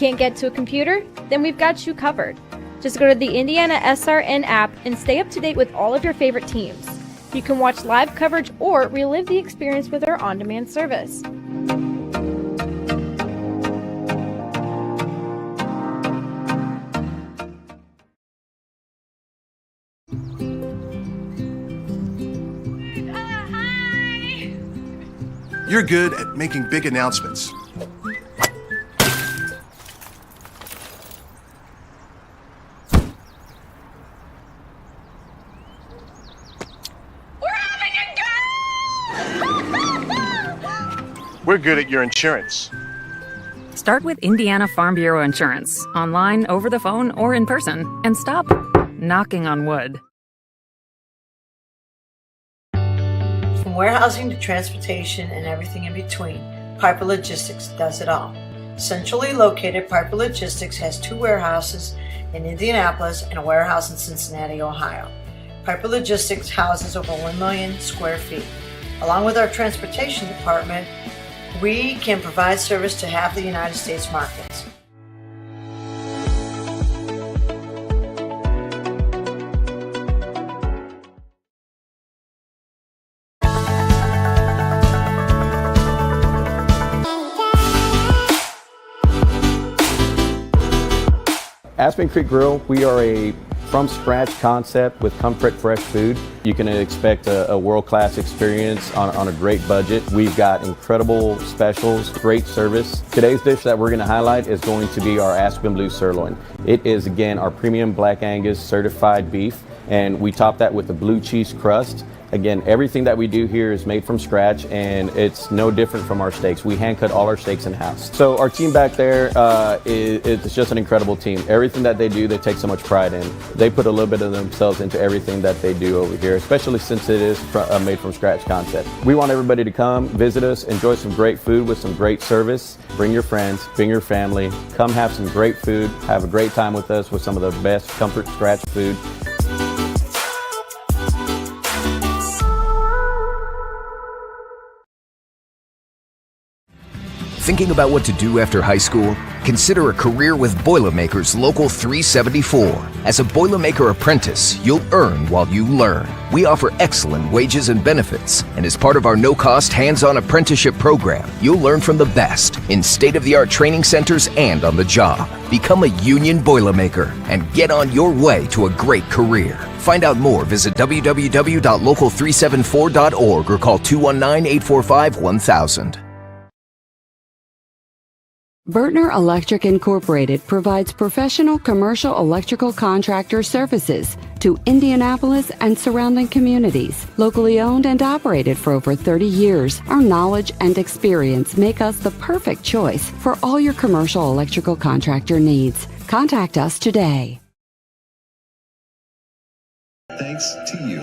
Can't get to a computer? Then we've got you covered. Just go to the IndianaSRN app and stay up to date with all of your favorite teams. You can watch live coverage or relive the experience with our on-demand service. You're good at making big announcements. We're good at your insurance. Start with Indiana Farm Bureau Insurance, online, over the phone, or in person, and stop knocking on wood. From warehousing to transportation and everything in between, Piper Logistics does it all. Centrally located, Piper Logistics has 2 warehouses in Indianapolis and a warehouse in Cincinnati, Ohio. Piper Logistics houses over 1 million square feet. Along with our transportation department, we can provide service to half the United States markets. Aspen Creek Grill, we are a from-scratch concept with comfort fresh food. You can expect a world-class experience on a great budget. We've got incredible specials, great service. Today's dish that we're going to highlight is going to be our Aspen Blue Sirloin. It is, again, our premium Black Angus certified beef, and we top that with a blue cheese crust. Again, everything that we do here is made from scratch, and it's no different from our steaks. We hand cut all our steaks in-house. So our team back there, it's just an incredible team. Everything that they do, they take so much pride in. They put a little bit of themselves into everything that they do over here, especially since it is a made from scratch concept. We want everybody to come, visit us, enjoy some great food with some great service. Bring your friends, bring your family, come have some great food, have a great time with us with some of the best comfort scratch food. Thinking about what to do after high school? Consider a career with Boilermakers Local 374. As a Boilermaker apprentice, you'll earn while you learn. We offer excellent wages and benefits, and as part of our no-cost hands-on apprenticeship program, you'll learn from the best in state-of-the-art training centers and on the job. Become a union Boilermaker and get on your way to a great career. Find out more, visit www.local374.org or call 219-845-1000. Bertner Electric Incorporated provides professional commercial electrical contractor services to Indianapolis and surrounding communities. Locally owned and operated for over 30 years, our knowledge and experience make us the perfect choice for all your commercial electrical contractor needs. Contact us today. Thanks to you.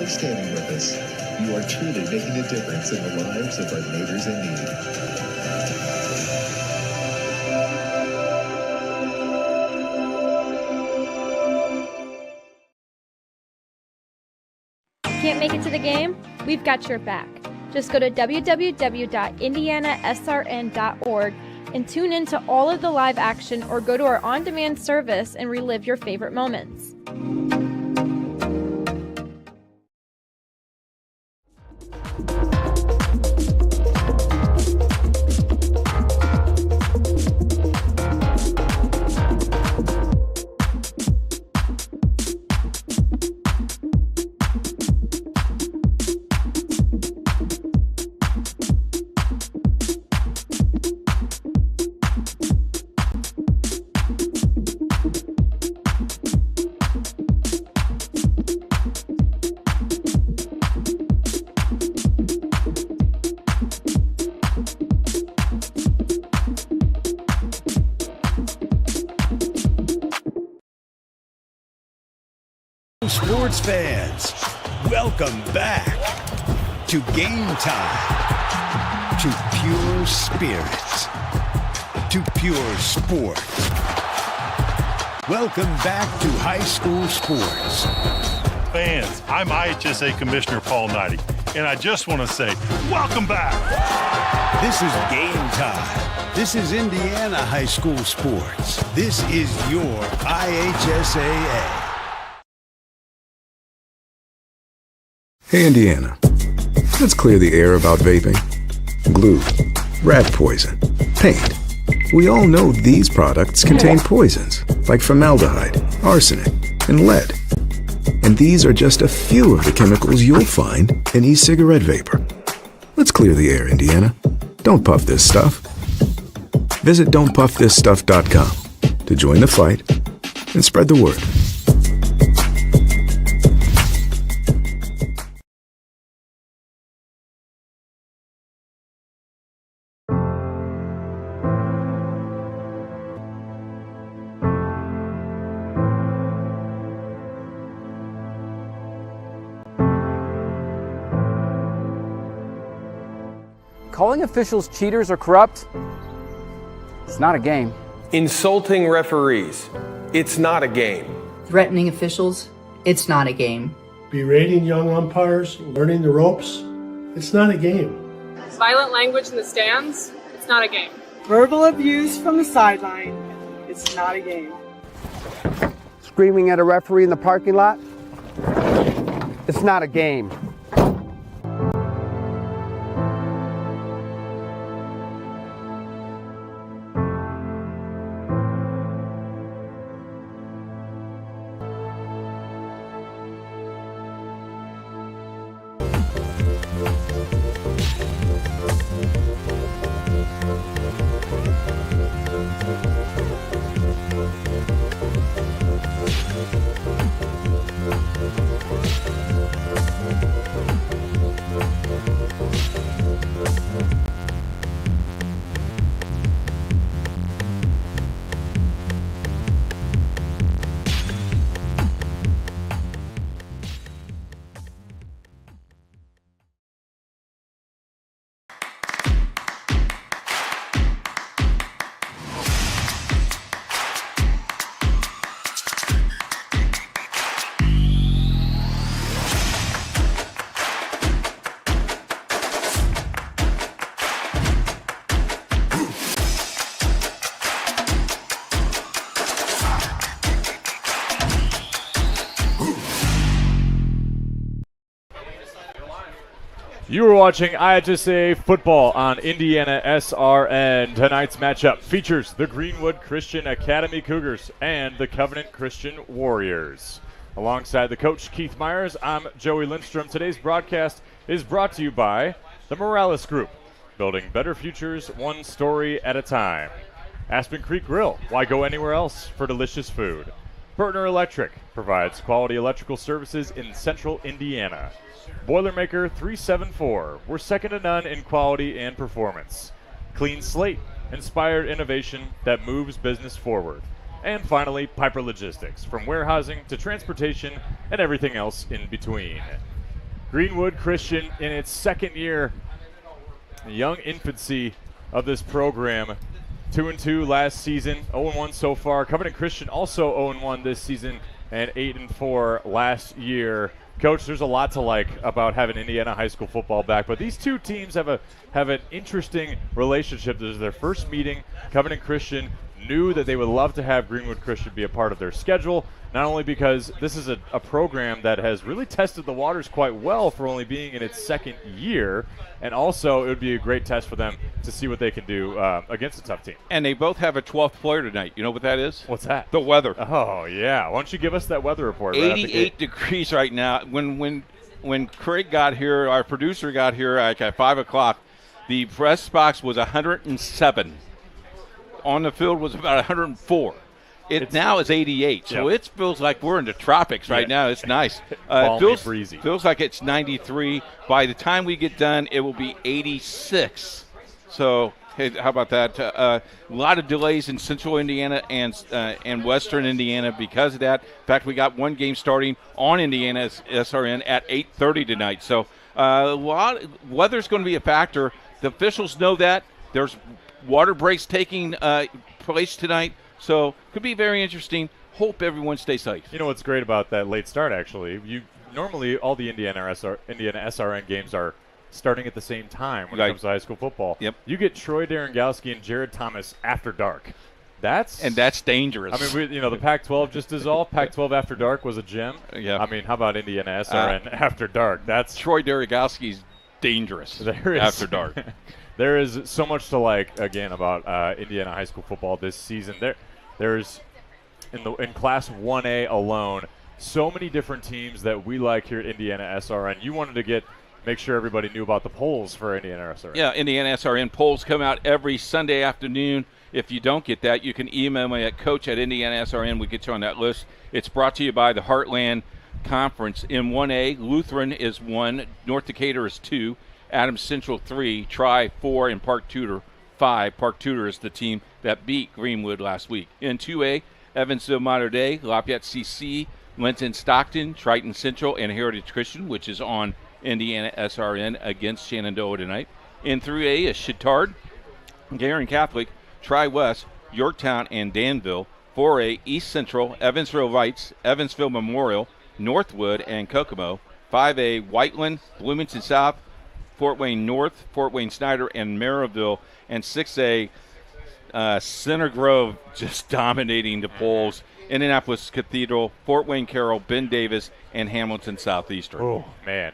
Standing with us. You are truly making a difference in the lives of our neighbors in need. Can't make it to the game? We've got your back. Just go to www.IndianaSRN.org and tune into all of the live action, or go to our on-demand service and relive your favorite moments. sports fans, welcome back to Game Time, to pure spirits, to pure sport. Welcome back to high school sports. Fans, I'm IHSAA Commissioner Paul Knighty, and I just want to say, welcome back. This is Game Time. This is Indiana high school sports. This is your IHSAA. Hey, Indiana. Let's clear the air about vaping. Glue, rat poison, paint. We all know these products contain poisons like formaldehyde, arsenic, and lead. And these are just a few of the chemicals you'll find in e-cigarette vapor. Let's clear the air, Indiana. Don't puff this stuff. Visit don'tpuffthisstuff.com to join the fight and spread the word. Calling officials cheaters or corrupt, it's not a game. Insulting referees, it's not a game. Threatening officials, it's not a game. Berating young umpires, learning the ropes, it's not a game. Violent language in the stands, it's not a game. Verbal abuse from the sideline, it's not a game. Screaming at a referee in the parking lot, it's not a game. You are watching IHSAA football on IndianaSRN. Tonight's matchup features the Greenwood Christian Academy Cougars and the Covenant Christian Warriors. Alongside the coach, Keith Myers, I'm Joey Lindstrom. Today's broadcast is brought to you by the Morales Group, building better futures one story at a time. Aspen Creek Grill, why go anywhere else for delicious food? Burtner Electric provides quality electrical services in central Indiana. Boilermaker 374, we're second to none in quality and performance. Clean Slate, inspired innovation that moves business forward. And finally, Piper Logistics, from warehousing to transportation and everything else in between. Greenwood Christian in its second year, young infancy of this program. 2-2 last season, 0-1 so far. Covenant Christian also 0-1 this season and 8-4 last year. Coach, there's a lot to like about having Indiana high school football back, but these two teams have an interesting relationship. This is their first meeting. Covenant Christian knew that they would love to have Greenwood Christian be a part of their schedule, not only because this is a program that has really tested the waters quite well for only being in its second year, and also it would be a great test for them to see what they can do against a tough team. And they both have a 12th player tonight. You know what that is? What's that? The weather. Oh, yeah. Why don't you give us that weather report? 88 degrees right now. When Craig got here, our producer got here like at 5 o'clock, the press box was 107. On the field was about 104. It now is 88, so it feels like we're in the tropics right now. It's nice. Balmy, breezy. Feels like it's 93. By the time we get done, it will be 86. So Hey, how about that? A lot of delays in Central Indiana and Western Indiana because of that. In fact, we got one game starting on IndianaSRN at 8:30 tonight. So weather's going to be a factor. The officials know that. There's water breaks taking place tonight, so could be very interesting. Hope everyone stays safe. You know what's great about that late start, actually? Normally all the Indiana SRN games are starting at the same time when it comes to high school football. Yep. You get Troy Darengowski and Jared Thomas after dark. That's dangerous. I mean, the Pac-12 just is all. Pac-12 after dark was a gem. Yeah. I mean, how about Indiana SRN after dark? That's Troy Darengowski's dangerous after dark. There is so much to like, again, about Indiana high school football this season. There's in Class 1A alone, so many different teams that we like here at Indiana SRN. You wanted to make sure everybody knew about the polls for Indiana SRN. Yeah, Indiana SRN polls come out every Sunday afternoon. If you don't get that, you can email me at coach@IndianaSRN. We get you on that list. It's brought to you by the Heartland Conference. In 1A, Lutheran is 1, North Decatur is 2, Adams Central 3, Tri 4, and Park Tudor 5. Park Tudor is the team that beat Greenwood last week. In 2A, Evansville Mater Dei, Lafayette CC, Linton Stockton, Triton Central, and Heritage Christian, which is on Indiana SRN against Shenandoah tonight. In 3A is Chittard, Garin Catholic, Tri-West, Yorktown, and Danville. 4A, East Central, Evansville Rights, Evansville Memorial, Northwood, and Kokomo. 5A, Whiteland, Bloomington South, Fort Wayne North, Fort Wayne Snyder, and Maryville. And 6A, Center Grove just dominating the polls. Indianapolis Cathedral, Fort Wayne Carroll, Ben Davis, and Hamilton Southeastern. Oh, man.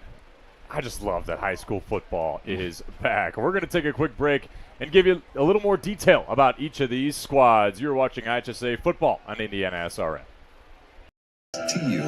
I just love that high school football is back. We're going to take a quick break and give you a little more detail about each of these squads. You're watching IHSAA football on Indiana SRN. To you.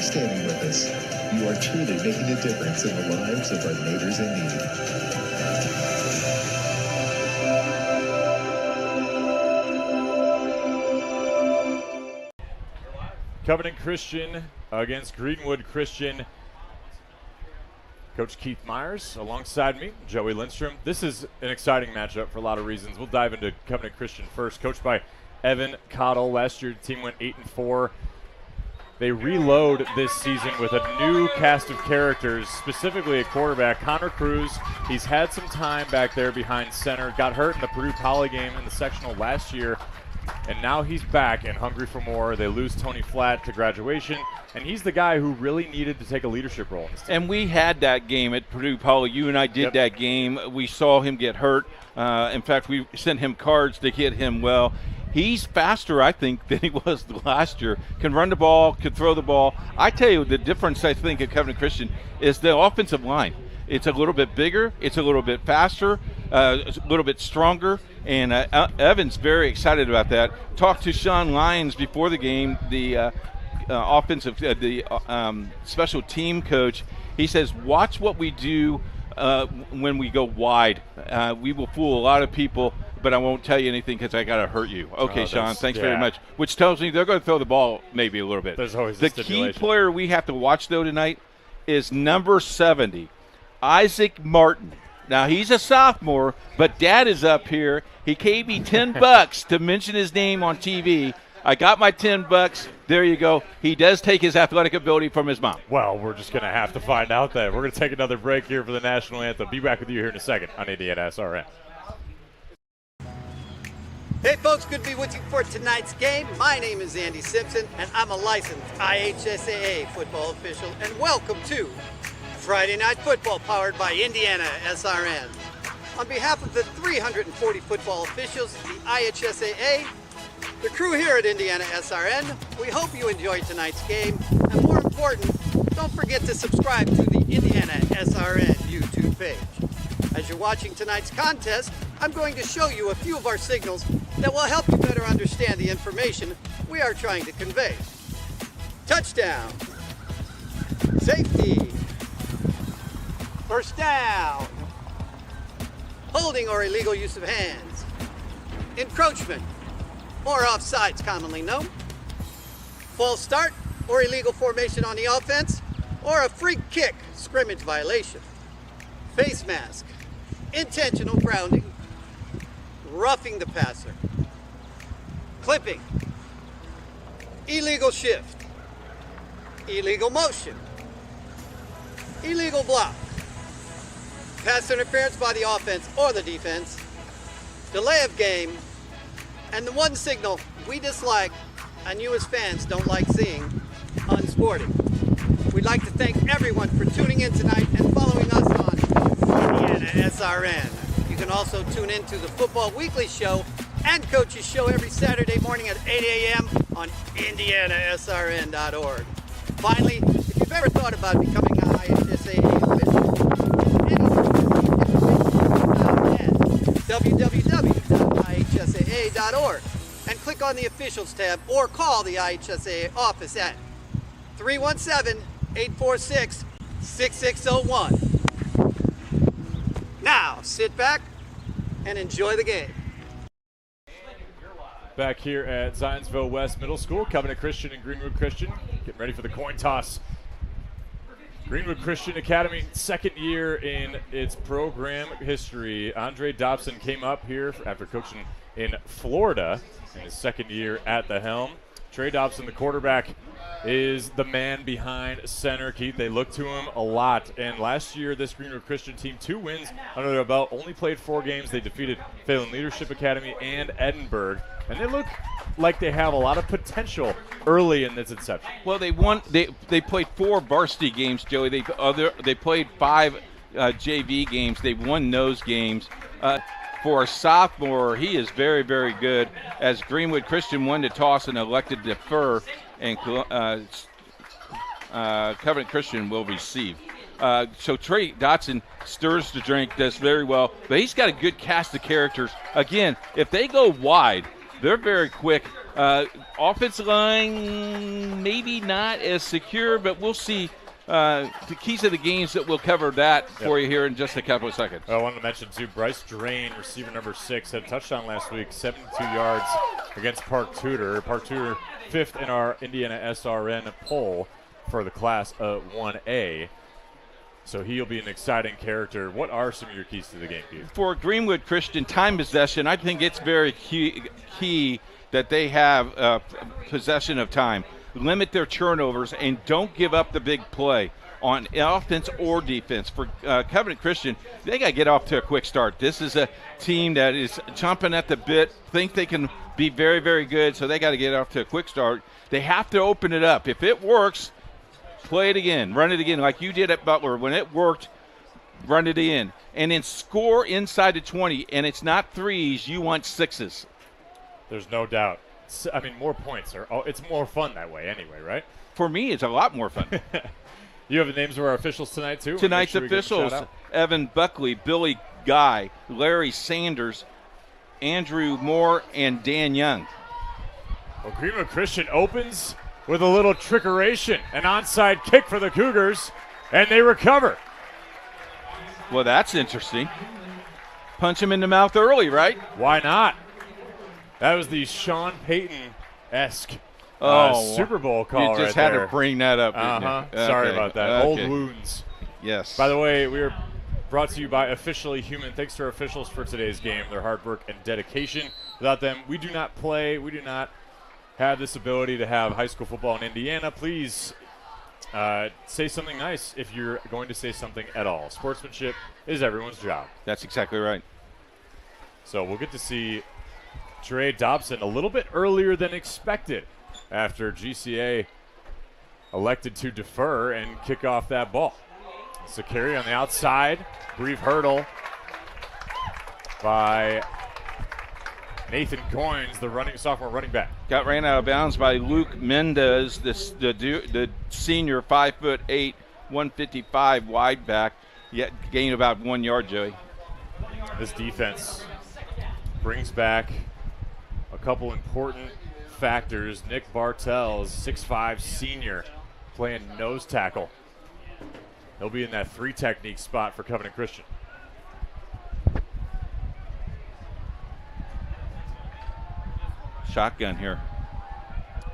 Standing with us. You are truly making a difference in the lives of our neighbors in need. Covenant Christian against Greenwood Christian. Coach Keith Myers alongside me, Joey Lindstrom. This is an exciting matchup for a lot of reasons. We'll dive into Covenant Christian first. Coached by Evan Cottle. Last year, the team went 8-4. They reload this season with a new cast of characters, specifically a quarterback, Connor Cruz. He's had some time back there behind center, got hurt in the Purdue Poly game in the sectional last year, and now he's back and hungry for more. They lose Tony Flatt to graduation, and he's the guy who really needed to take a leadership role in this team. And we had that game at Purdue Poly. You and I did that game. We saw him get hurt. In fact, we sent him cards to get him well. He's faster, I think, than he was last year. Can run the ball, can throw the ball. I tell you, the difference, I think, at Covenant Christian is the offensive line. It's a little bit bigger. It's a little bit faster, a little bit stronger. And Evan's very excited about that. Talked to Sean Lyons before the game, the special team coach. He says, watch what we do when we go wide. We will fool a lot of people, but I won't tell you anything because I got to hurt you. Okay, Sean, thanks very much. Which tells me they're going to throw the ball maybe a little bit. There's always the key player we have to watch, though, tonight is number 70, Isaac Martin. Now, he's a sophomore, but Dad is up here. He gave me $10 to mention his name on TV. I got my $10. There you go. He does take his athletic ability from his mom. Well, we're just going to have to find out that. We're going to take another break here for the national anthem. Be back with you here in a second on IndianaSRN. Hey folks, good to be with you for tonight's game. My name is Andy Simpson, and I'm a licensed IHSAA football official, and welcome to Friday Night Football, powered by IndianaSRN. On behalf of the 340 football officials, the IHSAA, the crew here at IndianaSRN, we hope you enjoyed tonight's game. And more important, don't forget to subscribe to the IndianaSRN YouTube page. As you're watching tonight's contest, I'm going to show you a few of our signals that will help you better understand the information we are trying to convey. Touchdown. Safety. First down. Holding or illegal use of hands. Encroachment, or offsides commonly known. False start or illegal formation on the offense, or a free kick, scrimmage violation. Face mask, intentional grounding, roughing the passer, clipping, illegal shift, illegal motion, illegal block, pass interference by the offense or the defense, delay of game, and the one signal we dislike and you as fans don't like seeing, unsporting. We'd like to thank everyone for tuning in tonight and following us on IndianaSRN. You can also tune in to the Football Weekly Show and Coach's Show every Saturday morning at 8 a.m. on IndianaSRN.org. Finally, if you've ever thought about becoming an IHSAA official, www.ihsaa.org and click on the Officials tab or call the IHSAA office at 317-846-6601. Now, sit back and enjoy the game. Back here at Zionsville West Middle School, Covenant Christian and Greenwood Christian getting ready for the coin toss. Greenwood Christian Academy, second year in its program history. Andre Dobson came up here after coaching in Florida in his second year at the helm. Trey Dobson, the quarterback, is the man behind center. Keith, they look to him a lot. And last year, this Greenwood Christian team, 2 wins under their belt, only played 4 games. They defeated Phelan Leadership Academy and Edinburgh. And they look like they have a lot of potential early in this inception. Well, they won. They played 4 varsity games, Joey. They played 5 JV games. They won those games. For a sophomore, he is very, very good. As Greenwood Christian won the toss and elected to defer, and Covenant Christian will receive. So Trey Dotson stirs the drink, does very well, but he's got a good cast of characters. Again, if they go wide, they're very quick. Offensive line, maybe not as secure, but we'll see. The keys of the games that we'll cover that for you here in just a couple of seconds. I wanted to mention, too, Bryce Drain, receiver number 6, had a touchdown last week, 72 yards against Park Tudor. Park Tudor 5th in our IndianaSRN poll for the class of 1A. So he'll be an exciting character. What are some of your keys to the game, Keith? For Greenwood Christian, time possession, I think it's very key that they have possession of time. Limit their turnovers and don't give up the big play on offense or defense. For Covenant Christian, they got to get off to a quick start. This is a team that is chomping at the bit, think they can be very, very good, so they got to get off to a quick start. They have to open it up. If it works, play it again, run it again like you did at Butler. When it worked, run it in. And then score inside the 20, and it's not 3s, you want 6s. There's no doubt. I mean, more points. It's more fun that way anyway, right? For me, it's a lot more fun. You have the names of our officials tonight, too? Tonight's officials, Evan Buckley, Billy Guy, Larry Sanders, Andrew Moore, and Dan Young. Well, Greenwood Christian opens with a little trickeration, an onside kick for the Cougars, and they recover. Well, that's interesting. Punch him in the mouth early, right? Why not? That was the Sean Payton-esque Super Bowl call. You just right had there. to bring that up. Sorry about that. Okay. Old wounds. Yes. By the way, we are brought to you by Officially Human. Thanks to our officials for today's game, their hard work and dedication. Without them, we do not play. We do not have this ability to have high school football in Indiana. Please say something nice if you're going to say something at all. Sportsmanship is everyone's job. That's exactly right. So we'll get to see Trey Dobson a little bit earlier than expected after GCA elected to defer and kick off that ball. So carry on the outside, brief hurdle. by Nathan Goins, the sophomore running back. Got ran out of bounds by Luke Mendez, the senior, 5'8", 155 wide back. Yet gained about 1 yard, Joey. This defense brings back a couple important factors. Nick Bartels, 6'5" senior, playing nose tackle. He'll be in that 3 technique spot for Covenant Christian. Shotgun here.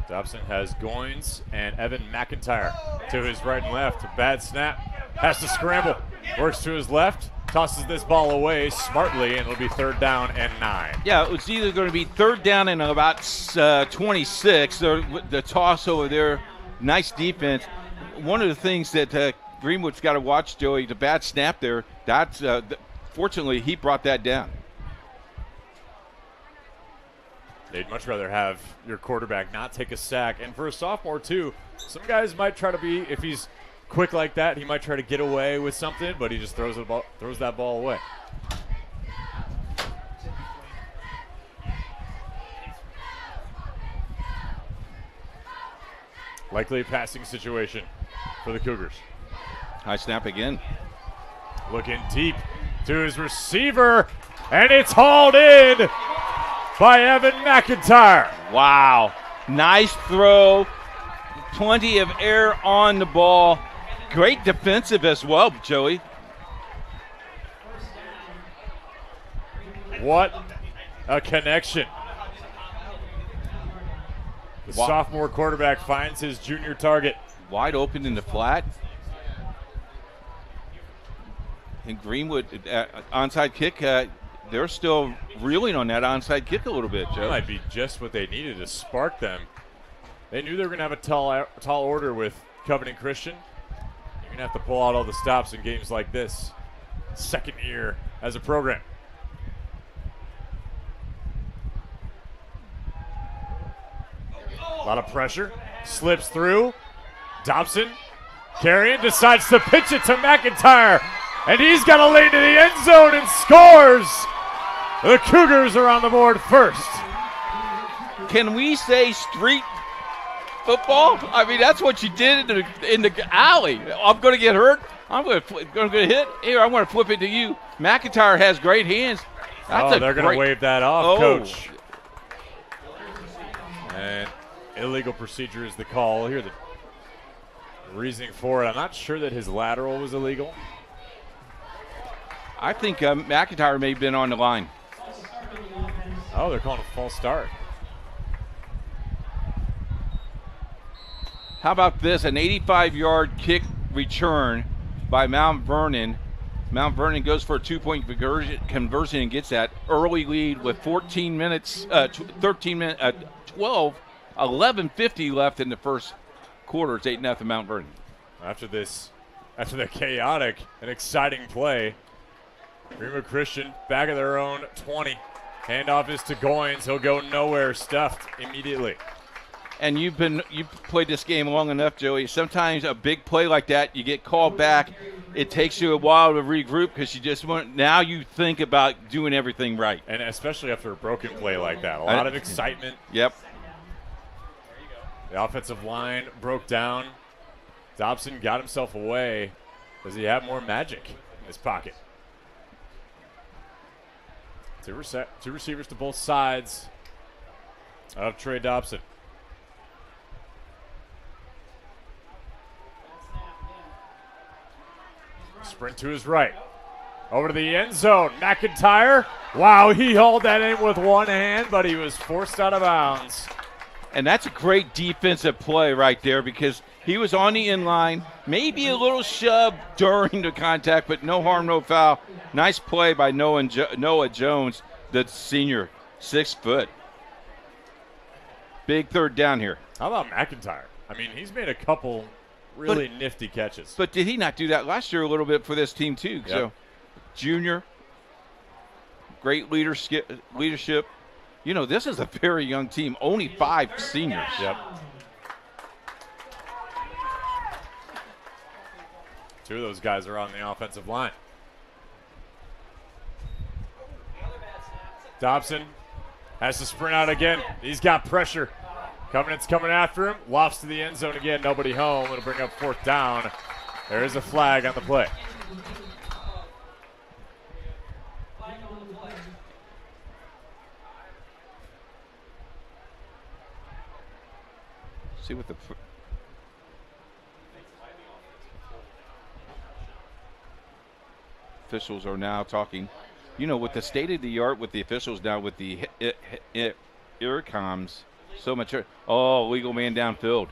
Dobson has Goins and Evan McIntyre to his right and left. A bad snap. Has to scramble. Works to his left. Tosses this ball away smartly, and it'll be 3rd down and 9. Yeah, it's either going to be 3rd down and about 26. The toss over there, nice defense. One of the things that Greenwood's got to watch, Joey, the bad snap there, that's fortunately he brought that down. They'd much rather have your quarterback not take a sack. And for a sophomore, too, some guys might try to be, if he's quick like that, he might try to get away with something, but he just throws that ball away. Likely a passing situation for the Cougars. High snap again. Looking deep to his receiver, and it's hauled in by Evan McIntyre. Wow. Nice throw. Plenty of air on the ball. Great defensive as well, Joey. What a connection. The sophomore quarterback finds his junior target. Wide open in the flat. And Greenwood, onside kick, they're still reeling on that onside kick a little bit, Joe. That might be just what they needed to spark them. They knew they were going to have a tall order with Covenant Christian. You're going to have to pull out all the stops in games like this. 2nd year as a program. A lot of pressure. Slips through. Dobson carrying, decides to pitch it to McIntyre. And he's got a lane to the end zone and scores. The Cougars are on the board first. Can we say street football? I mean, that's what you did in the alley. I'm going to get hurt. I'm going to hit. Here, I'm going to flip it to you. McIntyre has great hands. They're going to wave that off, Coach. And illegal procedure is the call. Here, the reasoning for it. I'm not sure that his lateral was illegal. I think McIntyre may have been on the line. Oh, they're calling a false start. How about this? An 85-yard kick return by Mount Vernon. Mount Vernon goes for a 2-point conversion and gets that early lead with 11:50 left in the first quarter. It's 8-0 Mount Vernon. After the chaotic and exciting play, Greenwood Christian back of their own 20. Handoff is to Goins. He'll go nowhere, stuffed immediately. And you've played this game long enough, Joey. Sometimes a big play like that, you get called back. It takes you a while to regroup because now you think about doing everything right. And especially after a broken play like that. A lot of excitement. Yep. The offensive line broke down. Dobson got himself away. Does he have more magic in his pocket? Two receivers to both sides of Trey Dobson. Sprint to his right. Over to the end zone. McIntyre. Wow, he hauled that in with one hand, but he was forced out of bounds. And that's a great defensive play right there because he was on the inline, maybe a little shove during the contact, but no harm, no foul. Nice play by Noah Jones, the senior, 6 foot. Big 3rd down here. How about McIntyre? I mean, he's made a couple really nifty catches. But did he not do that last year a little bit for this team too? Yep. So, junior, great leadership. You know, this is a very young team, only 5 seniors. Yep. 2 of those guys are on the offensive line. Dobson has to sprint out again. He's got pressure. Covenant's coming after him. Lofts to the end zone again. Nobody home. It'll bring up 4th down. There is a flag on the play. See what the officials are now talking. You know, with the state of the art with the officials now, with the earcoms, so much. Legal man downfield.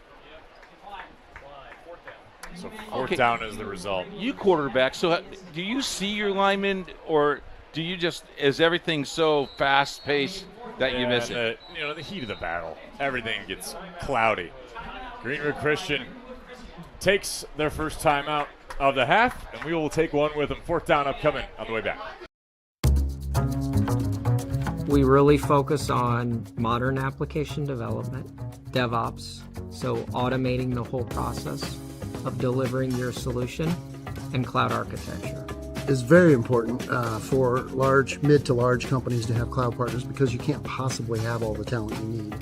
So 4th down is the result. You quarterback, so do you see your linemen, or do you just, is everything so fast-paced that you miss it? The heat of the battle, everything gets cloudy. Greenwood Christian takes their first timeout of the half, and we will take one with them. 4th down upcoming on the way back. We really focus on modern application development, DevOps, so automating the whole process of delivering your solution, and cloud architecture. It's very important for mid to large companies to have cloud partners because you can't possibly have all the talent you need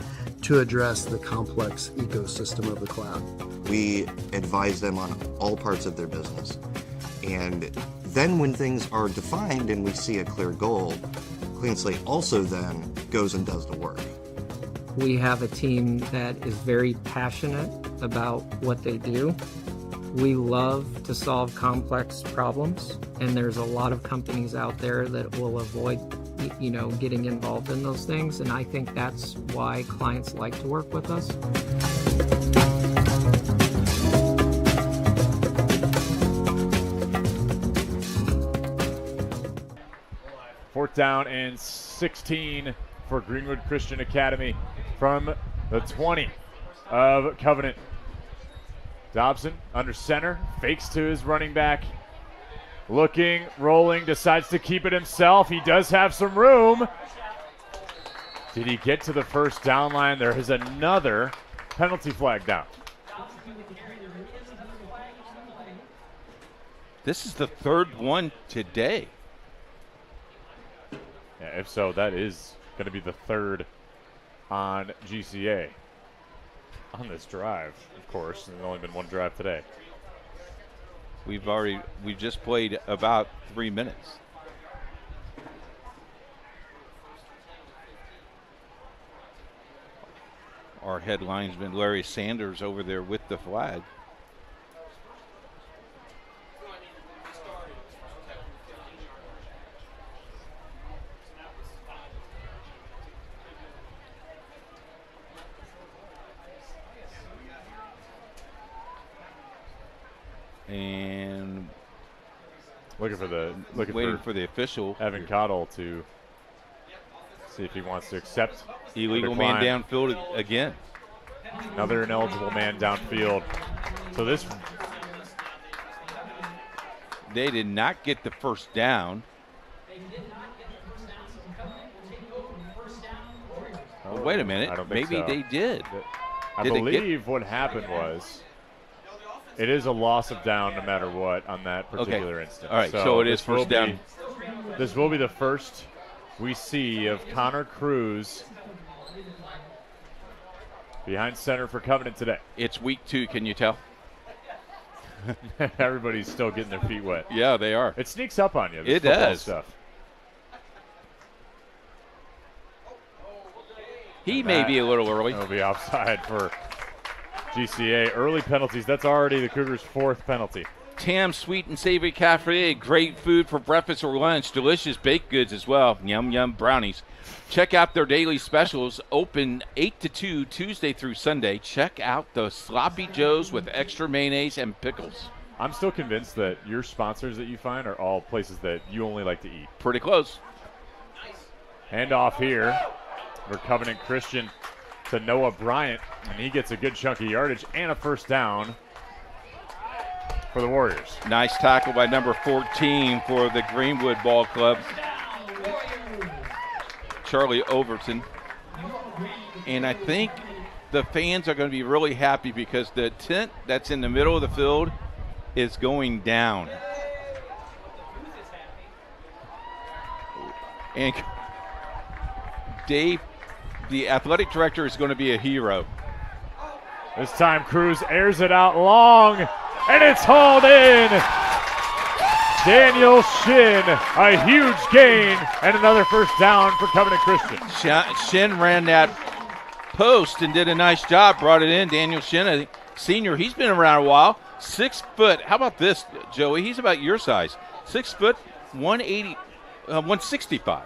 to address the complex ecosystem of the cloud. We advise them on all parts of their business. And then when things are defined and we see a clear goal, Clean Slate also then goes and does the work. We have a team that is very passionate about what they do. We love to solve complex problems, and there's a lot of companies out there that will avoid getting involved in those things, and I think that's why clients like to work with us. Fourth down and 16 for Greenwood Christian Academy from the 20 of Covenant. Dobson under center, fakes to his running back. Looking, rolling, decides to keep it himself. He does have some room. Did he get to the first down line? There is another penalty flag down. This is the third one today. Yeah, if so, that is going to be the third on GCA on this drive, of course. There's only been one drive today. We've just played about 3 minutes. Our head linesman Larry Sanders over there with the flag. And waiting for the official, Evan Cottle, to see if he wants to accept illegal man downfield again. Another ineligible man downfield. So they did not get the first down. Well, wait a minute. I don't think Maybe so. they did. I believe what happened was it is a loss of down no matter what on that particular instance. All right, so it is first down. This will be the first we see of Connor Cruz behind center for Covenant today. It's week 2, can you tell? Everybody's still getting their feet wet. Yeah, they are. It sneaks up on you. It does. Stuff. He may be a little early. It'll be offside for GCA. Early penalties. That's already the Cougars' 4th penalty. Tam's Sweet and Savory Cafe. Great food for breakfast or lunch. Delicious baked goods as well. Yum, yum brownies. Check out their daily specials. Open 8 to 2 Tuesday through Sunday. Check out the Sloppy Joes with extra mayonnaise and pickles. I'm still convinced that your sponsors that you find are all places that you only like to eat. Pretty close. Hand off here for Covenant Christian to Noah Bryant, and he gets a good chunk of yardage and a first down for the Warriors. Nice tackle by number 14 for the Greenwood Ball Club, Charlie Overton. And I think the fans are going to be really happy because the tent that's in the middle of the field is going down. And Dave, the athletic director, is going to be a hero. This time Cruz airs it out long, and it's hauled in. Daniel Shin, a huge gain, and another first down for Covenant Christian. Shin ran that post and did a nice job, brought it in. Daniel Shin, a senior, he's been around a while. 6 foot. How about this, Joey? He's about your size. 6 foot, 165.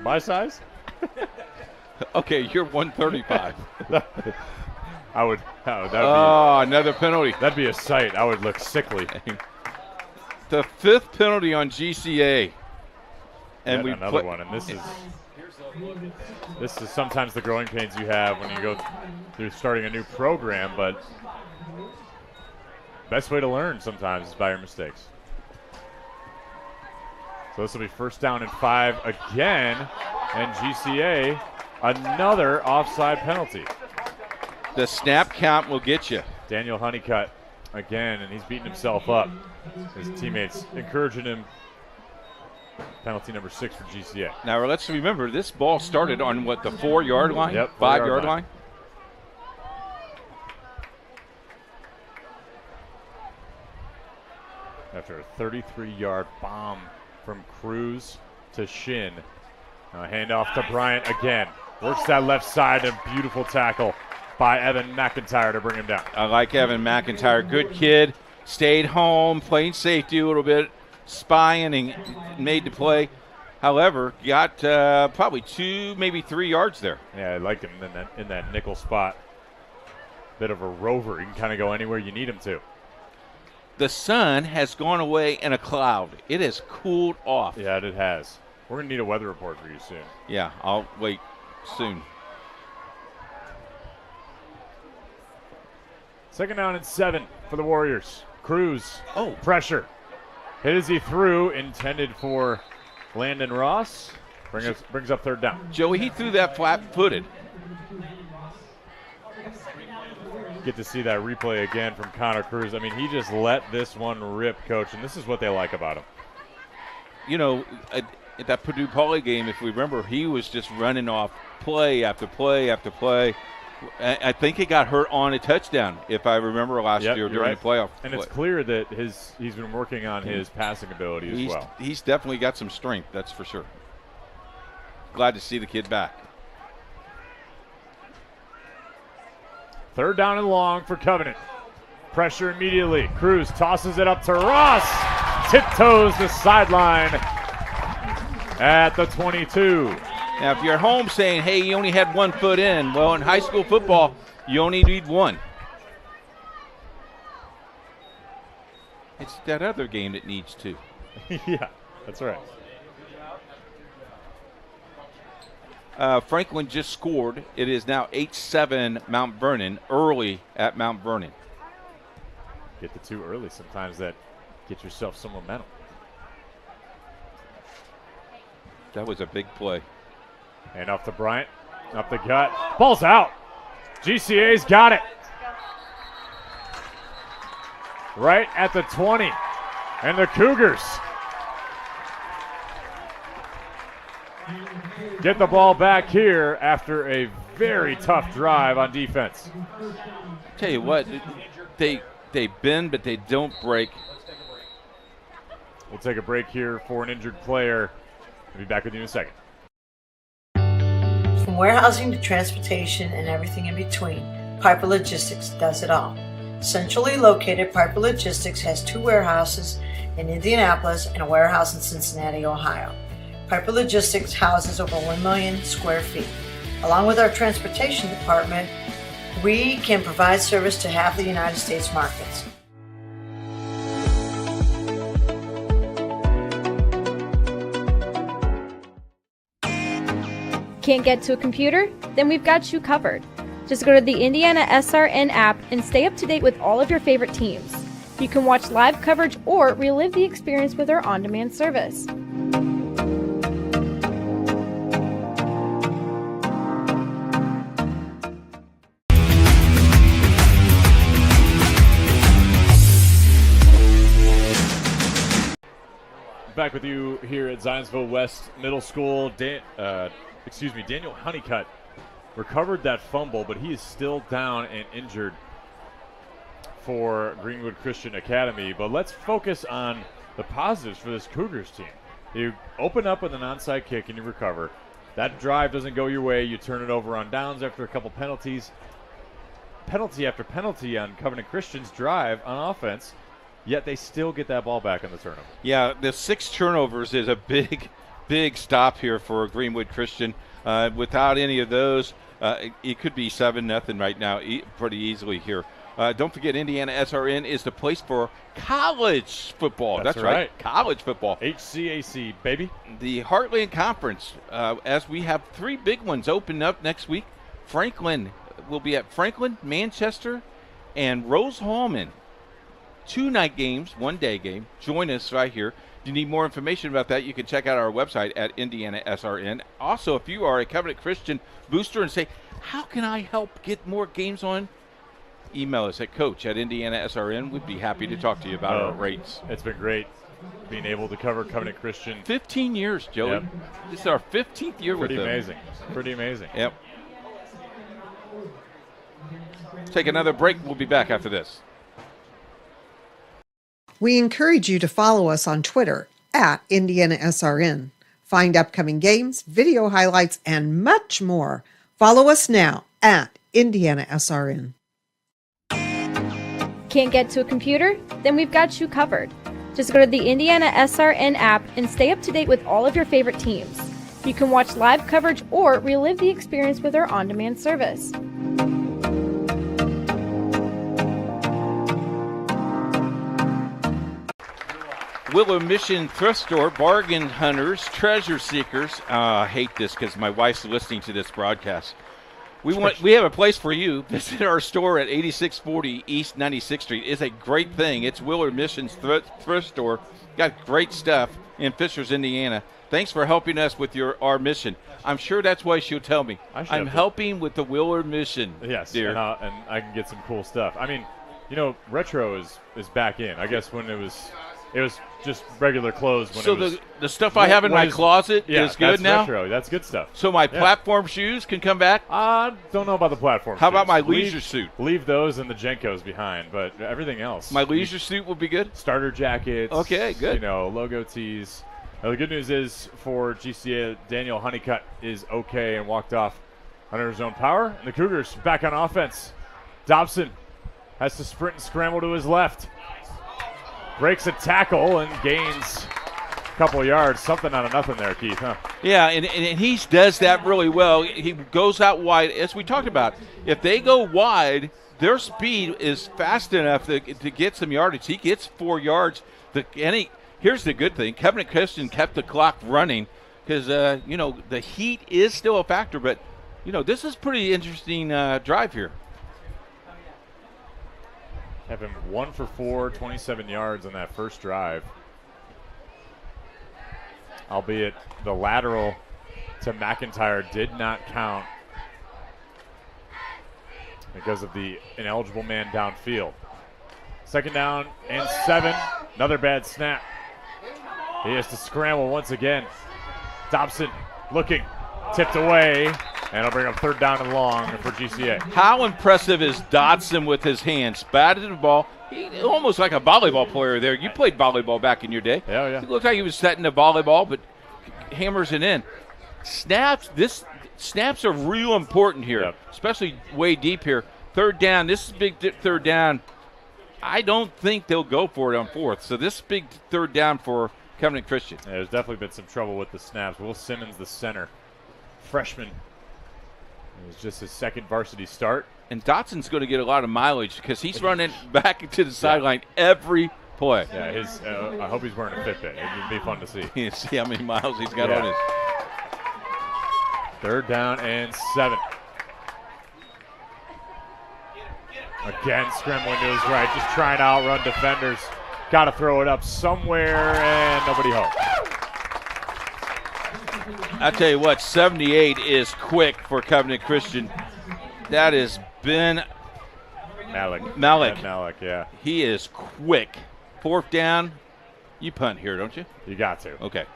My size? Okay, you're 135. Another penalty. That'd be a sight. I would look sickly. The 5th penalty on GCA. And another one. And this is sometimes the growing pains you have when you go through starting a new program, but best way to learn sometimes is by your mistakes. So this will be first down and 5 again, and GCA another offside penalty. The snap count will get you. Daniel Honeycutt again, and he's beating himself up. His teammates encouraging him. Penalty number 6 for GCA. Now let's remember, this ball started on what, the 4-yard line? Yep, 5-yard line. After a 33-yard bomb from Cruz to Shin. Handoff to Bryant again. Works that left side, a beautiful tackle by Evan McIntyre to bring him down. I like Evan McIntyre. Good kid. Stayed home, playing safety a little bit, spying and made the play. However, got probably 2, maybe 3 yards there. Yeah, I like him in that nickel spot. Bit of a rover. He can kind of go anywhere you need him to. The sun has gone away in a cloud. It has cooled off. Yeah, it has. We're going to need a weather report for you soon. Yeah, I'll wait soon. Second down and 7 for the Warriors. Cruz. Pressure. Hit as he threw, intended for Landon Ross. Brings up third down. Joey, he threw that flat-footed. Get to see that replay again from Connor Cruz. I mean, he just let this one rip, Coach, and this is what they like about him. You know, at that Purdue Poly game, if we remember, he was just running off play after play after play. I think he got hurt on a touchdown, if I remember last year during the playoff. And it's clear that he's been working on his passing ability as well. He's definitely got some strength, that's for sure. Glad to see the kid back. Third down and long for Covenant. Pressure immediately. Cruz tosses it up to Ross. Tiptoes the sideline at the 22. Now, if you're home saying, hey, you only had 1 foot in, well, in high school football, you only need 1. It's that other game that needs 2. Yeah, that's right. Franklin just scored. It is now 8-7 Mount Vernon, early at Mount Vernon. Get the 2 early. Sometimes that gets yourself some momentum. That was a big play. And off to Bryant, up the gut. Ball's out. GCA's got it. Right at the 20. And the Cougars get the ball back here after a very tough drive on defense. Tell you what, they bend, but they don't break. We'll take a break here for an injured player. We'll be back with you in a second. From warehousing to transportation and everything in between, Piper Logistics does it all. Centrally located, Piper Logistics has 2 warehouses in Indianapolis and a warehouse in Cincinnati, Ohio. Piper Logistics houses over 1 million square feet. Along with our transportation department, we can provide service to half the United States markets. Can't get to a computer? Then we've got you covered. Just go to the IndianaSRN app and stay up to date with all of your favorite teams. You can watch live coverage or relive the experience with our on-demand service. back with you here at Zionsville West Middle School. Daniel Honeycutt recovered that fumble, but he is still down and injured for Greenwood Christian Academy. But let's focus on the positives for this Cougars team. You open up with an onside kick and you recover. That drive doesn't go your way. You turn it over on downs after a couple penalties. Penalty after penalty on Covenant Christian's drive on offense, yet they still get that ball back on the turnover. Yeah, the 6 turnovers is a big stop here for Greenwood Christian. Without any of those, it could be 7-0 right now pretty easily here. Don't forget, IndianaSRN is the place for college football. That's right. College football. IHSAA, baby. The Heartland Conference, as we have 3 big ones open up next week. Franklin will be at Franklin, Manchester, and Rose-Hulman. 2 night games, 1 day game. Join us right here. If you need more information about that, you can check out our website at IndianaSRN. Also, if you are a Covenant Christian booster and say, how can I help get more games on? Email us at coach@IndianaSRN. We'd be happy to talk to you about our rates. It's been great being able to cover Covenant Christian. 15 years, Joey. Yep. This is our 15th year with them. Pretty amazing. Yep. Take another break. We'll be back after this. We encourage you to follow us on Twitter at IndianaSRN. Find upcoming games, video highlights, and much more. Follow us now at IndianaSRN. Can't get to a computer? Then we've got you covered. Just go to the IndianaSRN app and stay up to date with all of your favorite teams. You can watch live coverage or relive the experience with our on-demand service. Willow Mission Thrift Store, bargain hunters, treasure seekers. I hate this because my wife's listening to this broadcast. We have a place for you. Visit our store at 8640 East 96th Street. It's a great thing. It's Willow Mission's Thrift Store. Got great stuff in Fishers, Indiana. Thanks for helping us with our mission. I'm sure that's why she'll tell me. I'm helping with the Willard mission. Yes, dear. And I can get some cool stuff. I mean, retro is back in. I guess when it was just regular clothes. When the stuff I have in my closet is good that's now? Retro. That's good stuff. So my platform shoes can come back? Don't know about the platform How shoes. about my leisure suit? Leave those and the Jenkos behind, but everything else. My leisure suit will be good? Starter jackets. Okay, good. Logo tees. Now, the good news is for GCA, Daniel Honeycutt is okay and walked off under his own power. And the Cougars back on offense. Dobson has to sprint and scramble to his left. Breaks a tackle and gains a couple of yards. Something out of nothing there, Keith, huh? Yeah, and he does that really well. He goes out wide. As we talked about, if they go wide, their speed is fast enough to get some yardage. He gets 4 yards. Here's the good thing. Covenant Christian kept the clock running because, the heat is still a factor. But, this is pretty interesting drive here. Have him 1 for 4, 27 yards on that first drive. Albeit the lateral to McIntyre did not count because of the ineligible man downfield. 2nd down and 7. Another bad snap. He has to scramble once again. Dobson looking, tipped away, and it'll bring up 3rd down and long for GCA. How impressive is Dodson with his hands? Batted the ball. Almost like a volleyball player there. You played volleyball back in your day. Yeah. He looked like he was setting the volleyball, but hammers it in. Snaps are real important here, especially way deep here. 3rd down. This is big 3rd down. I don't think they'll go for it on 4th. So this is big 3rd down for Covenant Christian. Yeah, there's definitely been some trouble with the snaps. Will Simmons, the center, freshman. It was just his 2nd varsity start. And Dotson's going to get a lot of mileage because he's running back to the sideline every play. Yeah, I hope he's wearing a Fitbit. It'd be fun to see. See how many miles he's got on his. 3rd down and 7. Again, scrambling to his right, just trying to outrun defenders. Got to throw it up somewhere, and nobody home. I tell you what, 78 is quick for Covenant Christian. That is Ben Malik. Malik, yeah. He is quick. 4th down. You punt here, don't you? You got to. Okay.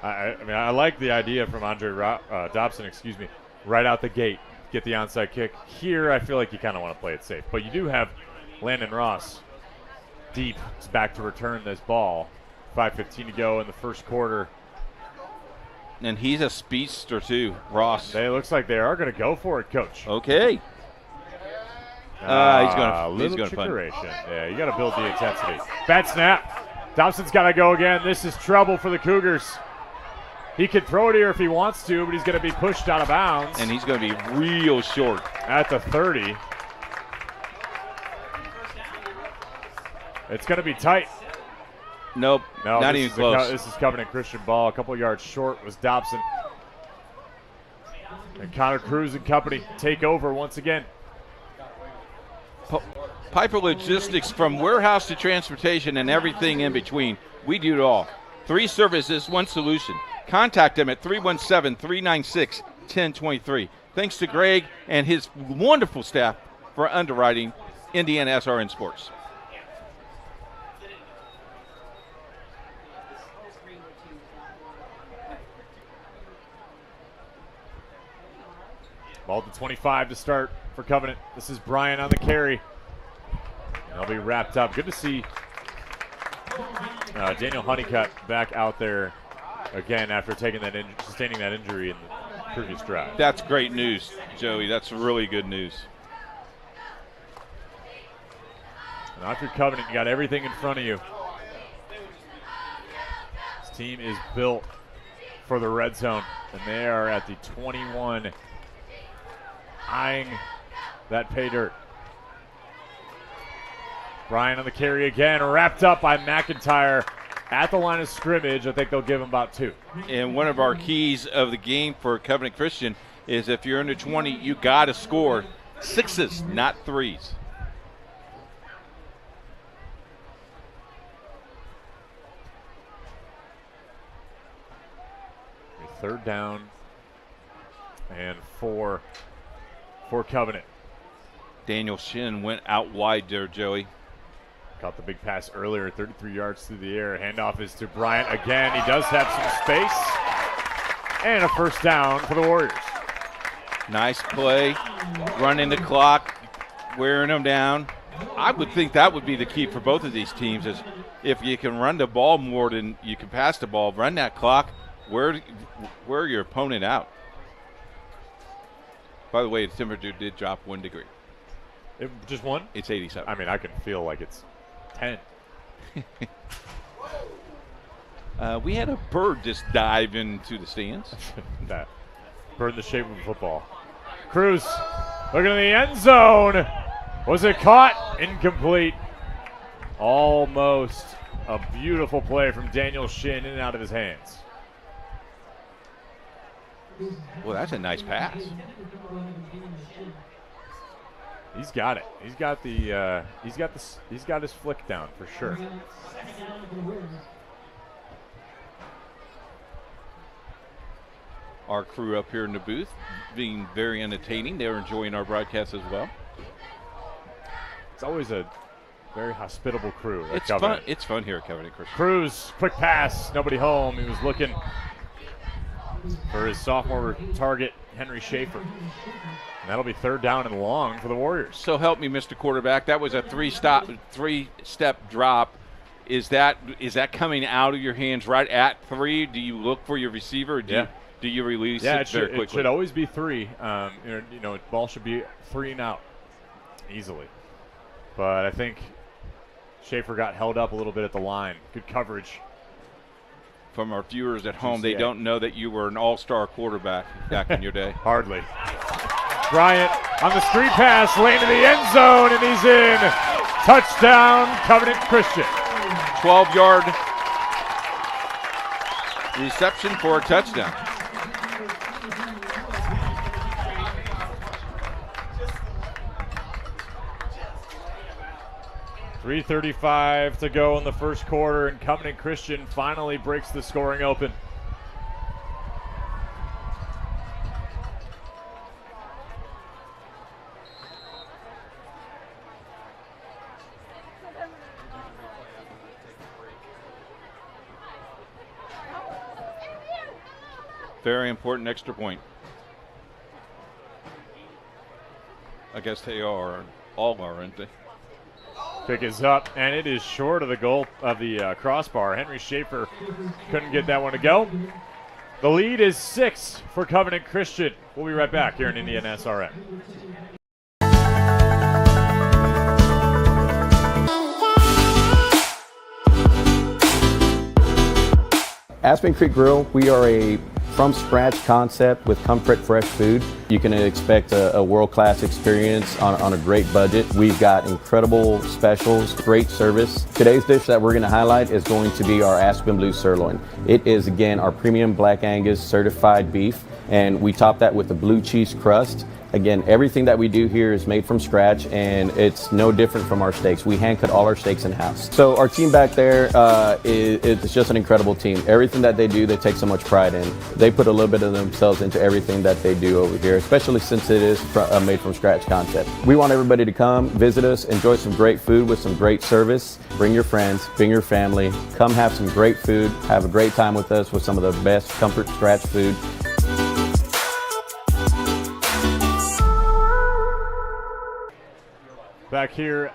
I mean, I like the idea from Andre Dobson, right out the gate, get the onside kick. Here, I feel like you kind of want to play it safe. But you do have Landon Ross deep. He's back to return this ball. 5:15 to go in the first quarter. And he's a speedster, too, Ross. It looks like they are going to go for it, Coach. Okay. He's going to punt. Yeah, you got to build the intensity. Bad snap. Dobson's got to go again. This is trouble for the Cougars. He could throw it here if he wants to, but he's going to be pushed out of bounds. And he's going to be real short. At the 30. It's going to be tight. Nope, no, not even close. This is Covenant Christian ball. A couple yards short was Dobson. And Connor Cruz and company take over once again. Piper Logistics, from warehouse to transportation and everything in between. We do it all. 3 services, 1 solution. Contact them at 317-396-1023. Thanks to Greg and his wonderful staff for underwriting IndianaSRN Sports. Ball to 25 to start for Covenant. This is Brian on the carry. They'll be wrapped up. Good to see Daniel Honeycutt back out there again after taking that sustaining that injury in the previous drive. That's great news, Joey. That's really good news. Now if you're Covenant, you got everything in front of you. This team is built for the red zone, and they are at the 21, eyeing that pay dirt. Brian on the carry again, wrapped up by McIntyre at the line of scrimmage. I think they'll give him about 2. And one of our keys of the game for Covenant Christian is if you're under 20, you got to score 6s, not 3s. Third down and 4 for Covenant. Daniel Shin went out wide there, Joey. Caught the big pass earlier, 33 yards through the air. Handoff is to Bryant again. He does have some space. And a first down for the Warriors. Nice play. Running the clock, wearing them down. I would think that would be the key for both of these teams is if you can run the ball more than you can pass the ball, run that clock, wear your opponent out. By the way, the temperature did drop 1 degree. Just 1? It's 87. I mean, I can feel like it's 10. We had a bird just dive into the stands. That bird in the shape of a football. Cruz looking in the end zone. Was it caught? Incomplete. Almost. A beautiful play from Daniel Shin in and out of his hands. Well, that's a nice pass. He's got it. He's got his flick down for sure. Our crew up here in the booth being very entertaining. They're enjoying our broadcast as well. It's always a very hospitable crew. It's fun. It's fun here at Covenant Christian. Cruz, quick pass, nobody home. He was looking for his sophomore target, Henry Schaefer. And that'll be third down and long for the Warriors. So help me, Mr. Quarterback. That was a three-step drop. Is that coming out of your hands right at 3? Do you look for your receiver? Or do you release it very quickly? It should always be 3. Ball should be 3 and out easily. But I think Schaefer got held up a little bit at the line. Good coverage. From our viewers at home, they don't know that you were an all-star quarterback back in your day. Hardly. Bryant on the screen pass, lane to the end zone, and he's in. Touchdown, Covenant Christian. 12-yard reception for a touchdown. .335 to go in the first quarter, and Covenant Christian finally breaks the scoring open. Very important extra point. I guess they are. All are, aren't they? Kick is up, and it is short of the goal of the crossbar. Henry Schaefer couldn't get that one to go. The lead is 6 for Covenant Christian. We'll be right back here in IndianaSRN. Aspen Creek Grill, we are a from-scratch concept with comfort fresh food. You can expect a world-class experience on a great budget. We've got incredible specials, great service. Today's dish that we're going to highlight is going to be our Aspen Blue Sirloin. It is, again, our premium Black Angus certified beef, and we top that with a blue cheese crust. Again, everything that we do here is made from scratch, and it's no different from our steaks. We hand cut all our steaks in-house. So our team back there it's just an incredible team. Everything that they do, they take so much pride in. They put a little bit of themselves into everything that they do over here, especially since it is a made from scratch concept. We want everybody to come, visit us, enjoy some great food with some great service. Bring your friends, bring your family, come have some great food, have a great time with us with some of the best comfort scratch food. Back here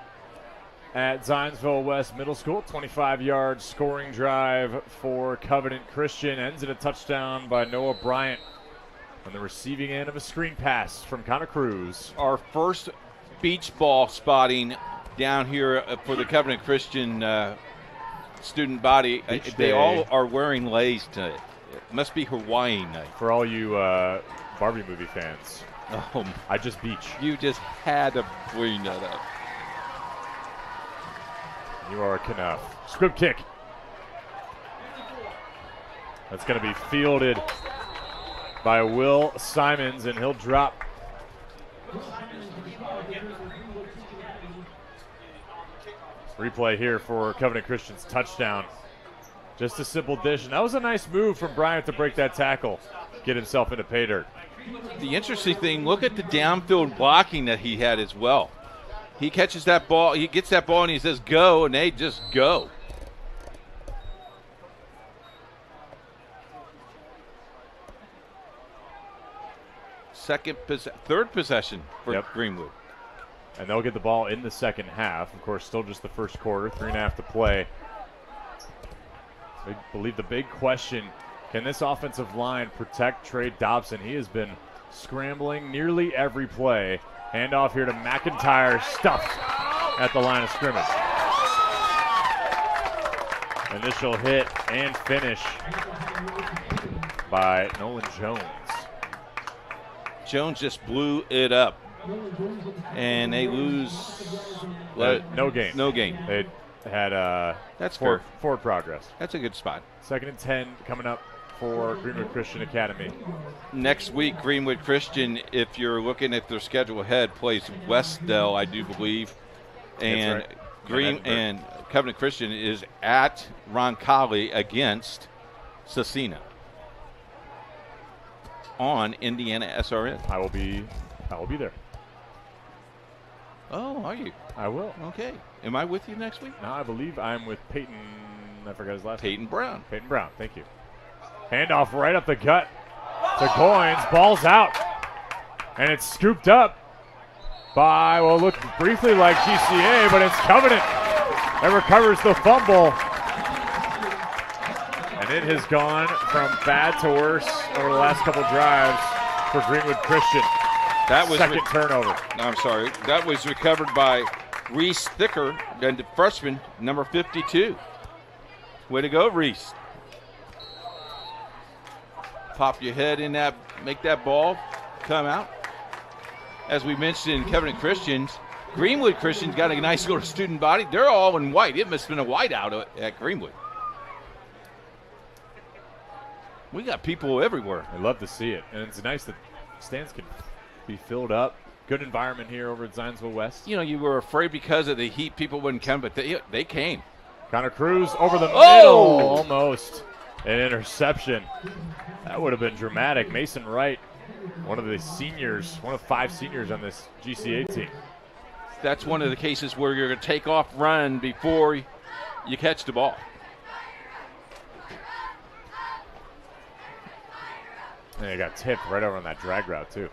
at Zionsville West Middle School, 25-yard scoring drive for Covenant Christian. Ends in a touchdown by Noah Bryant on the receiving end of a screen pass from Connor Cruz. Our first beach ball spotting down here for the Covenant Christian student body. They all are wearing leis tonight. It must be Hawaii night. For all you Barbie movie fans. Oh, I just beach. You just had to bring that up. You are a Knuff. Squib kick. That's going to be fielded by Will Simons, and he'll drop. Replay here for Covenant Christian's touchdown. Just a simple dish, and that was a nice move from Bryant to break that tackle, get himself into pay dirt. The interesting thing, look at the downfield blocking that he had as well. He catches that ball, he gets that ball, and he says go, and they just go. Third possession for Greenwood. And they'll get the ball in the second half. Of course, still just the first quarter, 3.5 to play. I believe the big question, can this offensive line protect Trey Dobson? He has been scrambling nearly every play. Handoff here to McIntyre, stuffed at the line of scrimmage. Initial hit and finish by Nolan Jones. Jones just blew it up. And they lose no gain. No gain. They had that's forward progress. That's a good spot. 2nd and 10 coming up for Greenwood Christian Academy. Next week, Greenwood Christian, if you're looking at their schedule ahead, plays Westdale, I do believe. And right. and Covenant Christian is at Roncalli against Cecina on IndianaSRN. I will be there. Oh, are you? I will. Okay. Am I with you next week? No, I believe I'm with Peyton. I forgot his last name. Brown. Peyton Brown, thank you. Handoff right up the gut to Goins. Ball's out. And it's scooped up by, well, looked briefly like GCA, but it's Covenant that recovers the fumble. And it has gone from bad to worse over the last couple drives for Greenwood Christian. That was second turnover. No, I'm sorry. That was recovered by Reese Thicker, the freshman, number 52. Way to go, Reese. Pop your head in that, make that ball come out. As we mentioned in Covenant Christians, Greenwood Christian's got a nice little student body. They're all in white. It must have been a whiteout at Greenwood. We got people everywhere. I love to see it. And it's nice that stands can be filled up. Good environment here over at Zionsville West. You know, you were afraid because of the heat people wouldn't come, but they came. Connor Cruz over the middle, almost an interception. That would have been dramatic. Mason Wright, one of the seniors, one of 5 seniors on this GCA team. That's one of the cases where you're going to take off, run before you catch the ball. And he got tipped right over on that drag route, too.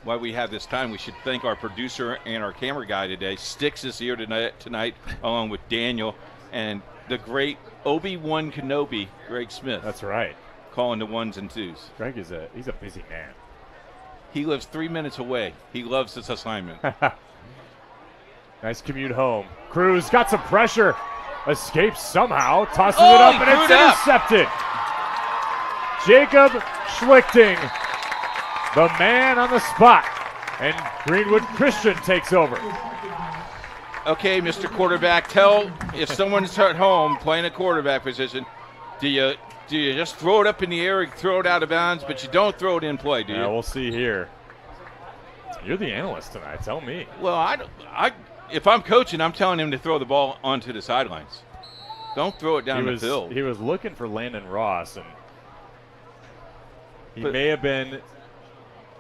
While we have this time, we should thank our producer and our camera guy today. Styx is here tonight along with Daniel and the great Obi-Wan Kenobi, Greg Smith. That's right. Calling the ones and twos. Greg he's a busy man. He lives 3 minutes away. He loves this assignment. Nice commute home. Cruz got some pressure. Escapes somehow. Tosses it up, and it's intercepted. Jacob Schlichting, the man on the spot. And Greenwood Christian takes over. Okay, Mr. Quarterback, tell if someone's at home playing a quarterback position, do you just throw it up in the air and throw it out of bounds, but you don't throw it in play, do you? Yeah, we'll see here. You're the analyst tonight. Tell me. Well, if I'm coaching, I'm telling him to throw the ball onto the sidelines. Don't throw it down the field. He was looking for Landon Ross, and he may have been.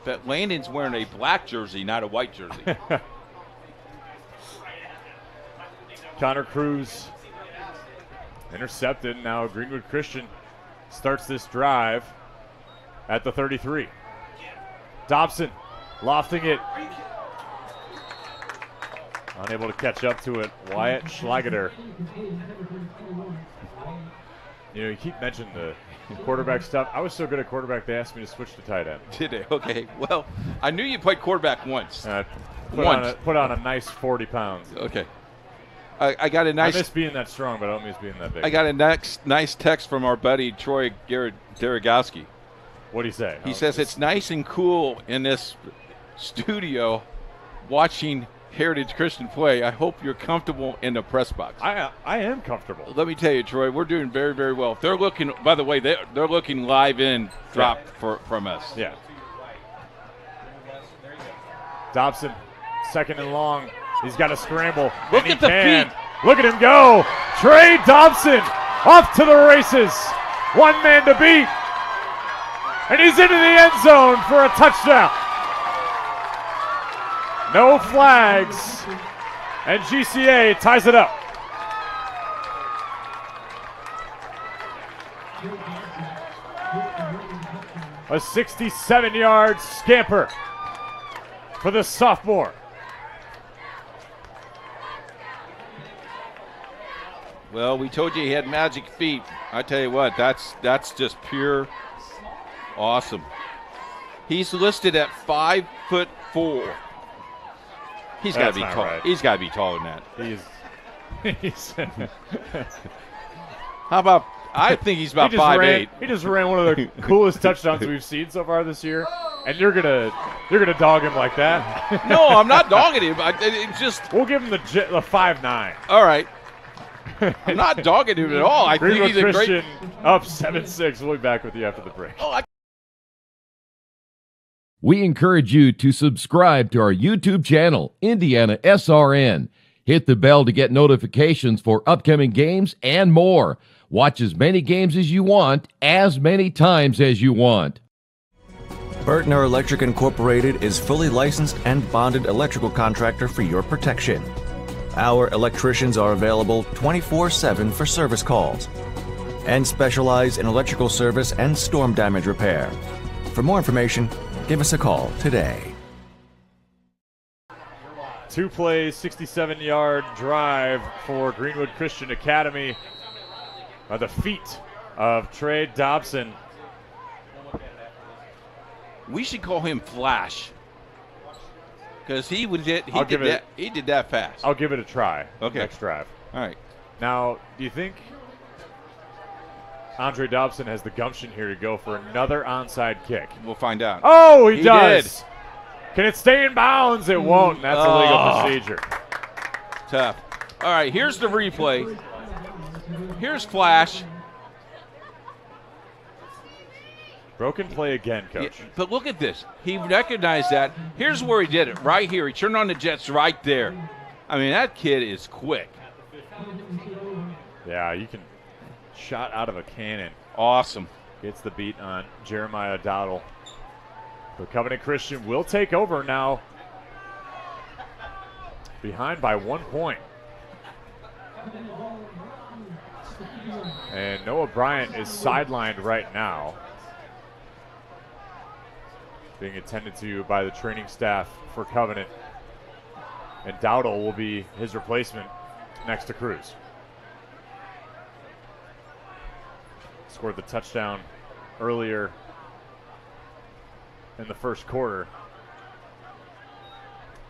But Landon's wearing a black jersey, not a white jersey. Connor Cruz intercepted. Now Greenwood Christian starts this drive at the 33. Dobson lofting it. Unable to catch up to it. Wyatt Schlageter. You know, you keep mentioning the quarterback stuff. I was so good at quarterback, they asked me to switch to tight end. Did they? Okay. Well, I knew you played quarterback once. Put on a nice 40 pounds. Okay. I got a nice. I miss being that strong, but I don't miss being that big. I got a nice text from our buddy Troy Daragowski. What do you say? He says it's nice and cool in this studio watching Heritage Christian play. I hope you're comfortable in the press box. I am comfortable. Let me tell you, Troy, we're doing very, very well. They're looking. By the way, they're looking live in drop from us. Yeah. Dobson, second and long. He's got to scramble. Look at the feet. Look at him go. Trey Dobson off to the races. One man to beat. And he's into the end zone for a touchdown. No flags. And GCA ties it up. A 67-yard scamper for the sophomore. Well, we told you he had magic feet. I tell you what, that's just pure awesome. He's listed at 5'4". He's got to be tall. Right. He's got to be taller than that. He's How about? I think he's about 5'8". He just ran one of the coolest touchdowns we've seen so far this year, and you're gonna dog him like that? No, I'm not dogging him. We'll give him the 5'9". All right. I'm not dogging him at all. I think he's a Christian great. Up 7-6. We'll be back with you after the break. We encourage you to subscribe to our YouTube channel, IndianaSRN. Hit the bell to get notifications for upcoming games and more. Watch as many games as you want, as many times as you want. Burtner Electric Incorporated is fully licensed and bonded electrical contractor for your protection. Our electricians are available 24/7 for service calls and specialize in electrical service and storm damage repair. For more information, give us a call today. 2 plays, 67-yard drive for Greenwood Christian Academy by the feet of Trey Dobson. We should call him Flash. Because he did that fast. I'll give it a try. Okay. Next drive. All right. Now, do you think Andre Dobson has the gumption here to go for another onside kick? We'll find out. Oh, he does. Did. Can it stay in bounds? It won't. And that's a legal procedure. Tough. All right, here's the replay. Here's Flash. Broken play again, Coach. Yeah, but look at this. He recognized that. Here's where he did it, right here. He turned on the jets right there. I mean, that kid is quick. Yeah, you can shot out of a cannon. Awesome. Gets the beat on Jeremiah Dowdle. The Covenant Christian will take over now. Behind by 1 point. And Noah Bryant is sidelined right now. being attended to by the training staff for Covenant. And Dowdle will be his replacement next to Cruz. Scored the touchdown earlier in the first quarter.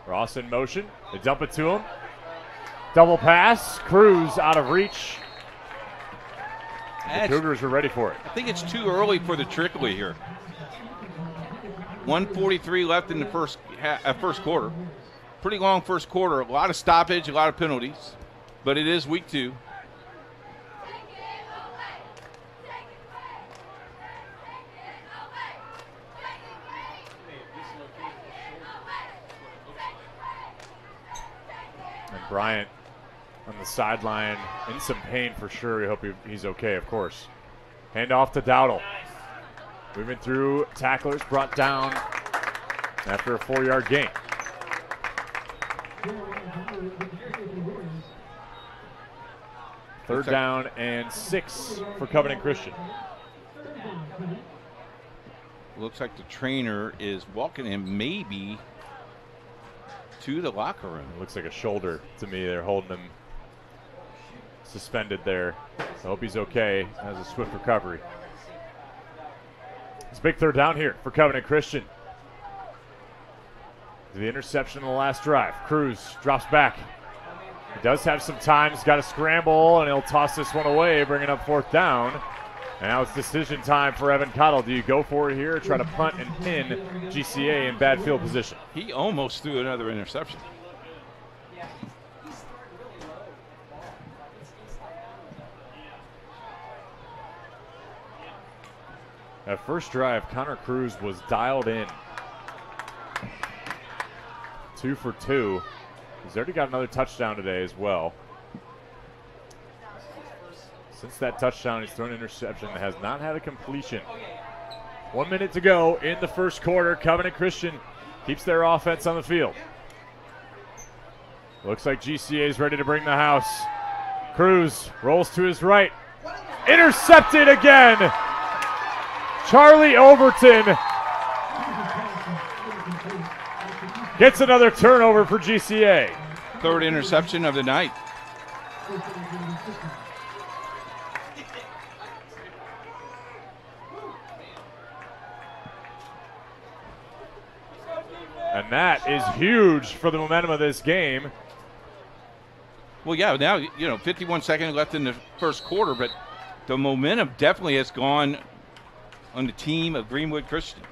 Ross in motion. They dump it to him. Double pass. Cruz out of reach. The Cougars are ready for it. I think it's too early for the trickery here. 1:43 left in the first quarter. Pretty long first quarter. A lot of stoppage, a lot of penalties. But it is week 2. And Bryant on the sideline in some pain for sure. We hope he's okay, of course. Hand off to Dowdle. Moving through tacklers, brought down after a 4-yard gain. Third down and 6 for Covenant Christian. Looks like the trainer is walking him maybe to the locker room. It looks like a shoulder to me. They're holding him suspended there. I hope he's okay. Has a swift recovery. It's a big third down here for Covenant Christian. The interception in the last drive. Cruz drops back. He does have some time. He's got to scramble, and he'll toss this one away, bringing up 4th down. And now it's decision time for Evan Cottle. Do you go for it here or try to punt and pin GCA in bad field position? He almost threw another interception. That first drive, Connor Cruz was dialed in. 2 for 2. He's already got another touchdown today as well. Since that touchdown, he's thrown an interception that has not had a completion. 1 minute to go in the first quarter. Covenant Christian keeps their offense on the field. Looks like GCA is ready to bring the house. Cruz rolls to his right. Intercepted again. Charlie Overton gets another turnover for GCA. 3rd interception of the night. And that is huge for the momentum of this game. Well, yeah, now, 51 seconds left in the first quarter, but the momentum definitely has gone on the team of Greenwood Christian.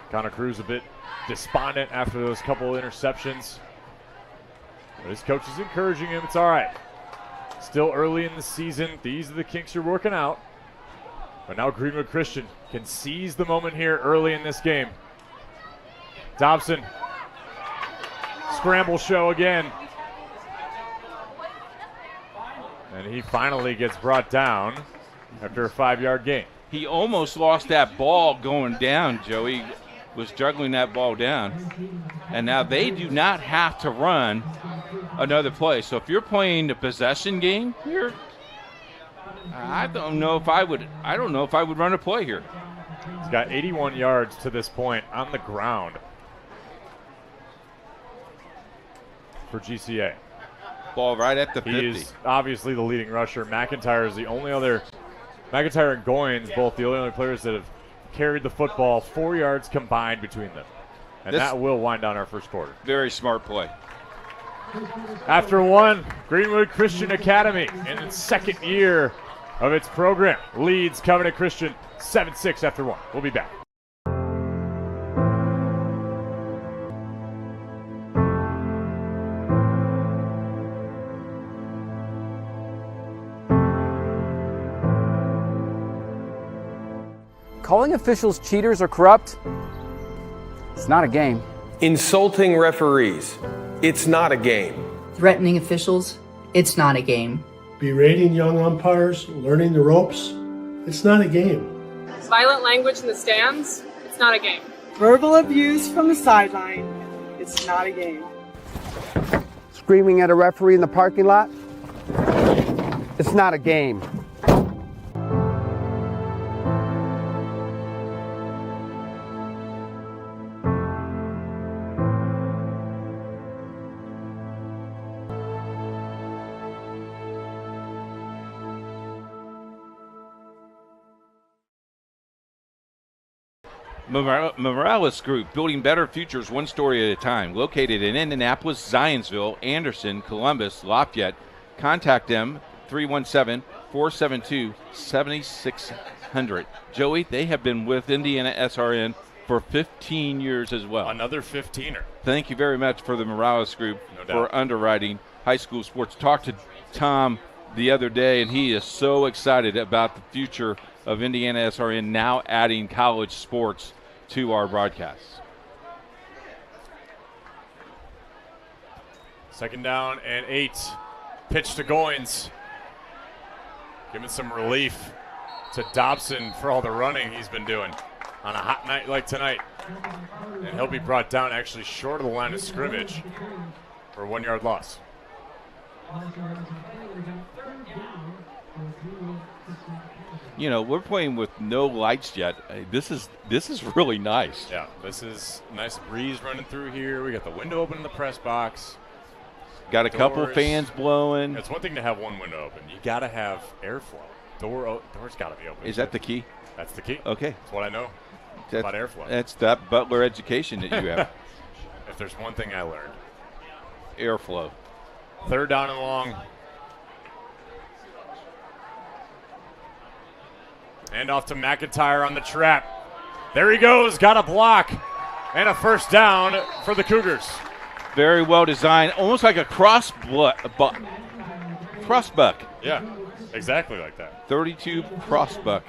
Connor Cruz a bit despondent after those couple interceptions. But his coach is encouraging him. It's all right. Still early in the season. These are the kinks you're working out. But now Greenwood Christian can seize the moment here early in this game. Dobson. Scramble show again. And he finally gets brought down after a 5-yard gain. He almost lost that ball going down, Joey. Was juggling that ball down. And now they do not have to run another play. So if you're playing the possession game here, I don't know if I would run a play here. He's got 81 yards to this point on the ground for GCA. Ball right at the 50. He is obviously the leading rusher. McIntyre is the only other. McIntyre and Goins, both the only players that have carried the football 4 yards combined between them. And that will wind down our first quarter. Very smart play. After one, Greenwood Christian Academy in its second year of its program leads Covenant Christian 7-6 after one. We'll be back. Calling officials cheaters or corrupt, it's not a game. Insulting referees, it's not a game. Threatening officials, it's not a game. Berating young umpires, learning the ropes, it's not a game. Violent language in the stands, it's not a game. Verbal abuse from the sideline, it's not a game. screaming at a referee in the parking lot, it's not a game. Morales Group, building better futures one story at a time. Located in Indianapolis, Zionsville, Anderson, Columbus, Lafayette. Contact them, 317-472-7600. Joey, they have been with IndianaSRN for 15 years as well. Another 15er. Thank you very much for the Morales Group for underwriting high school sports. Talked to Tom the other day, and he is so excited about the future of IndianaSRN now adding college sports to our broadcasts. Second down and 8. Pitch to Goins. Giving some relief to Dobson for all the running he's been doing on a hot night like tonight. And he'll be brought down actually short of the line of scrimmage for a 1-yard loss. You know, we're playing with no lights yet. This is really nice. Yeah, this is a nice breeze running through here. We got the window open in the press box. Got a couple fans blowing. It's one thing to have one window open. You got to have airflow. Door's got to be open. Is that the key? That's the key. Okay. That's what I know about airflow. That's that Butler education that you have. If there's one thing I learned. Airflow. Third down and long. And off to McIntyre on the trap. There he goes. Got a block. And a first down for the Cougars. Very well designed. Almost like a crossbuck. Yeah, exactly like that. 32 crossbuck.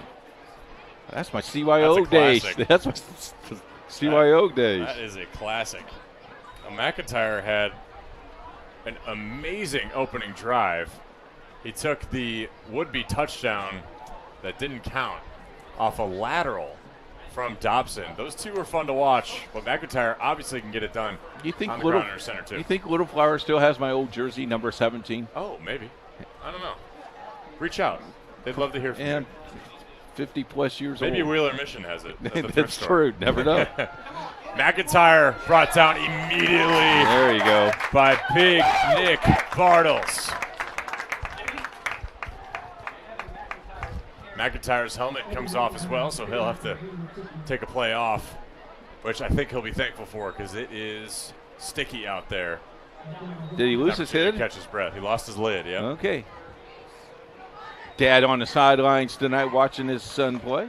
That's my CYO days. That's my CYO days. That is a classic. McIntyre had an amazing opening drive. He took the would-be touchdown that didn't count off a lateral from Dobson. Those two were fun to watch, but McIntyre obviously can get it done on the ground under center, too. You think Little Flower still has my old jersey, number 17? Oh, maybe. I don't know. Reach out. They'd love to hear from you. 50-plus years maybe old. Maybe Wheeler Mission has it. That's true. Never know. McIntyre brought down immediately. There you go. By Big Nick Bartles. McIntyre's helmet comes off as well, so he'll have to take a play off, which I think he'll be thankful for because it is sticky out there. Did he lose his head? Catch his breath. He lost his lid, yeah. Okay. Dad on the sidelines tonight watching his son play.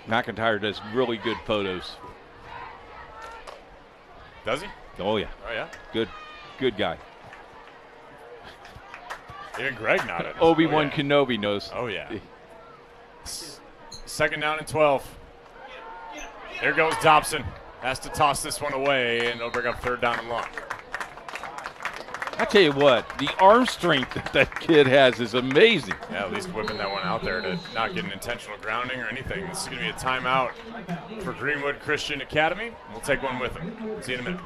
McIntyre does really good photos. Does he? Oh, yeah. Oh, yeah? Good guy. Even Greg nodded. Obi-Wan Kenobi knows. Oh, yeah. Second down and 12. There goes Dobson. Has to toss this one away, and they'll bring up third down and long. I tell you what, the arm strength that kid has is amazing. Yeah, at least whipping that one out there to not get an intentional grounding or anything. This is going to be a timeout for Greenwood Christian Academy. We'll take one with them. See you in a minute.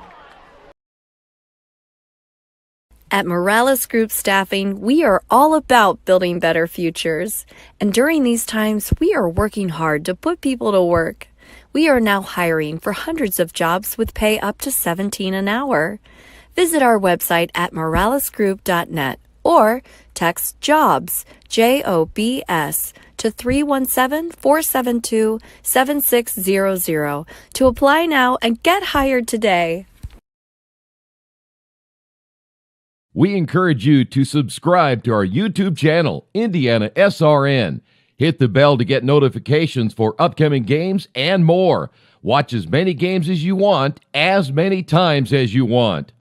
At Morales Group Staffing, we are all about building better futures. And during these times, we are working hard to put people to work. We are now hiring for hundreds of jobs with pay up to $17 an hour. Visit our website at moralesgroup.net or text JOBS, JOBS, to 317-472-7600 to apply now and get hired today. We encourage you to subscribe to our YouTube channel, IndianaSRN. Hit the bell to get notifications for upcoming games and more. Watch as many games as you want, as many times as you want.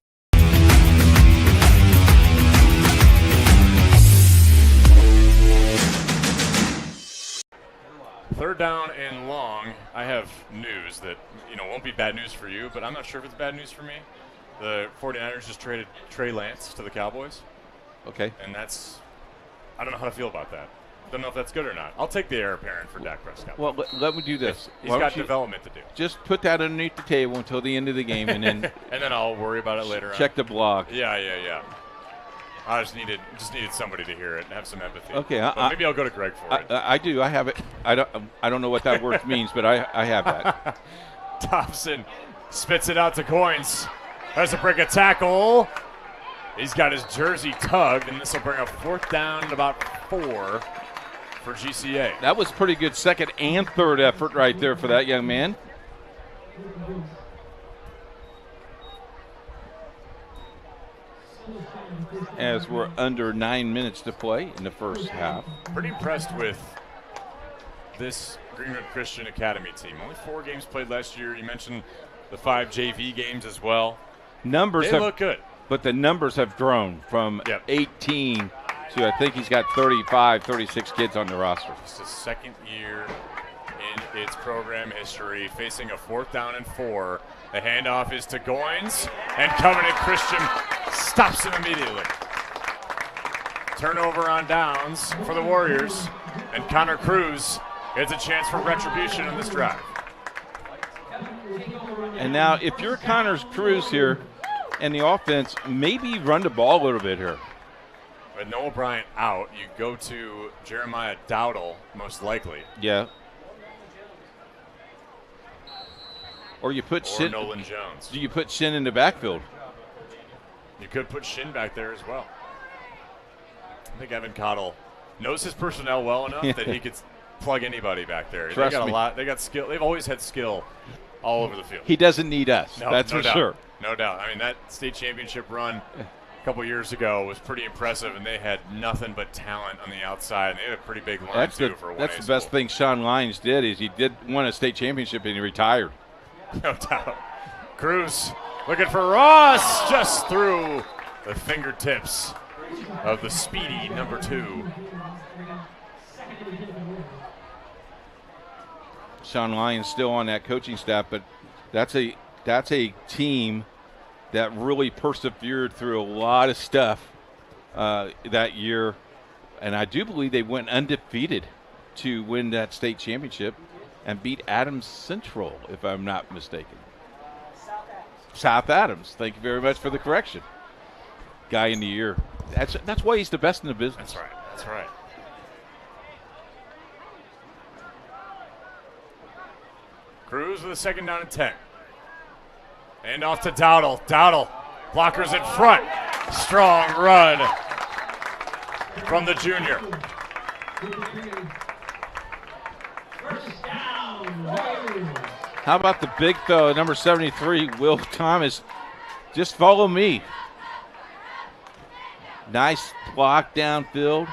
Third down and long. I have news that, won't be bad news for you, but I'm not sure if it's bad news for me. The 49ers just traded Trey Lance to the Cowboys. Okay. And I don't know how to feel about that. don't know if that's good or not. I'll take the heir apparent for Dak Prescott. Well, let me do this. He's got development to do. Just put that underneath the table until the end of the game, and then and then I'll worry about it later. Check the blog. Yeah. I just needed somebody to hear it and have some empathy. Okay, but maybe I'll go to Greg for it. I do. I have it. I don't know what that word means, but I have that. Thompson spits it out to Goins. There's a break of tackle. He's got his jersey tugged, and this will bring a 4th down and about 4 for GCA. That was pretty good second and third effort right there for that young man. As we're under 9 minutes to play in the first half. Pretty impressed with this Greenwood Christian Academy team. Only 4 games played last year. You mentioned the 5 JV games as well. They look good. But the numbers have grown from 18 to I think he's got 35, 36 kids on the roster. It's his second year in its program history, facing a 4th down and 4. The handoff is to Goins, and Covenant Christian stops him immediately. Turnover on downs for the Warriors, and Connor Cruz gets a chance for retribution on this drive. And now if you're Connor Cruz here and the offense, maybe run the ball a little bit here. With Noah Bryant out, you go to Jeremiah Dowdle, most likely. Yeah. Or you put Shin. Nolan Jones. Do you put Shin in the backfield? You could put Shin back there as well. I think Evan Cottle knows his personnel well enough that he could plug anybody back there. Trust they got me. a lot. They got skill. They've always had skill all over the field. He doesn't need us. No, that's no for doubt. sure. No doubt. I mean, that state championship run a couple years ago was pretty impressive, and they had nothing but talent on the outside. And they had a pretty big line That's too the, for 1A that's the school. best thing Sean Lyons did is he did win a state championship and he retired. No doubt. Cruz looking for Ross just through the fingertips of the speedy number 2. Sean Lyons still on that coaching staff, but that's a team that really persevered through a lot of stuff that year, and I do believe they went undefeated to win that state championship and beat Adams Central, if I'm not mistaken. South Adams. Thank you very much for the correction. Guy in the year. That's why he's the best in the business. That's right. Cruz with a 2nd down and 10. And off to Dowdle. Dowdle, blockers in front. Strong run from the junior. How about the big throw, number 73, Will Thomas? Just follow me. Nice block downfield.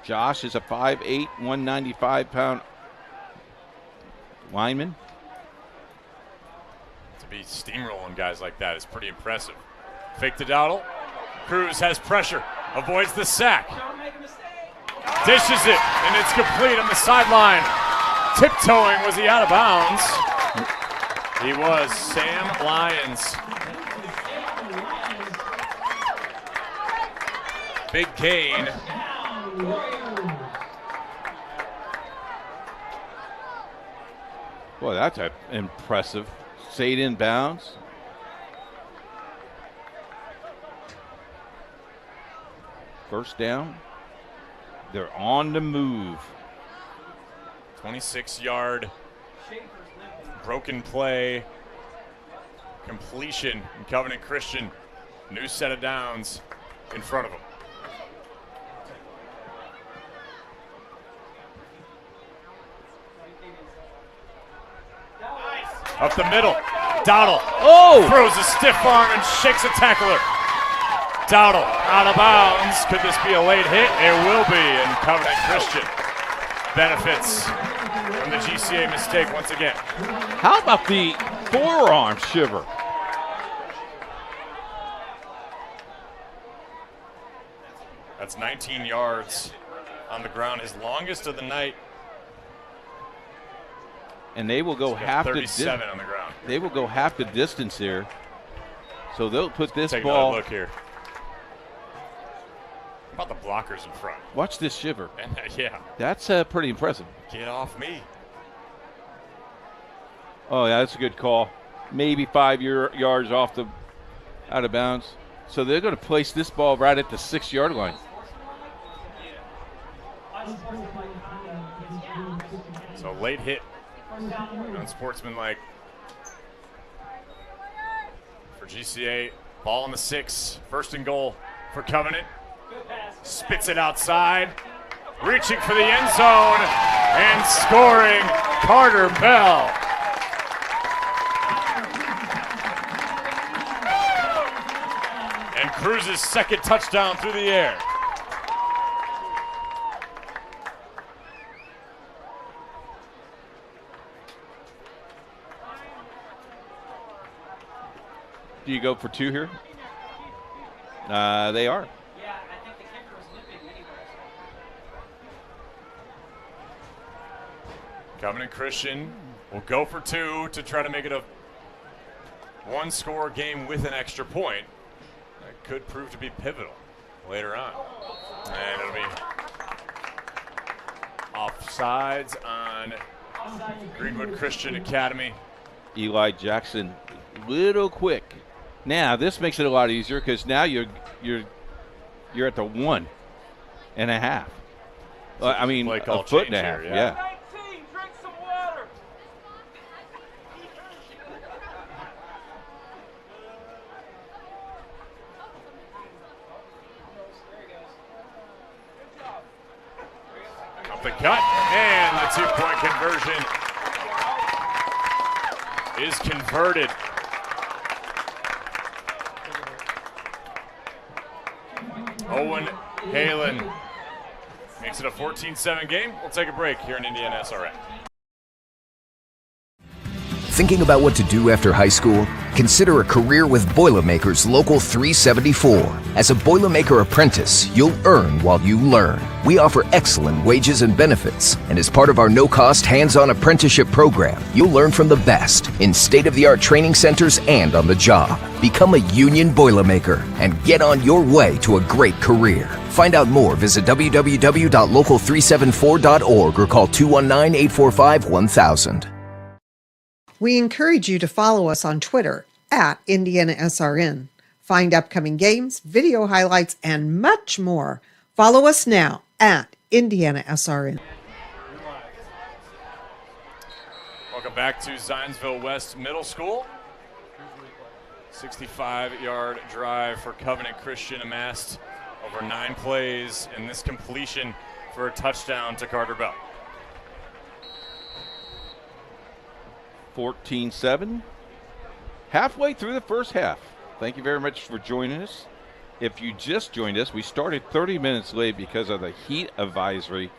Josh is a 5'8", 195-pound lineman. To be steamrolling guys like that is pretty impressive. Fake to Dowdle. Cruz has pressure, avoids the sack. Dishes it, and it's complete on the sideline. Tiptoeing, was he out of bounds? He was. Sam Lyons. Big gain. Boy, that's impressive. Stayed in bounds. First down. They're on the move. 26-yard broken play. Completion in Covenant Christian. New set of downs in front of them. Up the middle, Dowdle throws a stiff arm and shakes a tackler. Dowdle out of bounds. Could this be a late hit? It will be, and Covenant Christian benefits from the GCA mistake once again. How about the forearm shiver? That's 19 yards on the ground, his longest of the night. And they will go half the 37 on the ground. They will go half the distance here. So they'll put this Take ball. another look here. How about the blockers in front? Watch this shiver. And, yeah. That's pretty impressive. Get off me. Oh, yeah, that's a good call. Maybe 5 yards off the out of bounds. So they're going to place this ball right at the 6-yard line. So late hit. Unsportsmanlike. For GCA, ball on the 6. First and goal for Covenant. Spits it outside. Reaching for the end zone. And scoring, Carter Bell. And Cruz's second touchdown through the air. Do you go for 2 here? They are. Covenant Christian will go for 2 to try to make it a one-score game with an extra point. That could prove to be pivotal later on. And it'll be offsides on Greenwood Christian Academy. Eli Jackson, little quick. Now this makes it a lot easier because now you're at the 1.5. I mean, a foot and a half. Here, yeah. Up the gut, and the 2-point conversion is converted. Owen Halen makes it a 14-7 game. We'll take a break here in IndianaSRN. Thinking about what to do after high school? Consider a career with Boilermakers Local 374. As a Boilermaker apprentice, you'll earn while you learn. We offer excellent wages and benefits, and as part of our no-cost hands-on apprenticeship program, you'll learn from the best in state-of-the-art training centers and on the job. Become a union Boilermaker and get on your way to a great career. Find out more, visit www.local374.org or call 219-845-1000. We encourage you to follow us on Twitter at IndianaSRN. Find upcoming games, video highlights, and much more. Follow us now at IndianaSRN. Welcome back to Zionsville West Middle School. 65-yard drive for Covenant Christian amassed over 9 plays, and this completion for a touchdown to Carter Bell. 14-7. Halfway through the first half. Thank you very much for joining us. If you just joined us, we started 30 minutes late because of the heat advisory.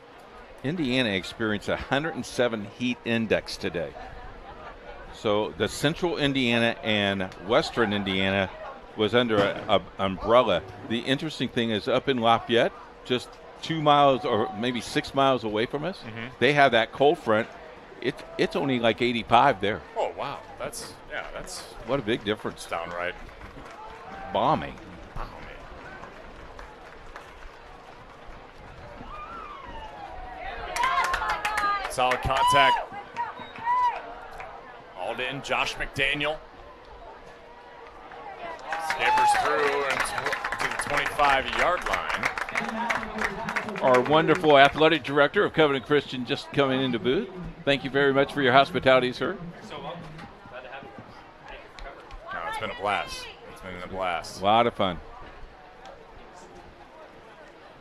Indiana experienced a 107 heat index today. So the central Indiana and western Indiana was under an umbrella. The interesting thing is up in Lafayette, just 2 miles or maybe 6 miles away from us, they have that cold front. It's only like 85 there. Oh, wow. That's what a big difference. Downright balmy. Solid contact. Hauled in, Josh McDaniel. Scampers through and to the 25-yard line. Our wonderful athletic director of Covenant Christian just coming into booth. Thank you very much for your hospitality, sir. So welcome. Glad to have you. Thank you for covering. No, it's been a blast. It's been a blast. A lot of fun.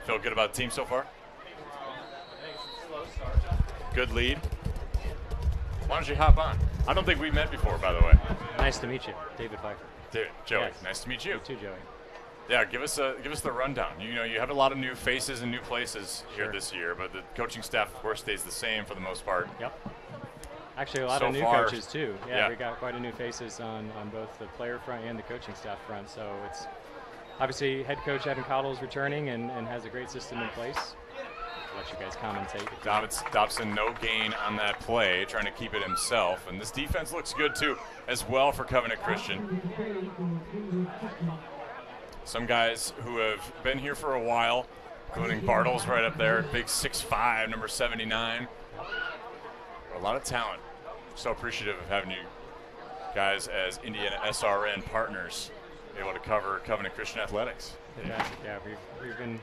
Feel good about the team so far? Good lead. Why don't you hop on? I don't think we met before, by the way. Nice to meet you, David Pfeiffer. Dude, Joey, Yes. nice to meet you. You too, Joey. Yeah, give us the rundown. You know, you have a lot of new faces and new places here this year, but the coaching staff, of course, stays the same for the most part. Yep. Actually, a lot of new coaches too. Yeah, we got quite a new faces on both the player front and the coaching staff front. So it's obviously head coach Evan Cottle's returning and has a great system in place. I'll let you guys commentate. Dobson, no gain on that play, trying to keep it himself. And this defense looks good too, as well for Covenant Christian. Some guys who have been here for a while including Bartles right up there, big 6'5", number 79. A lot of talent. So appreciative of having you guys as IndianaSRN partners able to cover Covenant Christian Athletics. Yeah, we've been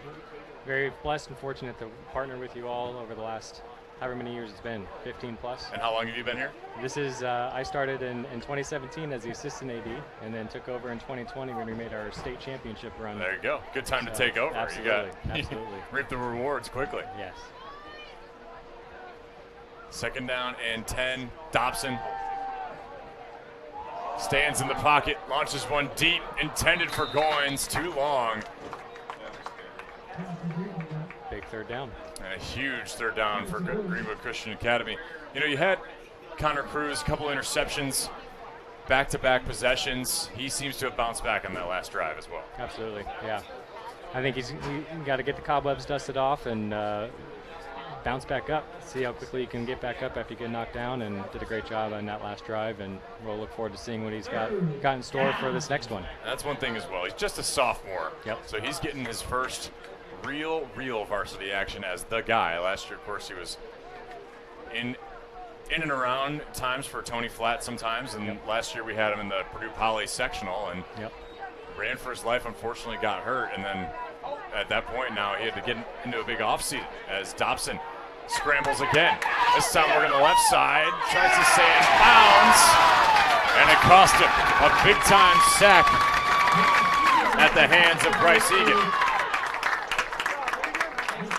very blessed and fortunate to partner with you all over the last however many years it's been, 15 plus. And how long have you been here? This is, I started in 2017 as the assistant AD and then took over in 2020 when we made our state championship run. There you go. Good time to take over. Absolutely, absolutely. Reap the rewards quickly. Yes. Second down and 10. Dobson stands in the pocket, launches one deep, intended for Goins, too long. Big third down. And a huge third down for Greenwood Christian Academy. You know, you had Connor Cruz, a couple interceptions, back-to-back possessions. He seems to have bounced back on that last drive as well. Absolutely, yeah. I think he's got to get the cobwebs dusted off and bounce back up, see how quickly he can get back up after you get knocked down, and did a great job on that last drive, and we'll look forward to seeing what he's got in store for this next one. That's one thing as well. He's just a sophomore. Yep. So he's getting his first real varsity action as the guy. Last year, of course, he was in and around times for Tony Flatt sometimes, and last year we had him in the Purdue Poly sectional, and ran for his life, unfortunately got hurt, and then at that point now he had to get into a big offseason as Dobson scrambles again. This time we're on the left side, tries to stay in bounds, and it cost him a big-time sack at the hands of Bryce Egan.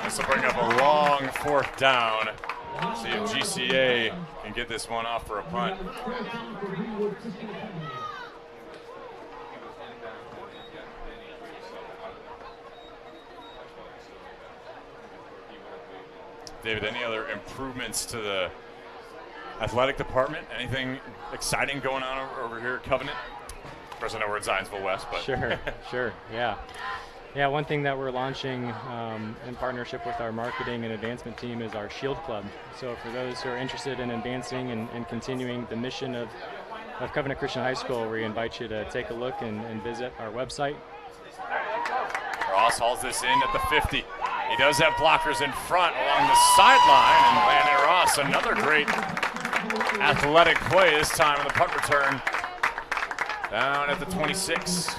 This will bring up a long fourth down. See if GCA can get this one off for a punt. David, any other improvements to the athletic department? Anything exciting going on over here at Covenant? Of course, I know we're at Zionsville West, but Sure, yeah. Yeah, one thing that we're launching in partnership with our marketing and advancement team is our Shield Club. So for those who are interested in advancing and continuing the mission of Covenant Christian High School, we invite you to take a look and visit our website. Ross hauls this in at the 50. He does have blockers in front along the sideline, and Landon Ross, another great athletic play this time on the punt return. Down at the 26.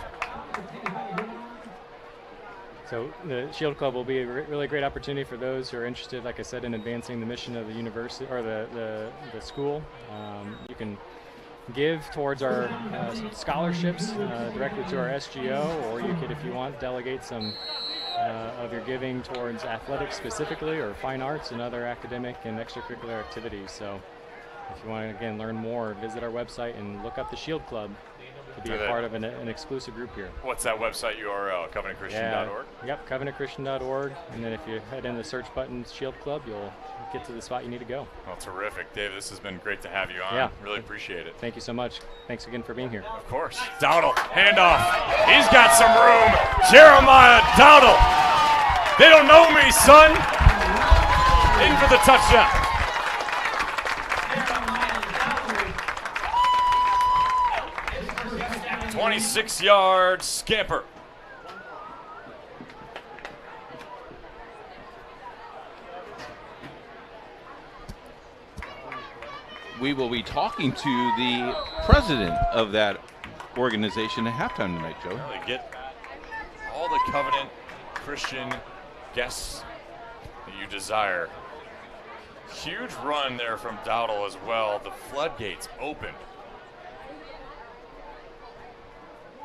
So the Shield Club will be a really great opportunity for those who are interested, like I said, in advancing the mission of the university or the school. You can give towards our scholarships directly to our SGO, or you could, if you want, delegate some of your giving towards athletics specifically, or fine arts and other academic and extracurricular activities. So if you want to, again, learn more, visit our website and look up the Shield Club to be a part of an exclusive group here. What's that website URL? CovenantChristian.org? Yep, CovenantChristian.org. And then if you head in the search button, Shield Club, you'll get to the spot you need to go. Well, terrific. Dave, this has been great to have you on. Yeah. Really appreciate it. Thank you so much. Thanks again for being here. Of course. Dowdle, handoff. He's got some room. Jeremiah Dowdle. They don't know me, son. In for the touchdown. "26-yard scamper." We will be talking to the president of that organization at halftime tonight, Joe. Really get all the Covenant Christian guests that you desire. Huge run there from Dowdle as well. The floodgates open.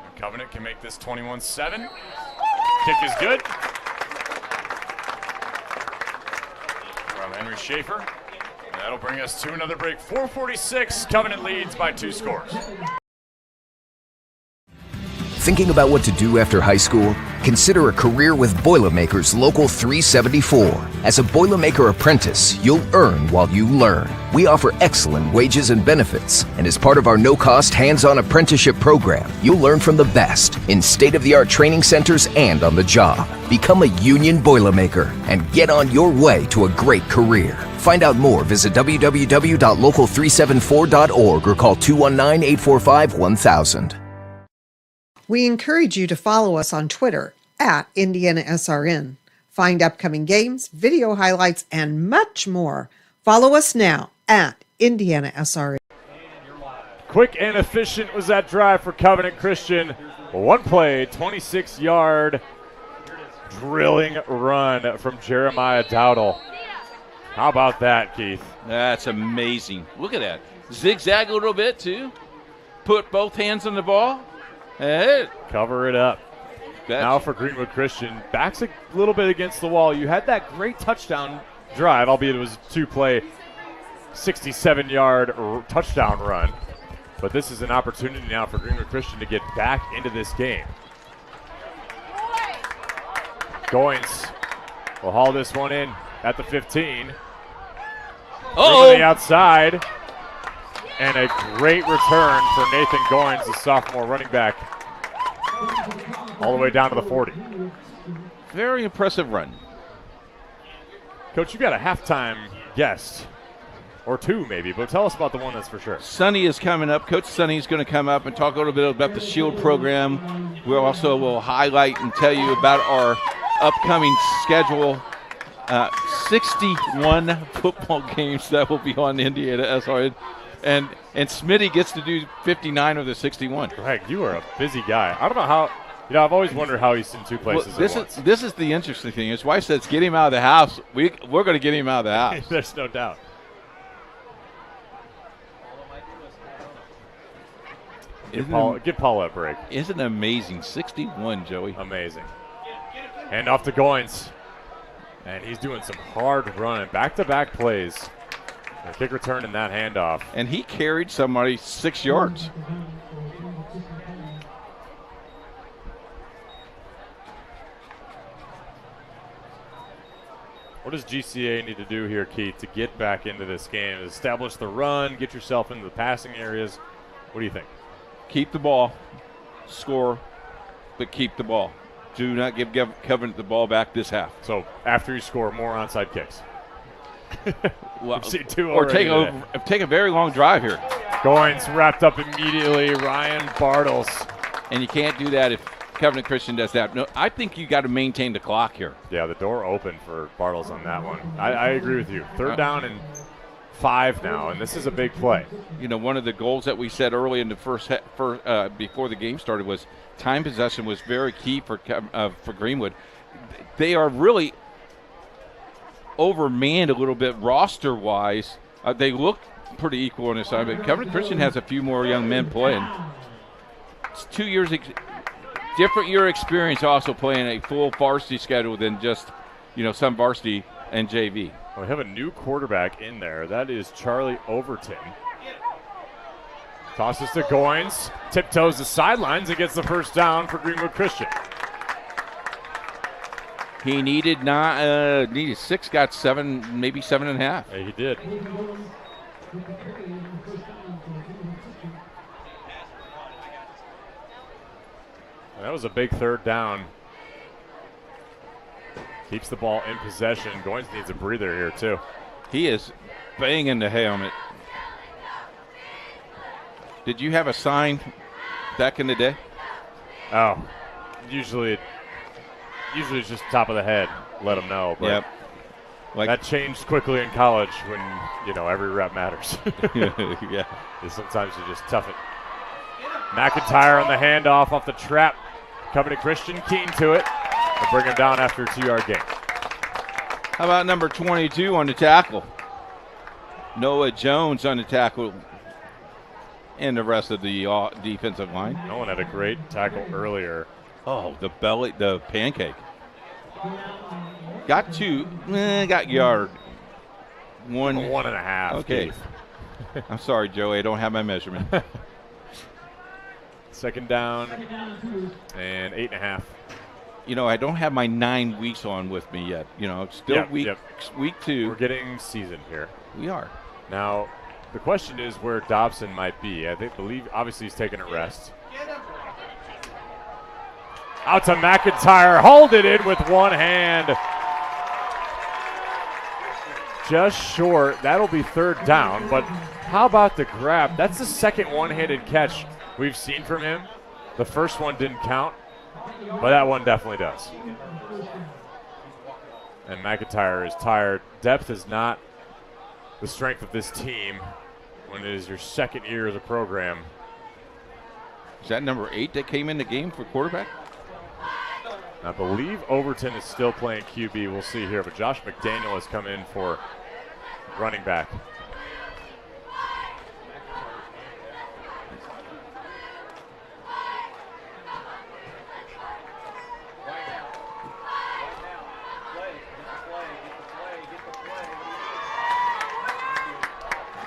And Covenant can make this 21-7. Kick is good. From Henry Schaefer. And that'll bring us to another break. 4:46. Covenant leads by 2 scores. Thinking about what to do after high school? Consider a career with Boilermakers Local 374. As a Boilermaker apprentice, you'll earn while you learn. We offer excellent wages and benefits, and as part of our no-cost hands-on apprenticeship program, you'll learn from the best in state-of-the-art training centers and on the job. Become a union Boilermaker and get on your way to a great career. Find out more, visit www.local374.org or call 219-845-1000. We encourage you to follow us on Twitter @IndianaSRN. Find upcoming games, video highlights, and much more. Follow us now at IndianaSRN. Quick and efficient was that drive for Covenant Christian. One play, 26-yard drilling run from Jeremiah Dowdle. How about that, Keith? That's amazing. Look at that. Zigzag a little bit, too. Put both hands on the ball. Hey. Cover it up. Now for Greenwood Christian. Backs a little bit against the wall. You had that great touchdown drive, albeit it was a two-play, 67-yard touchdown run. But this is an opportunity now for Greenwood Christian to get back into this game. Goins will haul this one in at the 15. Oh! To the outside. And a great return for Nathan Goins, the sophomore running back. All the way down to the 40. Very impressive run. Coach, you got a halftime guest. Or two, maybe, but tell us about the one that's for sure. Sonny is coming up. Coach Sonny is going to come up and talk a little bit about the SHIELD program. We also will highlight and tell you about our upcoming schedule. 61 football games that will be on IndianaSRN. And Smitty gets to do 59 of the 61. Greg, you are a busy guy. I don't know how, I've always wondered how he's in two places at once. This is the interesting thing. His wife says, get him out of the house. We're going to get him out of the house. There's no doubt. Give Paula a break. Isn't it amazing? 61, Joey. Amazing. Hand off to Goins. And he's doing some hard running, back-to-back plays. A kick return in that handoff. And he carried somebody 6 yards. What does GCA need to do here, Keith, to get back into this game? Establish the run, get yourself into the passing areas. What do you think? Keep the ball, score, but keep the ball. Do not give Covenant the ball back this half. So after you score, more onside kicks. Well, or take a very long drive here. Goins wrapped up immediately. Ryan Bartles. And you can't do that if Covenant Christian does that. No, I think you got to maintain the clock here. Yeah, the door open for Bartles on that one. I agree with you. Third down and 5 now, and this is a big play. You know, one of the goals that we set early in the first before the game started was time possession was very key for Greenwood. They are really overmanned a little bit roster-wise. They look pretty equal on this side, but Covenant Christian has a few more young men playing. It's 2 years, different year experience also playing a full varsity schedule than just, some varsity and JV. Well, we have a new quarterback in there. That is Charlie Overton. Tosses to Goins, tiptoes the sidelines and gets the first down for Greenwood Christian. He needed 6, got 7, maybe 7.5. Yeah, he did. And that was a big third down. Keeps the ball in possession. Goins needs a breather here, too. He is banging the helmet. Did you have a sign back in the day? Oh, usually it's just top of the head. Let them know. But yep. That changed quickly in college when, every rep matters. Yeah. Sometimes you just tough it. McIntyre on the handoff off the trap. Covenant Christian keen to it. They'll bring him down after a 2-yard gain. How about number 22 on the tackle? Noah Jones on the tackle. And the rest of the defensive line. No one had a great tackle earlier. Oh, the pancake. Got 2, got yard. 1.5. Okay. I'm sorry, Joey, I don't have my measurement. Second down and 8.5. I don't have my 9 weeks on with me yet. It's still week 2. We're getting seasoned here. We are. Now, the question is where Dobson might be. I believe obviously he's taking a rest. Out to McIntyre. Hauled it in with one hand. Just short. That'll be third down. But how about the grab? That's the second one-handed catch we've seen from him. The first one didn't count, but that one definitely does. and McIntyre is tired. Depth is not the strength of this team when it is your second year as a program. Is that number 8 that came in the game for quarterback? I believe Overton is still playing QB. We'll see here, but Josh McDaniel has come in for running back.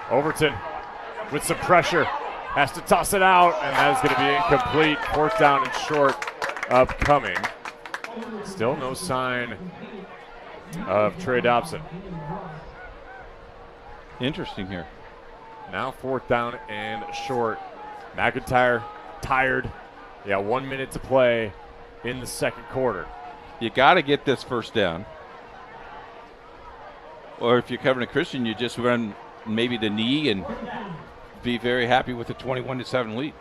Overton with some pressure has to toss it out, and that is going to be incomplete. 4th down and short upcoming. Still no sign of Trey Dobson. Interesting here. Now 4th down and short. McIntyre tired. 1 minute to play in the second quarter. You got to get this first down. Or if you're covering a Christian, you just run maybe the knee and be very happy with the 21-7 lead.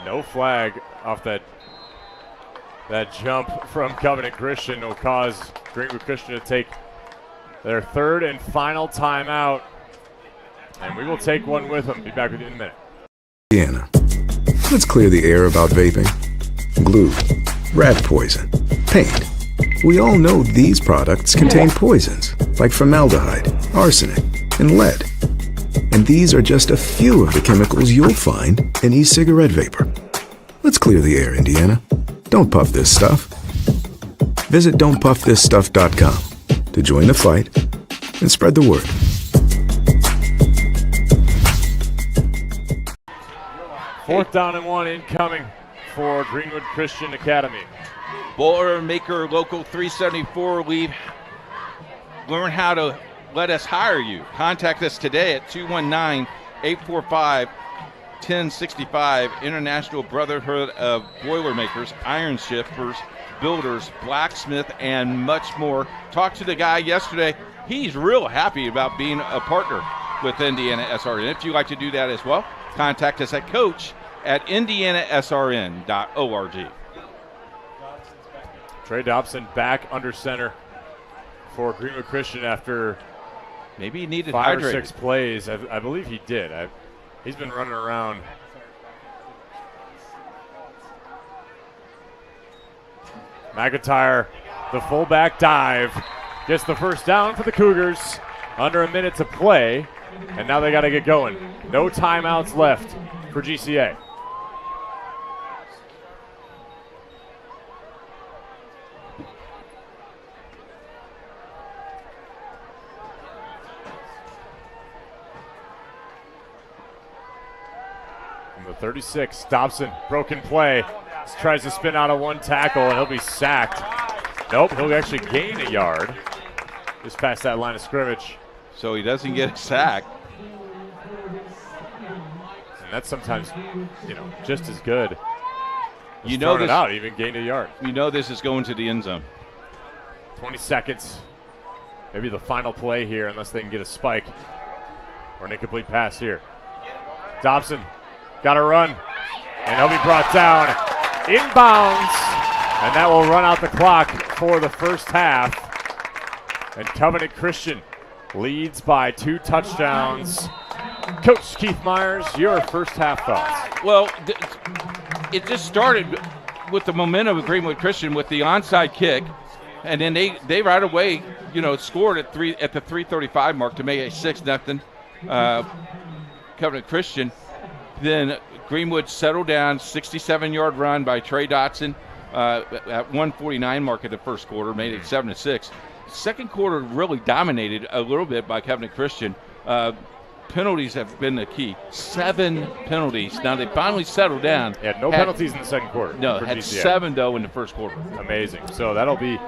No flag off that jump from Covenant Christian will cause Greenwood Christian to take their 3rd and final timeout. And we will take one with them. Be back with you in a minute. Indiana. Let's clear the air about vaping. Glue, rat poison, paint. We all know these products contain poisons like formaldehyde, arsenic, and lead. And these are just a few of the chemicals you'll find in e-cigarette vapor. Let's clear the air, Indiana. Don't puff this stuff. Visit don'tpuffthisstuff.com to join the fight and spread the word. Fourth down and 1 incoming for Greenwood Christian Academy. Boilermaker Local 374 learn how to let us hire you. Contact us today at 219-845-1065. International Brotherhood of Boilermakers, Iron Shifters, Builders, Blacksmith, and much more. Talked to the guy yesterday. He's real happy about being a partner with IndianaSRN. If you'd like to do that as well, contact us at coach@IndianaSRN.org. Trey Dobson back under center for Greenwood Christian after maybe he needed 5 hydrated. or 6 plays. I believe he did. He's been running around. McIntyre, the fullback dive, gets the first down for the Cougars. Under a minute to play, and now they got to get going. No timeouts left for GCA. From the 36, Dobson, broken play. Tries to spin out of one tackle, and he'll be sacked. Nope, he'll actually gain a yard just past that line of scrimmage. So he doesn't get a sack. And that's sometimes, just as good. You know this, it out, even gained a yard. You know this is going to the end zone. 20 seconds. Maybe the final play here, unless they can get a spike or an incomplete pass here. Dobson got to run, and he'll be brought down inbounds, and that will run out the clock for the first half. And Covenant Christian leads by 2 touchdowns. Coach Keith Myers, your first half thoughts. Well, it just started with the momentum of Greenwood Christian with the onside kick, and then they right away, scored at the 3:35 mark to make it 6-0. Covenant Christian. Then Greenwood settled down, 67-yard run by Trey Dotson at 1:49 mark of the first quarter, made it 7-6. Second quarter really dominated a little bit by Covenant Christian. Penalties have been the key. 7 penalties. Now they finally settled down. Yeah, no penalties in the second quarter. No, had GCA. 7 though in the first quarter. Amazing. So that'll be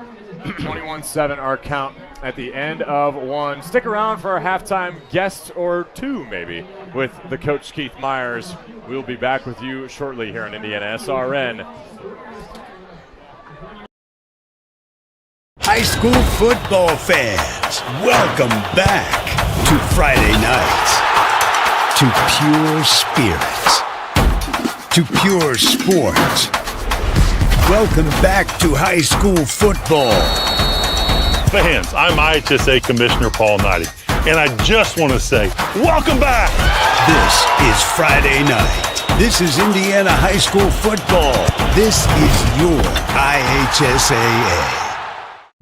21-7 our count at the end of 1. Stick around for our halftime guest or 2 maybe with the Coach Keith Myers. We'll be back with you shortly here on IndianaSRN. High school football fans, welcome back to Friday nights, to pure spirits, to pure sports, Welcome back to high school football. Fans, I'm IHSAA Commissioner Paul Knighty, and I just want to say, welcome back. This is Friday night. This is Indiana high school football. This is your IHSAA.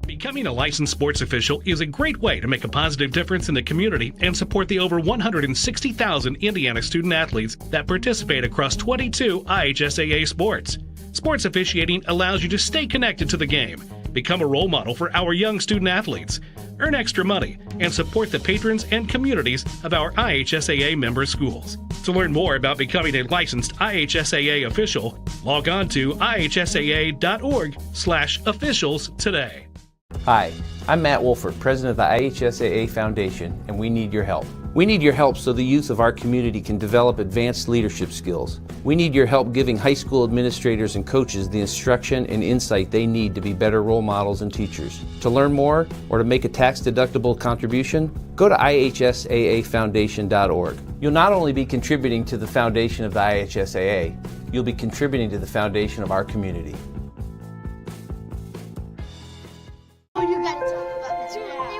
Becoming a licensed sports official is a great way to make a positive difference in the community and support the over 160,000 Indiana student athletes that participate across 22 IHSAA sports. Sports officiating allows you to stay connected to the game, become a role model for our young student athletes, earn extra money, and support the patrons and communities of our IHSAA member schools. To learn more about becoming a licensed IHSAA official, log on to ihsaa.org/officials today. Hi, I'm Matt Wolford, president of the IHSAA Foundation, and we need your help. We need your help so the youth of our community can develop advanced leadership skills. We need your help giving high school administrators and coaches the instruction and insight they need to be better role models and teachers. To learn more or to make a tax-deductible contribution, go to IHSAAfoundation.org. You'll not only be contributing to the foundation of the IHSAA, you'll be contributing to the foundation of our community.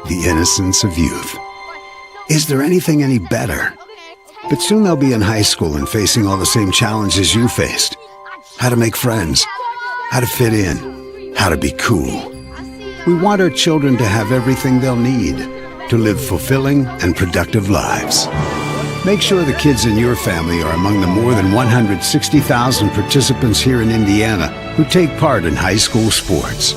The innocence of youth. Is there anything any better? But soon they'll be in high school and facing all the same challenges you faced. How to make friends, how to fit in, how to be cool. We want our children to have everything they'll need to live fulfilling and productive lives. Make sure the kids in your family are among the more than 160,000 participants here in Indiana who take part in high school sports.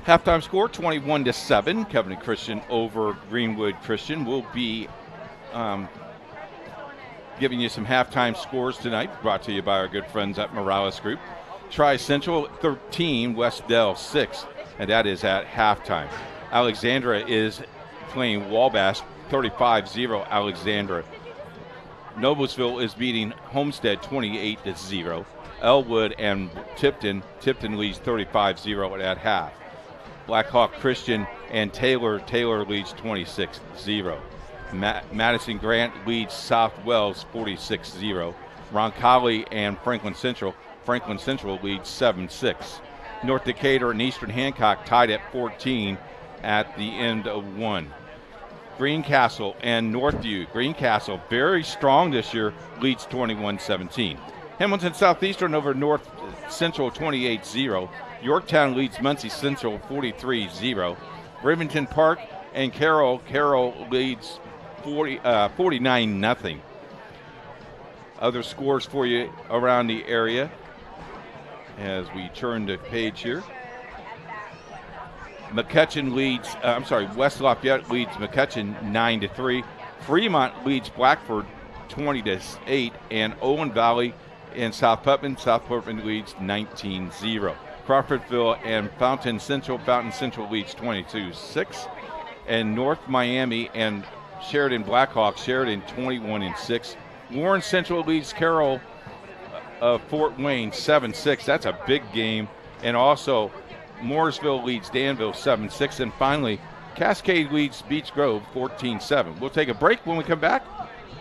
Halftime score 21-7. Covenant Christian over Greenwood Christian. We'll be giving you some halftime scores tonight, brought to you by our good friends at Morales Group. Tri-Central 13, West Dell 6, and that is at halftime. Alexandra is playing Wabash 35-0 Alexandra. Noblesville is beating Homestead 28-0. Elwood and Tipton leads 35-0 at half. Blackhawk Christian and Taylor leads 26-0. Madison Grant leads South Wells 46-0. Roncalli and Franklin Central leads 7-6. North Decatur and Eastern Hancock tied at 14 at the end of one. Greencastle and Northview. Greencastle, very strong this year, leads 21-17. Hamilton Southeastern over North Central 28-0. Yorktown leads Muncie Central 43-0. Rivington Park and Carroll leads 49-0. Other scores for you around the area as we turn the page here. West Lafayette leads McCutcheon 9-3. Fremont leads Blackford 20-8, and Owen Valley and South Putnam leads 19-0. Crawfordville and Fountain Central leads 22-6, and North Miami and Sheridan Blackhawks 21-6. Warren Central leads Carroll Fort Wayne 7-6. That's a big game. And also Mooresville leads Danville 7-6. And finally, Cascade leads Beech Grove 14-7. We'll take a break. When we come back,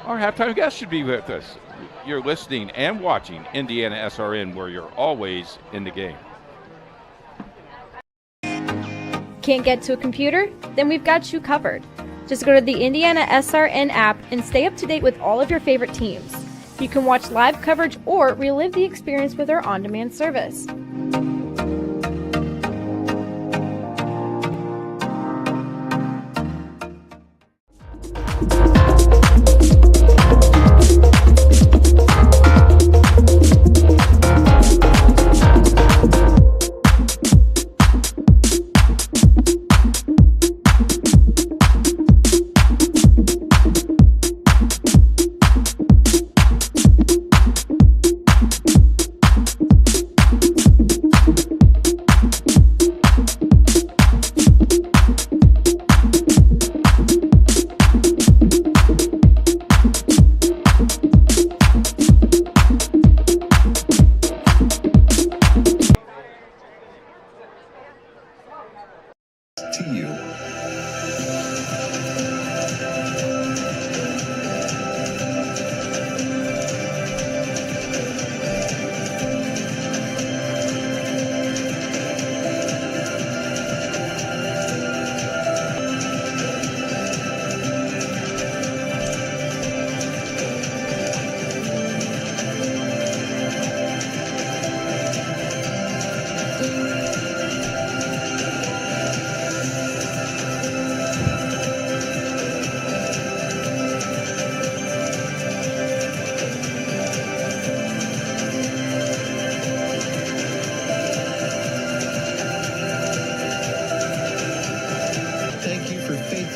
our halftime guest should be with us. You're listening and watching IndianaSRN, where you're always in the game. Can't get to a computer? Then we've got you covered. Just go to the IndianaSRN app and stay up to date with all of your favorite teams. You can watch live coverage or relive the experience with our on-demand service.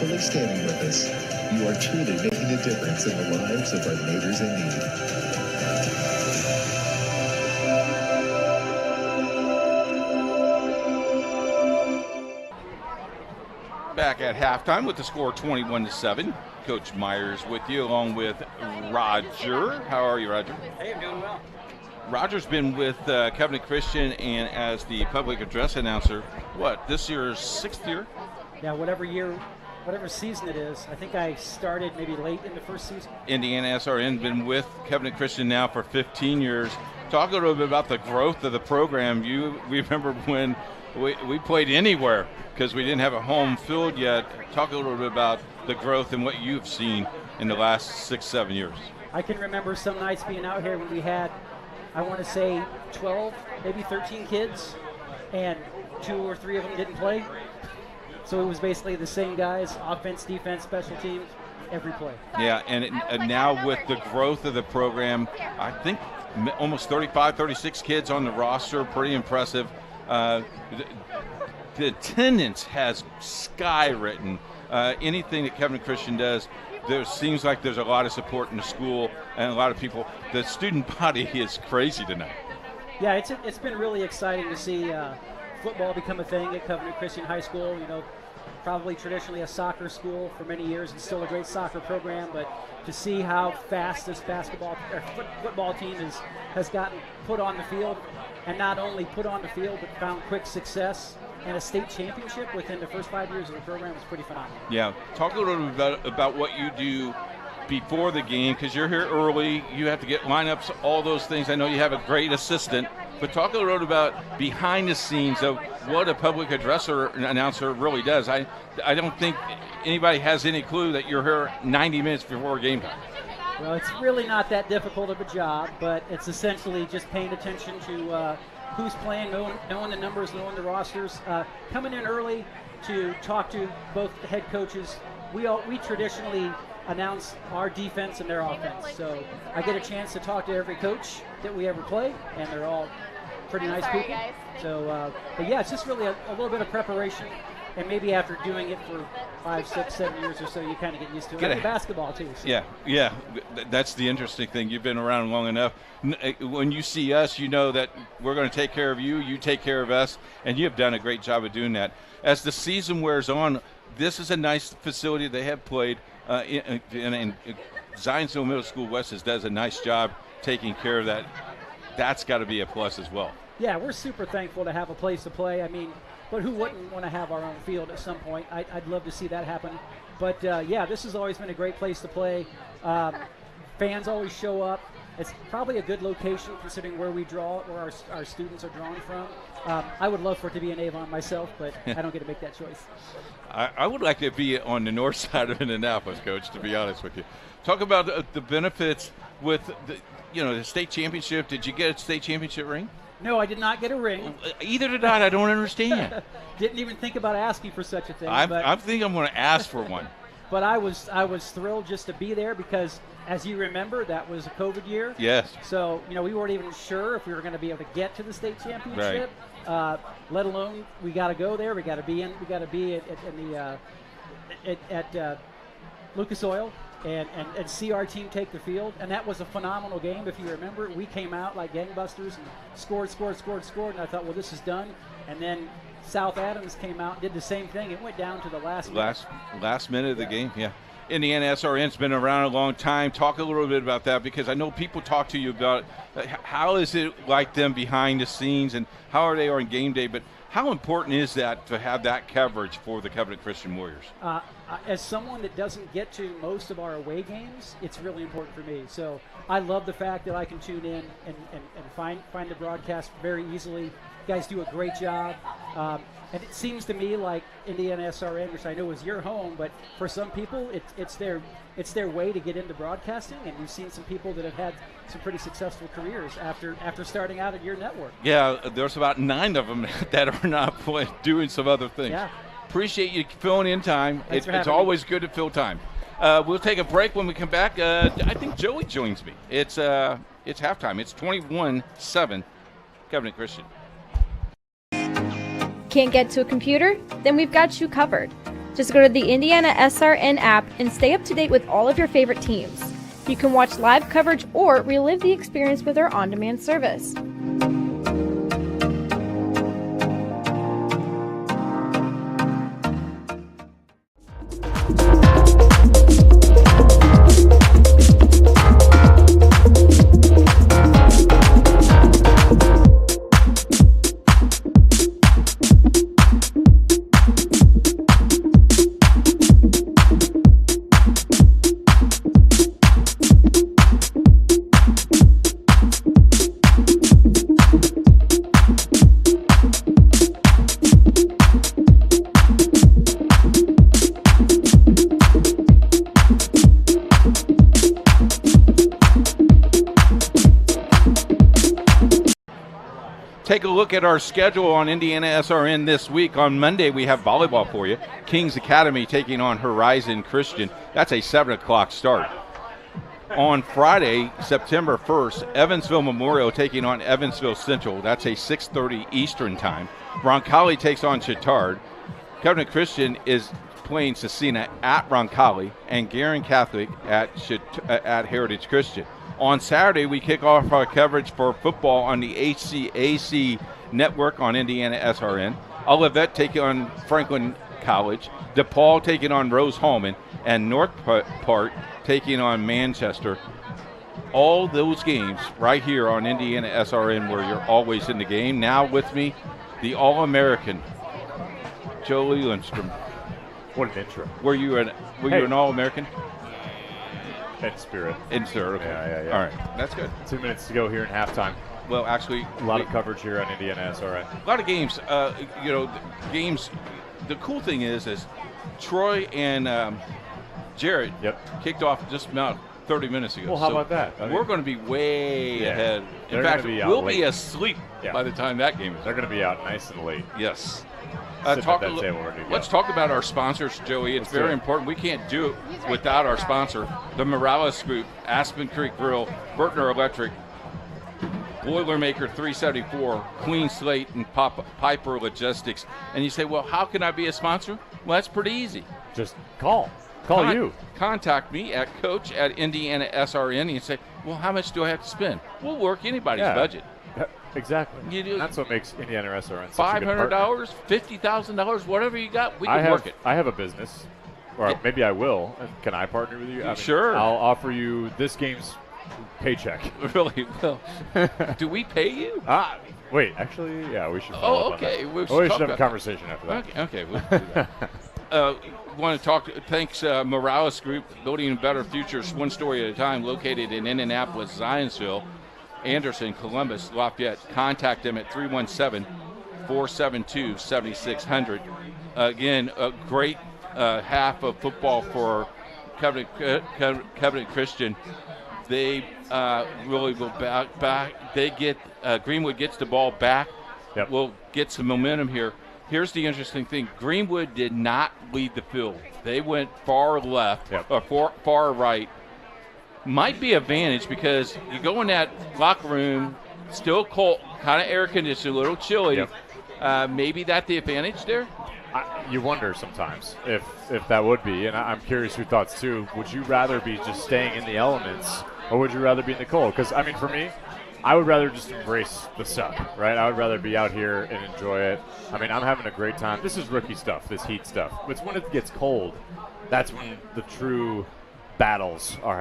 faithfully standing with us, you are truly making a difference in the lives of our neighbors in need. Back at halftime with the score 21-7. Coach Myers with you, along with Roger. How are you, Roger? Hey, I'm doing well. Roger's been with Covenant Christian and as the public address announcer, this year's 6th year? Yeah, whatever season it is. I think I started maybe late in the first season. IndianaSRN been with Covenant Christian now for 15 years. Talk a little bit about the growth of the program. We remember when we played anywhere because we didn't have a home field yet. Talk a little bit about the growth and what you've seen in the last 6-7 years. I can remember some nights being out here when we had, I want to say 12, maybe 13 kids, and 2 or 3 of them didn't play. So it was basically the same guys, offense, defense, special teams, every play. Yeah, and now with the growth of the program, I think almost 35, 36 kids on the roster, pretty impressive. The attendance has skyrocketed. Anything that Covenant Christian does, there seems like there's a lot of support in the school and a lot of people. The student body is crazy tonight. Yeah, it's been really exciting to see football become a thing at Covenant Christian High School. You know, probably traditionally a soccer school for many years and still a great soccer program, but to see how fast this football team has gotten put on the field, and not only put on the field but found quick success and a state championship within the first 5 years of the program was pretty phenomenal. Yeah, talk a little bit about what you do before the game, because you're here early, you have to get lineups, all those things. I know you have a great assistant, but talk a little bit about behind the scenes of what a public announcer really does. I don't think anybody has any clue that you're here 90 minutes before game time. Well, it's really not that difficult of a job, but it's essentially just paying attention to who's playing, knowing the numbers, knowing the rosters, coming in early to talk to both the head coaches. We traditionally announce our defense and their offense, so I get a chance to talk to every coach that we ever play, and they're all pretty nice people. So, but yeah, it's just really a little bit of preparation. And maybe after doing it for 5, 6, 7 years or so, you kind of get used to it. Like basketball, too. So. Yeah. That's the interesting thing. You've been around long enough. When you see us, you know that we're going to take care of you. You take care of us. And you have done a great job of doing that. As the season wears on, this is a nice facility they have played. In Zionsville Middle School West does a nice job taking care of that. That's got to be a plus as well. Yeah, we're super thankful to have a place to play. I mean, but who wouldn't want to have our own field at some point? I'd love to see that happen. But, yeah, this has always been a great place to play. Fans always show up. It's probably a good location considering where our students are drawn from. I would love for it to be in Avon myself, but I don't get to make that choice. I would like to be on the north side of Indianapolis, Coach, to be honest with you. Talk about the benefits with the state championship. Did you get a state championship ring? No, I did not get a ring. Either did I. I don't understand. Didn't even think about asking for such a thing. I think I'm going to ask for one. But I was thrilled just to be there because, as you remember, that was a COVID year. Yes. So, we weren't even sure if we were going to be able to get to the state championship. Right. Let alone we got to go there. We got to be at Lucas Oil. And see our team take the field. And that was a phenomenal game. If you remember, we came out like gangbusters and scored. And I thought, well, this is done. And then South Adams came out and did the same thing. It went down to the last minute of the game, yeah. IndianaSRN's been around a long time. Talk a little bit about that, because I know people talk to you about how is it like them behind the scenes and how are they on game day. But how important is that to have that coverage for the Covenant Christian Warriors? As someone that doesn't get to most of our away games, it's really important for me. So I love the fact that I can tune in and find the broadcast very easily. You guys do a great job. And it seems to me like IndianaSRN, which I know is your home, but for some people, it's their way to get into broadcasting. And we've seen some people that have had some pretty successful careers after starting out at your network. Yeah, there's about 9 of them that are not doing some other things. Yeah. Appreciate you filling in time. It's always good to fill time. We'll take a break. When we come back, I think Joey joins me. It's halftime. It's 21-7, Covenant Christian. Can't get to a computer? Then we've got you covered. Just go to the IndianaSRN app and stay up to date with all of your favorite teams. You can watch live coverage or relive the experience with our on-demand service. Take a look at our schedule on IndianaSRN this week. On Monday, we have volleyball for you. Kings Academy taking on Horizon Christian. That's a 7 o'clock start. On Friday, September 1st, Evansville Memorial taking on Evansville Central. That's a 6:30 Eastern time. Roncalli takes on Chittard. Covenant Christian is playing Cecina at Roncalli, and Guerin Catholic at Heritage Christian. On Saturday, we kick off our coverage for football on the HCAC network on IndianaSRN. Olivet taking on Franklin College, DePaul taking on Rose-Hulman, and North Park taking on Manchester. All those games right here on IndianaSRN, where you're always in the game. Now with me, the All-American, Joey Lindstrom. What an intro. Were you an All-American? In spirit. In spirit, okay. Yeah. All right, that's good. 2 minutes to go here in halftime. Well, actually, a lot of coverage here on IndianaSRN. A lot of games. Games. The cool thing is Troy and Jared kicked off just about 30 minutes ago. Well, how about that? We're going to be way ahead. In They're fact, we'll late. be asleep by the time that game is. They're going to be out nice and late. Yes. Let's Talk about our sponsors, Joey. It's very important. We can't do it without our sponsor, the Morales Group, Aspen Creek Grill, Bertner Electric, Boilermaker 374, Queen Slate, and Piper Logistics. And you say, well, how can I be a sponsor? Well, that's pretty easy. Just call you. Contact me at coach@IndianaSRN and say, well, how much do I have to spend? We'll work anybody's budget. Exactly. You do. That's what makes IndianaSRN such a good partner. $500, $50,000, whatever you got, we can work it. I have a business, or maybe I will. Can I partner with you? Sure. I'll offer you this game's paycheck. Really? Well, do we pay you? Wait, actually, yeah, we should follow up on that. We should have a conversation after that. Okay, we'll do that. Want to thanks Morales Group, Building a Better Futures, one story at a time, located in Indianapolis, Zionsville, Anderson, Columbus, Lafayette. Contact them at 317-472-7600. Again, a great half of football for Covenant Christian. They really will back. They get Greenwood gets the ball back. Yep. We'll get some momentum here. Here's the interesting thing. Greenwood did not lead the field. They went far left or far right. Might be advantage because you go in that locker room, still cold, kind of air conditioned, a little chilly. Yep. Maybe that's the advantage there? You wonder sometimes if that would be, and I'm curious your thoughts too. Would you rather be just staying in the elements, or would you rather be in the cold? Because, I mean, for me, I would rather just embrace the suck, right? I would rather be out here and enjoy it. I mean, I'm having a great time. This is rookie stuff, this heat stuff. It's when it gets cold, that's when the true battles are.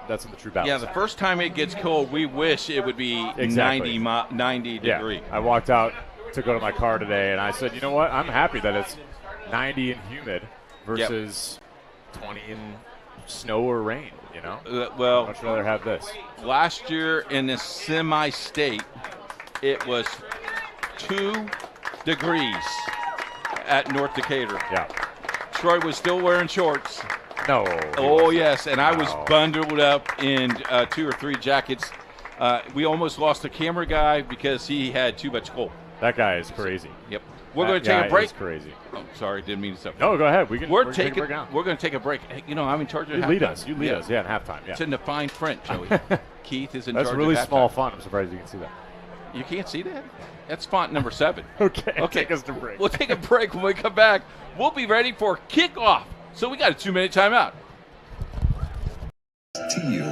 That's when the true battles. Yeah, the first time it gets cold, we wish it would be 90 degree. I walked out to go to my car today, and I said, you know what? I'm happy that it's 90 and humid versus 20 in snow or rain. You know, well, I'd much rather have this. Last year in the semi-state, it was 2 degrees at North Decatur. Yeah. Troy was still wearing shorts. No. Oh, yes, and I was bundled up in 2 or 3 jackets. We almost lost the camera guy because he had too much cold. That guy is crazy. Yep. We're going to take a break. Is crazy. Oh, sorry, didn't mean to stop. No, go ahead. We're going to take a break. Hey, you know, I'm in charge of halftime. You lead us. Yeah, in halftime. Yeah. It's in the fine print, Joey. Keith is in charge of halftime. That's really small font. I'm surprised you can see that. You can't see that? That's font number 7. Okay, take us to break. We'll take a break. When we come back, we'll be ready for kickoff. So we got a 2-minute timeout. To you.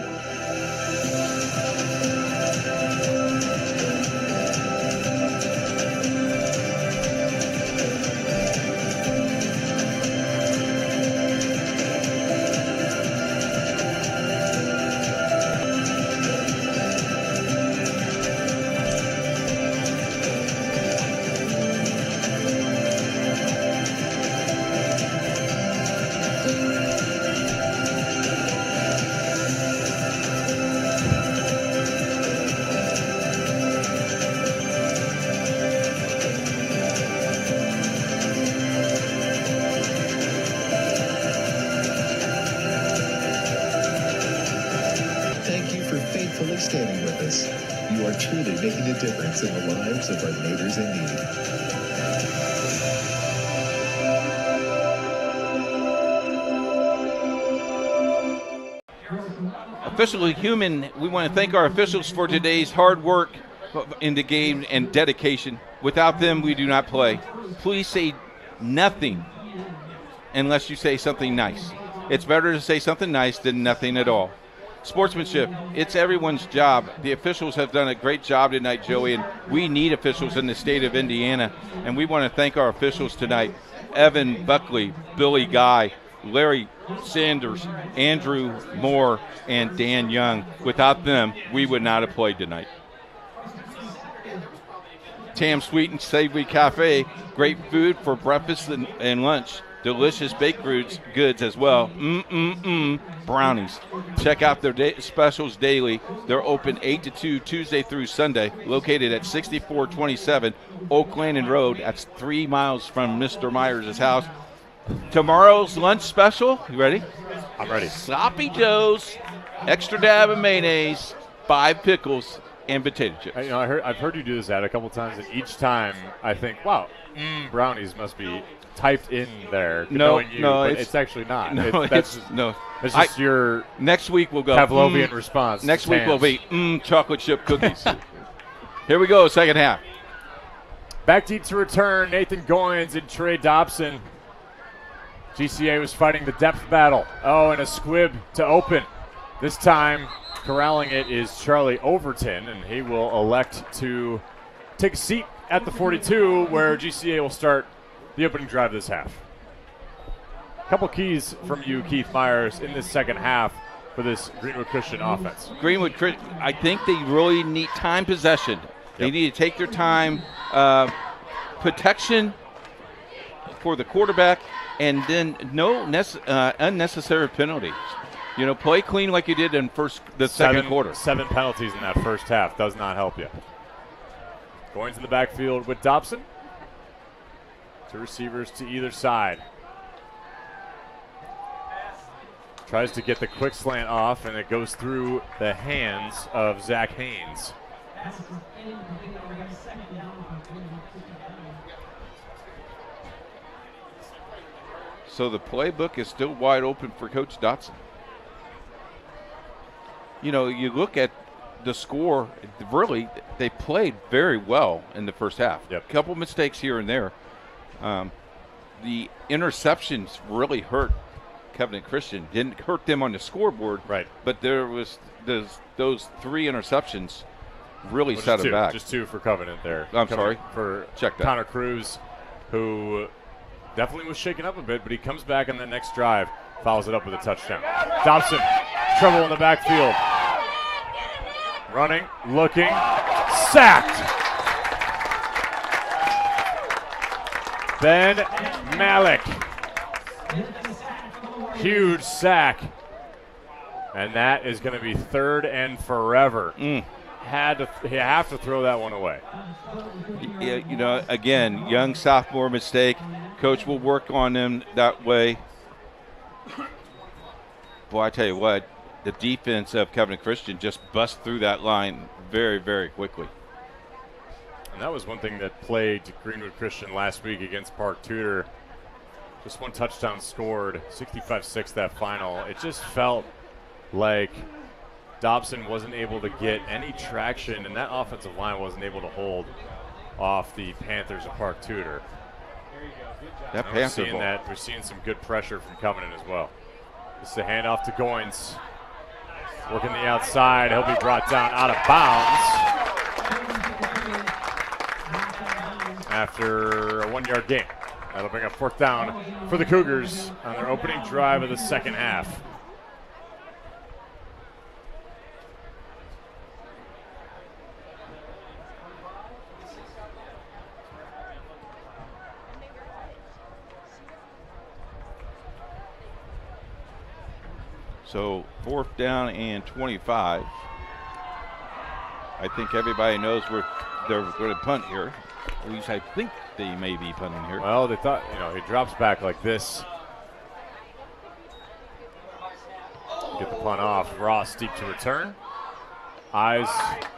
Standing with us. You are truly making a difference in the lives of our neighbors in need. Officially Human, we want to thank our officials for today's hard work in the game and dedication. Without them, we do not play. Please say nothing unless you say something nice. It's better to say something nice than nothing at all. Sportsmanship, it's everyone's job. The officials have done a great job tonight, Joey, and we need officials in the state of Indiana, and we want to thank our officials tonight. Evan Buckley, Billy Guy, Larry Sanders, Andrew Moore, and Dan Young. Without them, we would not have played tonight. Tam Sweet and Savory Cafe, great food for breakfast and lunch. Delicious baked goods as well. Brownies. Check out their specials daily. They're open 8 to 2 Tuesday through Sunday, located at 6427 Oak Landing Road. That's 3 miles from Mr. Myers' house. Tomorrow's lunch special, you ready? I'm ready. Sloppy Joe's, extra dab of mayonnaise, 5 pickles, and potato chips. I've heard you do this ad a couple times, and each time I think, wow, brownies must be typed in there. No, it's actually not. No, It's just your next week we'll go Pavlovian response. Next week will be chocolate chip cookies. Here we go, second half. Back deep to return, Nathan Goins and Trey Dobson. GCA was fighting the depth battle. Oh, and a squib to open. This time, corralling it is Charlie Overton, and he will elect to take a seat at the 42, where GCA will start the opening drive this half. A couple keys from you, Keith Myers, in this second half for this Greenwood Christian offense. Greenwood Christian, I think they really need time possession. They need to take their time, protection for the quarterback, and then no unnecessary penalties. Play clean like you did in the second quarter. 7 penalties in that first half does not help you. Going to the backfield with Dobson. 2 receivers to either side. Tries to get the quick slant off, and it goes through the hands of Zach Haynes. So the playbook is still wide open for Coach Dotson. You look at the score, really, they played very well in the first half. A couple mistakes here and there. The interceptions really hurt Covenant Christian. Didn't hurt them on the scoreboard, right? But there was those 3 interceptions really set them back. Just 2 for Covenant there. Sorry. For check that. Connor Cruz, who definitely was shaken up a bit, but he comes back in the next drive, follows it up with a touchdown. Dobson, trouble in the backfield. Running, looking, sacked. Ben Malik. Huge sack. And that is going to be 3rd and forever. You have to throw that one away. Again, young sophomore mistake. Coach will work on them that way. Boy, I tell you what, the defense of Covenant Christian just bust through that line very, very quickly. And that was one thing that plagued Greenwood Christian last week against Park Tudor. Just 1 touchdown scored, 65-6 that final. It just felt like Dobson wasn't able to get any traction, and that offensive line wasn't able to hold off the Panthers of Park Tudor. That and Panther ball. we're seeing some good pressure from Covenant as well. This is a handoff to Goins. Working the outside. He'll be brought down out of bounds after a 1-yard gain. That'll bring up 4th down for the Cougars on their opening drive of the second half. So 4th down and 25. I think everybody knows they're going to punt here. At least I think they may be punting here. Well, they thought, he drops back like this. Get the punt off. Ross deep to return. Eyes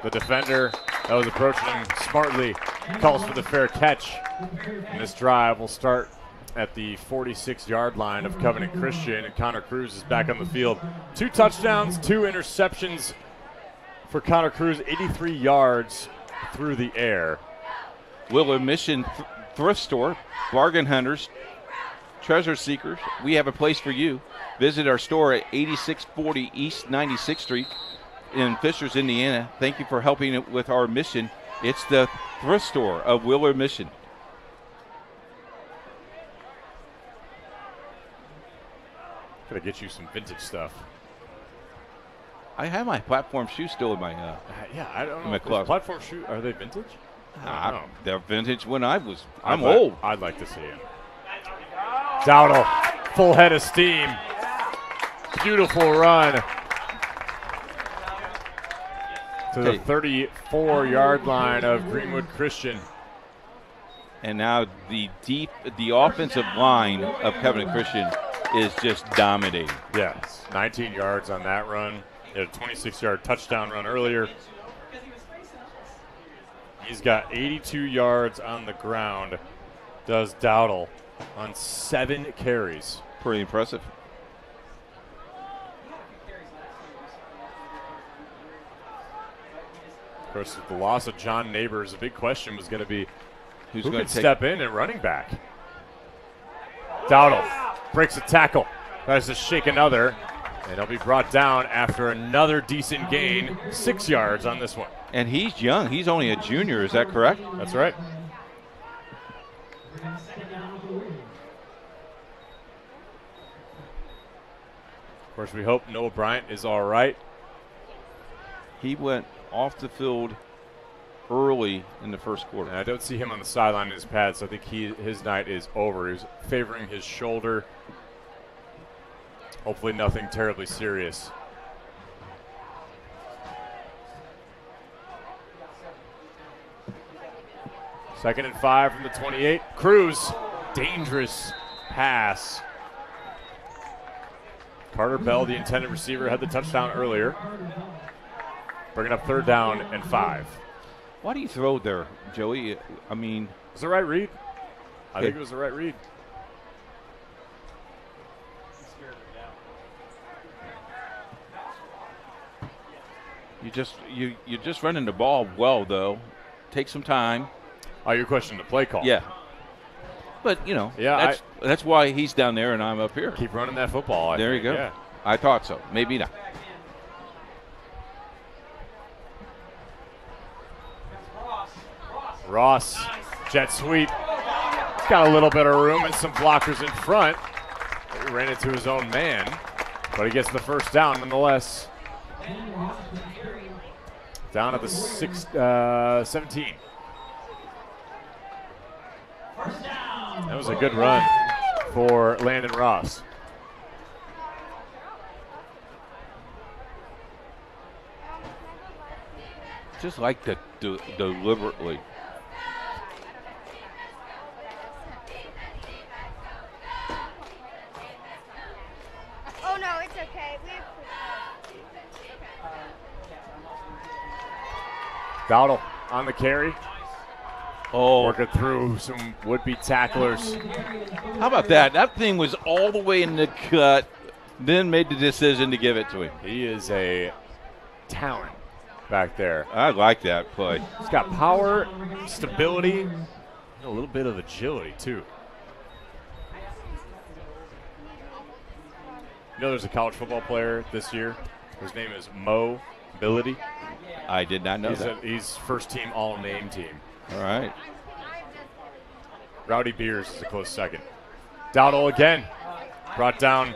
the defender that was approaching him smartly. Calls for the fair catch. And this drive will start at the 46-yard line of Covenant Christian, and Connor Cruz is back on the field. 2 touchdowns, 2 interceptions for Connor Cruz, 83 yards through the air. Willard Mission Thrift Store, bargain hunters, treasure seekers. We have a place for you. Visit our store at 8640 East 96th Street in Fishers, Indiana. Thank you for helping with our mission. It's the thrift store of Willard Mission. Gotta get you some vintage stuff. I have my platform shoes still in my I don't know. my closet. Platform shoe, are they vintage? I don't know. They're vintage when I'm old. I'd like to see it. Dowdle, full head of steam. Beautiful run to the 34-yard line of Greenwood Christian. And now the offensive line of Covenant Christian is just dominating. Yes, 19 yards on that run. He had a 26-yard touchdown run earlier. He's got 82 yards on the ground, does Dowdle, on 7 carries. Pretty impressive. Of course, with the loss of John Neighbors, a big question was going to be who could step in at running back. Dowdle breaks a tackle, tries to shake another, and he'll be brought down after another decent gain, 6 yards on this one. And he's young. He's only a junior. Is that correct? That's right. Of course, we hope Noah Bryant is all right. He went off the field early in the first quarter. And I don't see him on the sideline in his pads, so I think his night is over. He's favoring his shoulder. Hopefully nothing terribly serious. Second and 5 from the 28. Cruz, dangerous pass. Carter Bell, the intended receiver, had the touchdown earlier. Bringing up 3rd down and 5. Why do you throw there, Joey? I mean, it was the right read. I think it was the right read. You're just running the ball well, though. Take some time. Oh, your question to play call. Yeah. But, that's why he's down there and I'm up here. Keep running that football. There you go. Yeah. I thought so. Maybe not. Ross, jet sweep. He's got a little bit of room and some blockers in front. He ran into his own man, but he gets the 1st down nonetheless. Down at the 17. That was a good run for Landon Ross. Just like to do deliberately. Oh no, it's okay. Dowdle on the carry. Oh, working through some would-be tacklers. How about that? That thing was all the way in the cut, then made the decision to give it to him. He is a talent back there. I like that play. He's got power, stability, and a little bit of agility, too. You know there's a college football player this year. His name is Mobility. I did not know that. He's first-team all-name team. All right. Rowdy Beers is a close second. Dowdle again. Brought down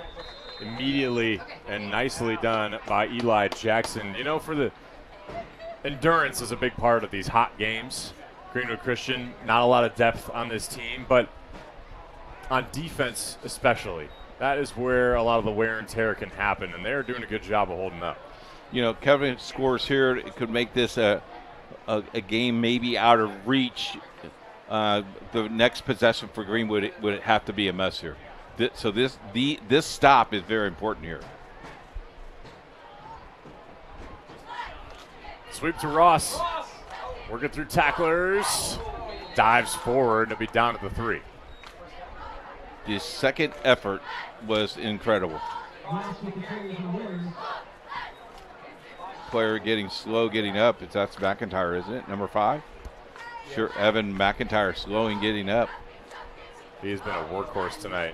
immediately and nicely done by Eli Jackson. You know, for the endurance is a big part of these hot games. Greenwood Christian, not a lot of depth on this team, but on defense especially, that is where a lot of the wear and tear can happen, and they're doing a good job of holding up. You know, Kevin scores here. It could make this a game maybe out of reach. The next possession for Greenwood would have to be a mess here. So this stop is very important here. Sweep to Ross. Working through tacklers. Dives forward to be down at the 3. The second effort was incredible. Player getting slow, getting up. That's McIntyre, isn't it? Number 5? Sure, Evan McIntyre slowing, getting up. He's been a workhorse tonight.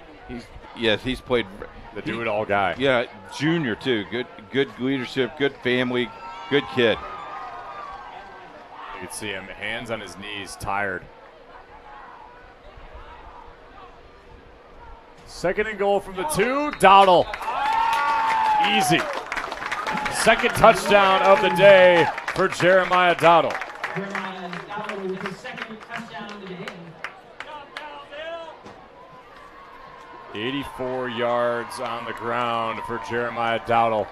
He's played the do-it-all guy. Yeah, junior too. Good leadership, good family, good kid. You can see him, hands on his knees, tired. Second and goal from the 2, Dowdle. Easy. Second touchdown of the day for Jeremiah Dowdle. 84 yards on the ground for Jeremiah Dowdle.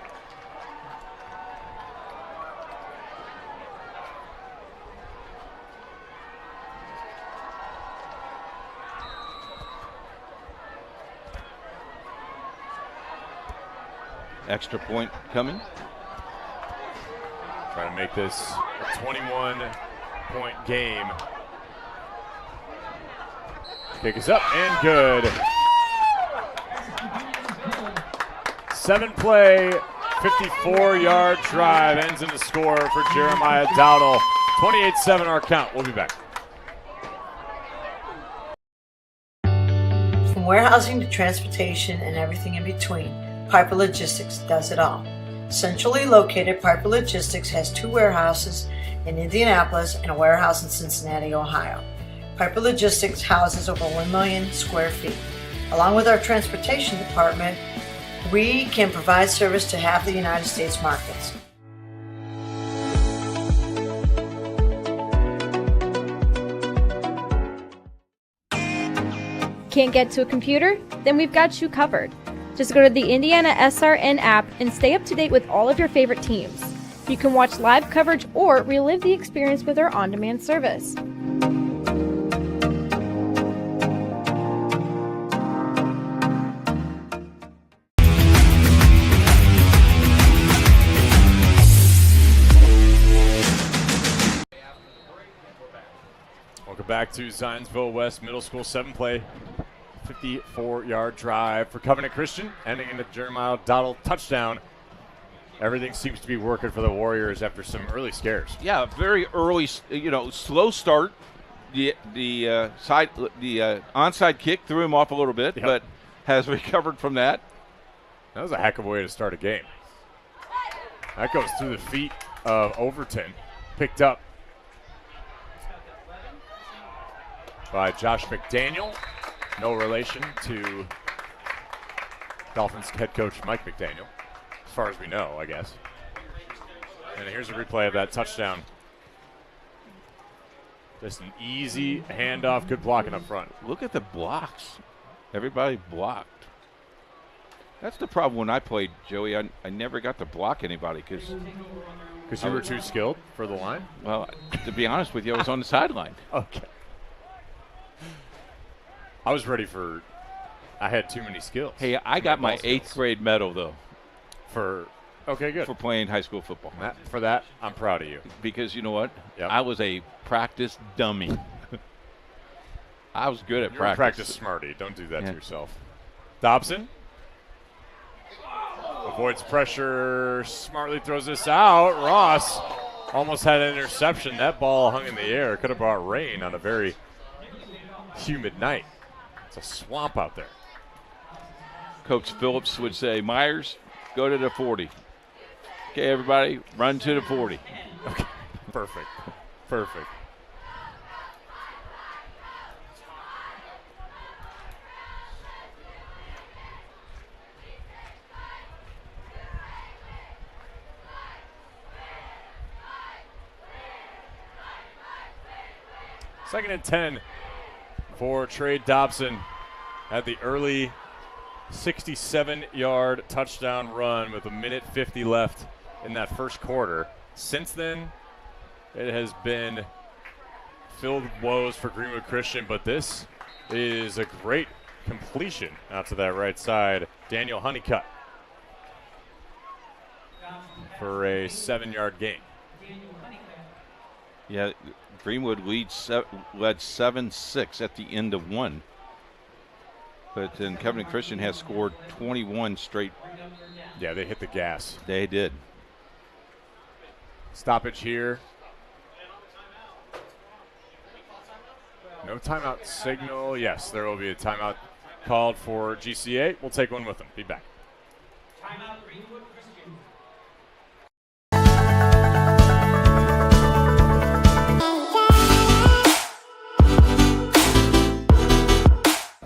Extra point coming. Trying to make this a 21-point game. Kick is up and good. 7-play, 54-yard drive ends in the score for Jeremiah Dowdle. 28-7 our count. We'll be back. From warehousing to transportation and everything in between, Piper Logistics does it all. Centrally located, Piper Logistics has 2 warehouses in Indianapolis and a warehouse in Cincinnati, Ohio. Piper Logistics houses over 1 million square feet. Along with our transportation department, we can provide service to half the United States markets. Can't get to a computer? Then we've got you covered. Just go to the IndianaSRN app and stay up to date with all of your favorite teams. You can watch live coverage or relive the experience with our on-demand service. Welcome back to Zionsville West Middle School 7-play. 54-yard drive for Covenant Christian, ending in a Jeremiah Dowdle touchdown. Everything seems to be working for the Warriors after some early scares. Yeah, very early, slow start. The onside kick threw him off a little bit, but has recovered from that. That was a heck of a way to start a game. That goes through the feet of Overton, picked up by Josh McDaniel. No relation to Dolphins head coach Mike McDaniel, as far as we know, I guess. And here's a replay of that touchdown. Just an easy handoff, good blocking up front. Look at the blocks. Everybody blocked. That's the problem when I played, Joey. I never got to block anybody because you were too skilled for the line? Well, to be honest with you, I was on the sideline. Okay. I was ready for – I had too many skills. Hey, I got my 8th grade medal, though. Okay, good. For playing high school football. For that, I'm proud of you. Because you know what? Yep. I was a practice dummy. I was good at You're a practice smarty. Don't do that to yourself. Dobson with avoids pressure, smartly throws this out. Ross almost had an interception. That ball hung in the air. Could have brought rain on a very humid night. It's a swamp out there. Coach Phillips would say, Myers, go to the 40. Okay, everybody, run to the 40. Okay, perfect. Perfect. Second and 10 for Trey Dobson. Had the early 67-yard touchdown run with 1:50 left in that first quarter. Since then, it has been filled with woes for Greenwood Christian, but this is a great completion out to that right side. Daniel Honeycutt for a 7-yard gain. Yeah, Greenwood led 7-6 at the end of one. But then Covenant Christian has scored 21 straight. Yeah, they hit the gas. They did. Stoppage here. No timeout signal. Yes, there will be a timeout called for GCA. We'll take one with them. Be back. Timeout Greenwood Christian.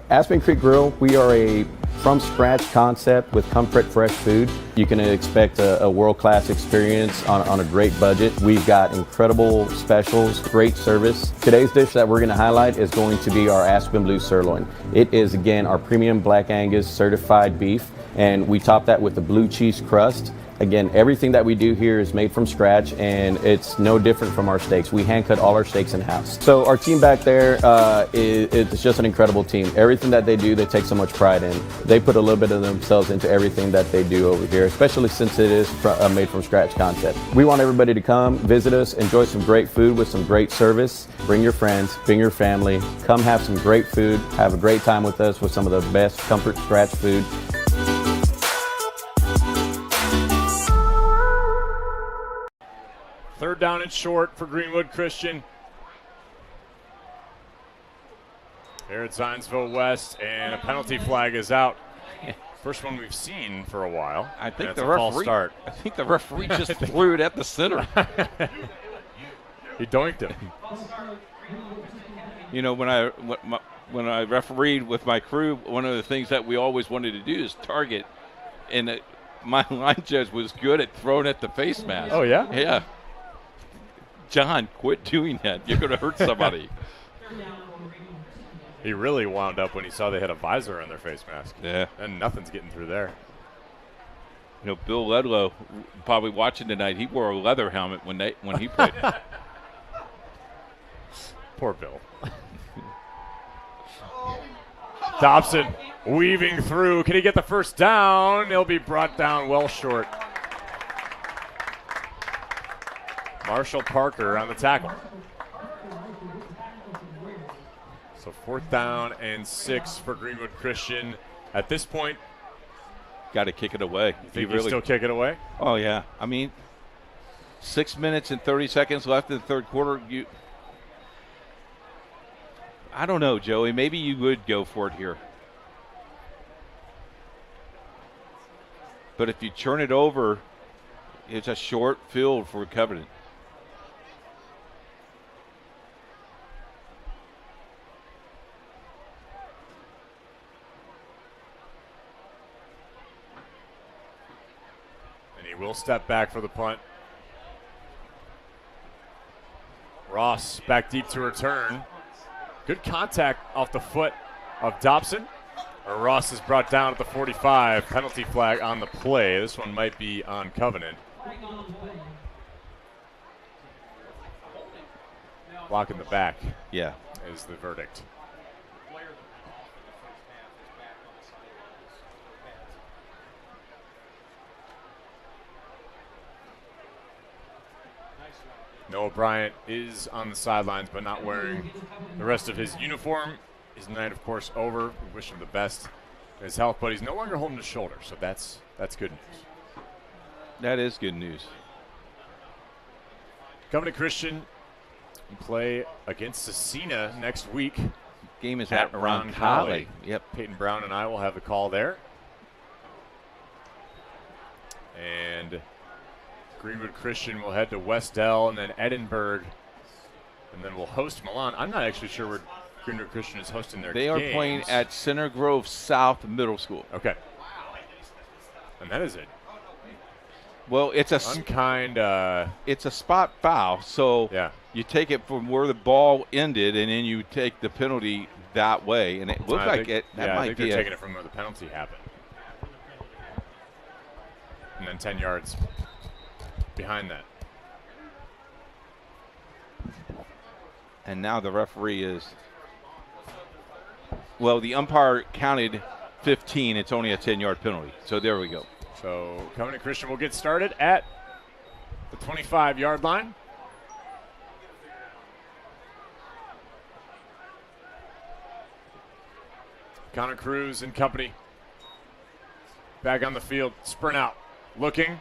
Aspen Creek Grill, we are a from-scratch concept with comfort fresh food. You can expect a world-class experience on a great budget. We've got incredible specials, great service. Today's dish that we're going to highlight is going to be our Aspen Blue Sirloin. It is, again, our premium Black Angus certified beef, and we top that with the blue cheese crust. Again, everything that we do here is made from scratch, and it's no different from our steaks. We hand cut all our steaks in-house. So our team back there, it's just an incredible team. Everything that they do, they take so much pride in. They put a little bit of themselves into everything that they do over here, especially since it is a made from scratch concept. We want everybody to come, visit us, enjoy some great food with some great service. Bring your friends, bring your family, come have some great food, have a great time with us with some of the best comfort scratch food. Third down and short for Greenwood Christian. Here at Zionsville West, and a penalty flag is out. First one we've seen for a while. I think the referee just threw it at the center. He doinked him. You know, when I refereed with my crew, one of the things that we always wanted to do is target, and my line judge was good at throwing at the face mask. Oh, yeah? Yeah. John, quit doing that. You're going to hurt somebody. He really wound up when he saw they had a visor on their face mask. Yeah. And nothing's getting through there. You know, Bill Ludlow, probably watching tonight, he wore a leather helmet when he played. Poor Bill. Dobson weaving through. Can he get the first down? He'll be brought down well short. Marshall Parker on the tackle. So 4th down and 6 for Greenwood Christian. At this point, got to kick it away. You think you still kick it away? Oh, yeah. I mean, 6 minutes and 30 seconds left in the third quarter. I don't know, Joey. Maybe you would go for it here. But if you turn it over, it's a short field for Covenant. Will step back for the punt. Ross back deep to return. Good contact off the foot of Dobson. Ross is brought down at the 45. Penalty flag on the play. This one might be on Covenant. Block in the back. Yeah. Is the verdict. Noah Bryant is on the sidelines, but not wearing the rest of his uniform. His night, of course, over. We wish him the best in his health, but he's no longer holding his shoulder, so that's good news. That is good news. Covenant Christian play against Cecina next week. Game is at Roncalli. Yep. Peyton Brown and I will have the call there. And Greenwood Christian will head to Westdell and then Edinburgh. And then we'll host Milan. I'm not actually sure where Greenwood Christian is hosting their They games. are playing at Center Grove South Middle School. Okay. And that is it. Well, it's a unkind. It's a spot foul, so you take it from where the ball ended, and then you take the penalty that way, and it looks like it. That I might think be they're taking it from where the penalty happened, and then 10 yards behind that. And now the referee is. Well, the umpire counted 15. It's only a 10-yard penalty. So there we go. So Covenant Christian will get started at the 25-yard line. Connor Cruz and company back on the field. Sprint out. Looking.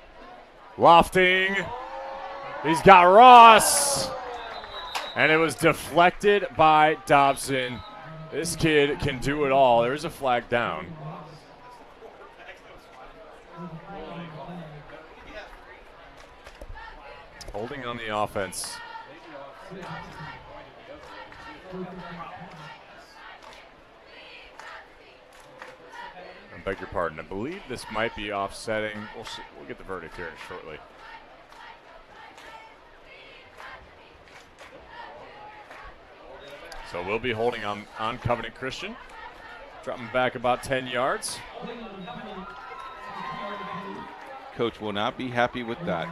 Lofting. He's got Ross. And it was deflected by Dobson. This kid can do it all. There's a flag down. Holding on the offense. I beg your pardon. I believe this might be offsetting. We'll see. We'll get the verdict here shortly. So we'll be holding on Covenant Christian. Dropping back about 10 yards. Coach will not be happy with that.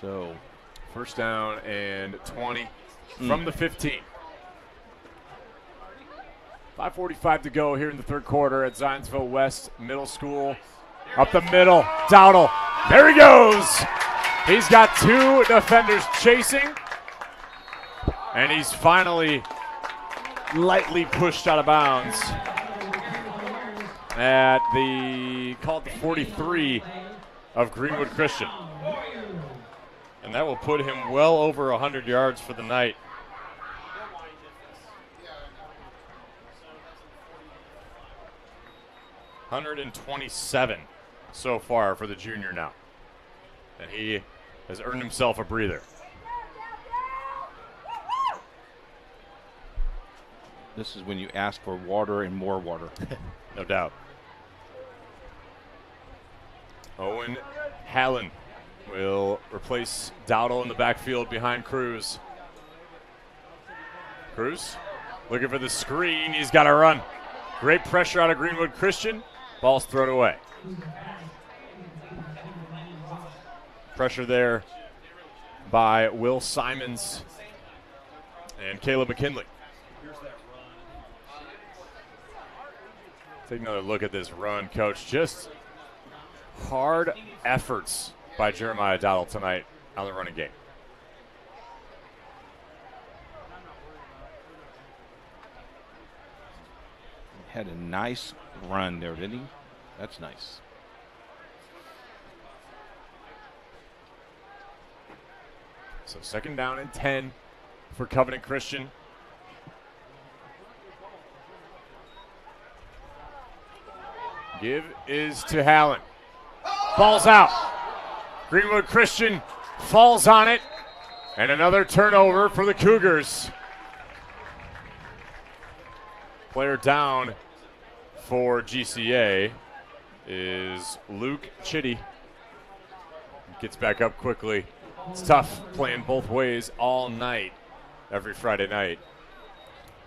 So, first down and 20 from the 15. 5:45 to go here in the third quarter at Zionsville West Middle School. Up the middle, Dowdle. There he goes. He's got two defenders chasing. And he's finally lightly pushed out of bounds at called the 43 of Greenwood Christian. And that will put him well over 100 yards for the night. $127 so far for the junior now. And he has earned himself a breather. This is when you ask for water and more water. No doubt. Owen Hallen will replace Dowdle in the backfield behind Cruz. Cruz looking for the screen. He's got to run. Great pressure out of Greenwood Christian. Ball's thrown away. Pressure there by Will Simons and Caleb McKinley. Take another look at this run, Coach. Just hard efforts by Jeremiah Dowdle tonight on the running game. Had a nice run there, didn't he? That's nice. So second down and 10 for Covenant Christian. Give is to Hallen. Ball's out. Greenwood Christian falls on it. And another turnover for the Cougars. Player down for GCA is Luke Chitty. Gets back up quickly. It's tough playing both ways all night, every Friday night.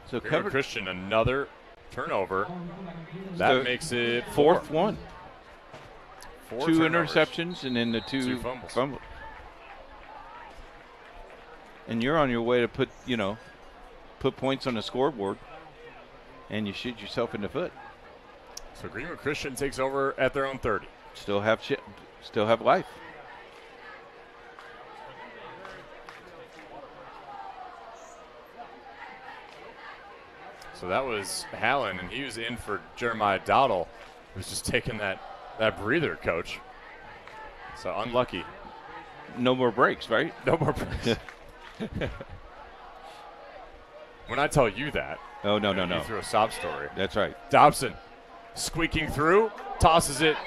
So Greenwood Christian, another turnover. That So makes it fourth one. Four two turnovers. interceptions and then the two fumbles. And you're on your way to put points on the scoreboard, and you shoot yourself in the foot. So Greenwood Christian takes over at their own 30. Still have life. So that was Hallen, and he was in for Jeremiah Dowdle, who's just taking that breather, Coach. So unlucky. No more breaks, right? No more breaks. When I tell you that. Oh, no. You threw a sob story. That's right. Dobson squeaking through, tosses it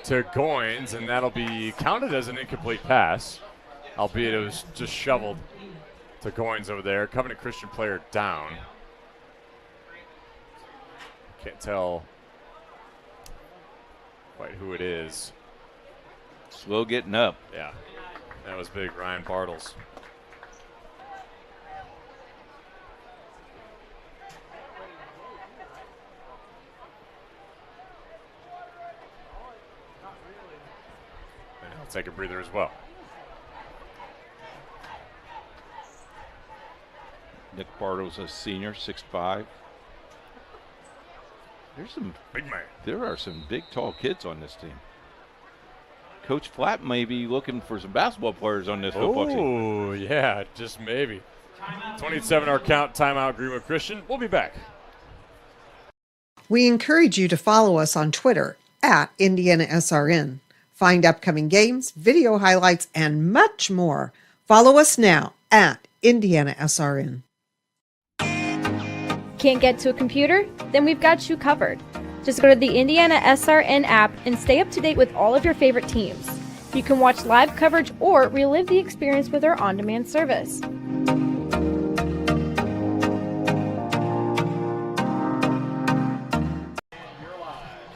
to Goins, and that'll be counted as an incomplete pass, albeit it was just shoveled to Goins over there. Covenant Christian player down. Can't tell quite who it is. Slow getting up. Yeah, that was big. Ryan Bartles. And he'll take a breather as well. Nick Bartles, a senior, 6'5". There's some big man. There are some big, tall kids on this team. Coach Flatt may be looking for some basketball players on this football team. Oh, yeah, just maybe. 27 our count, timeout, Greenwood Christian. We'll be back. We encourage you to follow us on Twitter at IndianaSRN. Find upcoming games, video highlights, and much more. Follow us now at IndianaSRN. Can't get to a computer? Then we've got you covered. Just go to the IndianaSRN app and stay up to date with all of your favorite teams. You can watch live coverage or relive the experience with our on-demand service.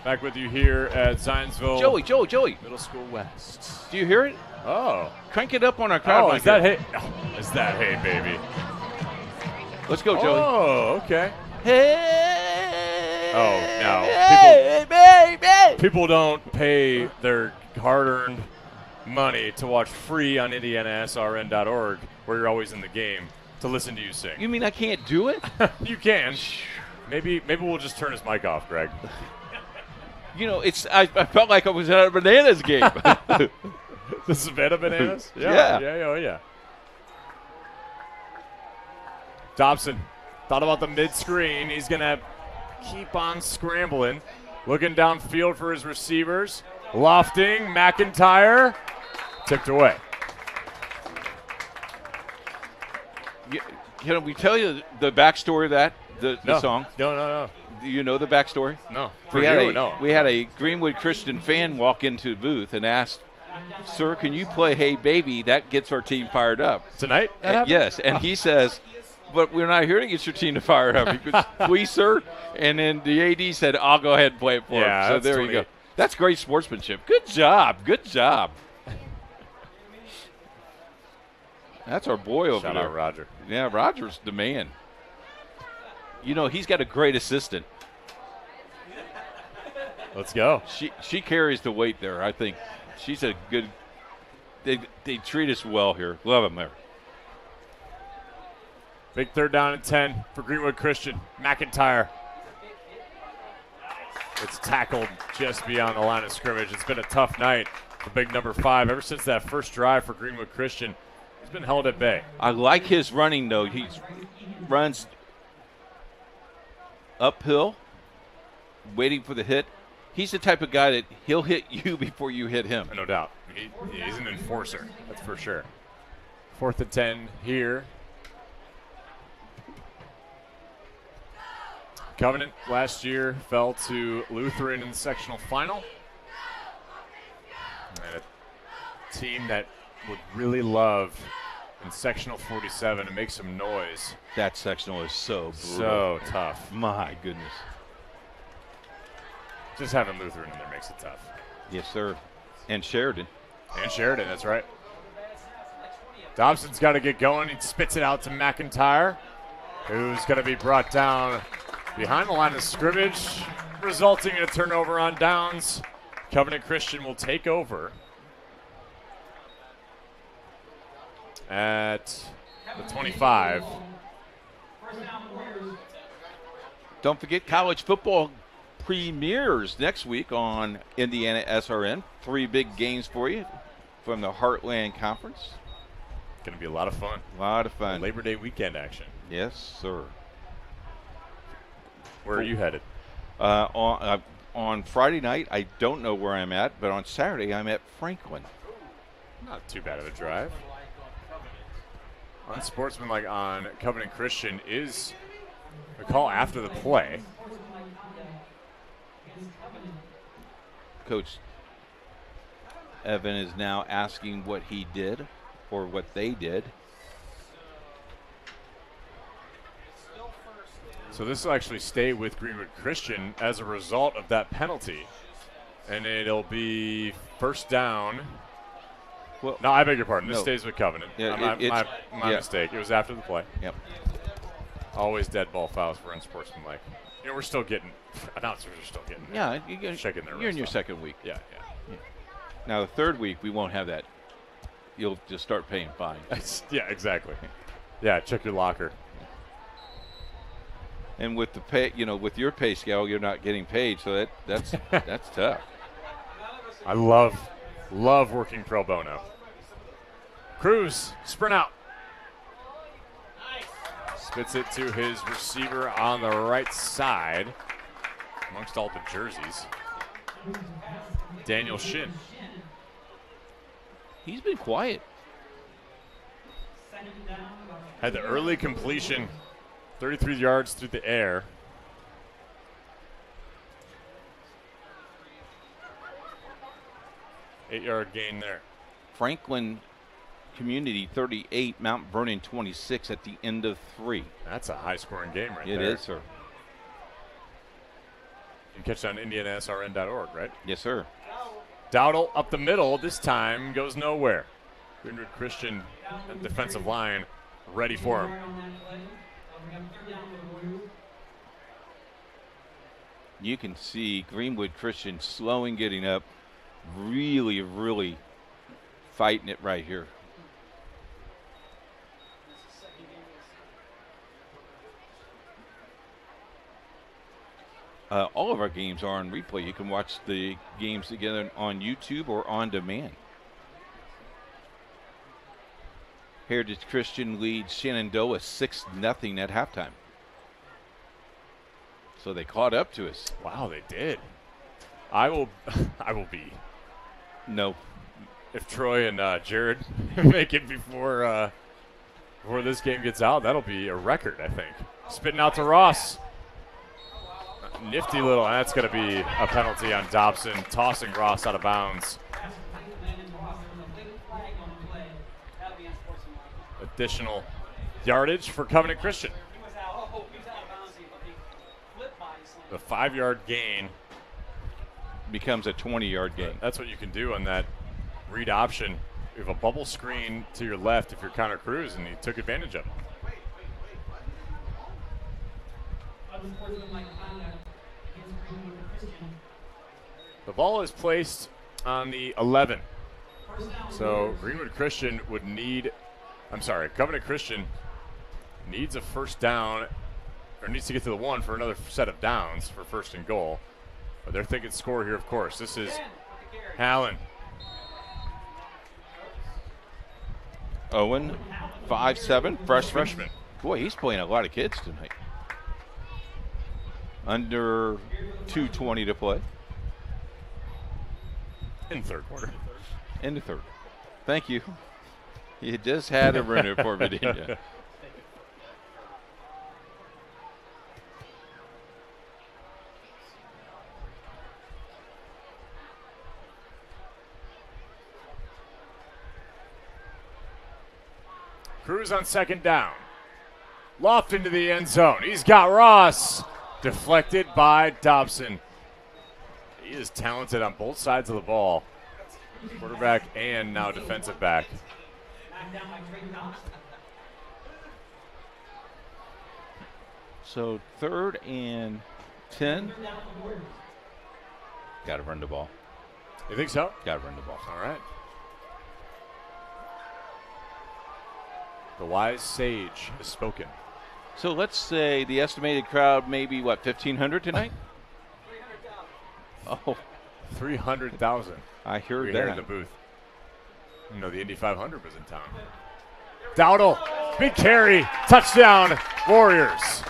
Back with you here at Zionsville. Joey. Middle School West. Do you hear it? Oh. Crank it up on our crowd. Oh, is that hey? Oh, is that hey, baby? Let's go, Joey. Oh, okay. Hey. Oh, no. Hey, baby. People don't pay their hard-earned money to watch free on IndianaSRN.org, where you're always in the game, to listen to you sing. You mean I can't do it? You can. Maybe we'll just turn his mic off, Greg. You know, I felt like I was at a Bananas game. The Savannah Bananas? Yeah. Dobson thought about the mid-screen. He's going to keep on scrambling. Looking downfield for his receivers. Lofting, McIntyre, tipped away. Can we tell you the backstory of that, the song? No. Do you know the backstory? No. We had a Greenwood Christian fan walk into the booth and asked, "Sir, can you play Hey Baby? That gets our team fired up." Tonight? Yes, and he says, "But we're not here to get your team to fire up." He goes, "Please, sir." And then the AD said, "I'll go ahead and play it for him." So there you go. That's great sportsmanship. Good job. That's our boy over there. Shout out Roger. Yeah, Roger's the man. You know, he's got a great assistant. Let's go. She carries the weight there, I think. She's a good – they treat us well here. Love them there. Big 3rd down and 10 for Greenwood Christian. McIntyre. It's tackled just beyond the line of scrimmage. It's been a tough night for big number 5. Ever since that first drive for Greenwood Christian, he's been held at bay. I like his running, though. He runs uphill, waiting for the hit. He's the type of guy that he'll hit you before you hit him. No doubt. He's an enforcer, that's for sure. 4th and 10 here. Covenant last year fell to Lutheran in the sectional final. And a team that would really love in sectional 47 to make some noise. That sectional is so brutal. So tough. My goodness. Just having Lutheran in there makes it tough. Yes, sir. And Sheridan. That's right. Dobson's got to get going. He spits it out to McIntyre, who's going to be brought down behind the line of scrimmage, resulting in a turnover on downs. Covenant Christian will take over at the 25. Don't forget college football premieres next week on IndianaSRN. 3 big games for you from the Heartland Conference. Going to be a lot of fun. A lot of fun. Labor Day weekend action. Yes, sir. Where are you headed? On Friday night, I don't know where I'm at, but on Saturday, I'm at Franklin. Not too bad of a drive. Unsportsmanlike on Covenant Christian is a call after the play. Coach Evan is now asking what he did or what they did. So this will actually stay with Greenwood Christian as a result of that penalty. And it'll be first down. Well, no, I beg your pardon. This no. stays with Covenant. Yeah, my mistake. It was after the play. Yep. Always dead ball fouls for unsportsmanlike. You know, we're still getting, announcers are still getting shaking their you're in your wrist second week. Yeah. Now, the third week, we won't have that. You'll just start paying fines. Yeah, exactly. Yeah, check your locker. And with the pay, with your pay scale, you're not getting paid, so that's that's tough. I love working pro bono. Cruz, sprint out. Spits it to his receiver on the right side, amongst all the jerseys. Daniel Shin. He's been quiet. Had the early completion, 33 yards through the air. Eight-yard gain there. Franklin Community 38, Mount Vernon 26 at the end of 3. That's a high-scoring game right there. It is, sir. You can catch it on IndianaSRN.org, right? Yes, sir. Dowdle up the middle, this time goes nowhere. Greenwood Christian defensive line ready for him. You can see Greenwood Christian slowing getting up, really, really fighting it right here. All of our games are on replay. You can watch the games together on YouTube or on demand. Heritage Christian leads Shenandoah 6-0 at halftime. So they caught up to us. Wow, they did. I will be. No. If Troy and Jared make it before this game gets out, that'll be a record, I think. Spitting out to Ross. Nifty little, that's going to be a penalty on Dobson, tossing Ross out of bounds. Additional yardage for Covenant Christian. The 5-yard gain becomes a 20-yard gain. That's what you can do on that read option. You have a bubble screen to your left if you're Connor Cruz, and he took advantage of it. The ball is placed on the 11. So Greenwood Christian would need, Covenant Christian needs a first down, or needs to get to the 1 for another set of downs for first and goal. But they're thinking score here, of course. This is Hallen. Owen, 5'7", freshman. Boy, he's playing a lot of kids tonight. Under 2:20 to play. In the third quarter. In the third. Thank you. You just had to run it for me, didn't you? Cruz on second down. Loft into the end zone. He's got Ross. Deflected by Dobson. He is talented on both sides of the ball. Quarterback and now defensive back. So 3rd and 10. Got to run the ball. You think so? Got to run the ball. All right. The wise sage has spoken. So let's say the estimated crowd maybe, 1,500 tonight? Oh, 300,000. I heard we that. Here in the booth. You know, the Indy 500 was in town. Dowdle, big carry, touchdown, Warriors.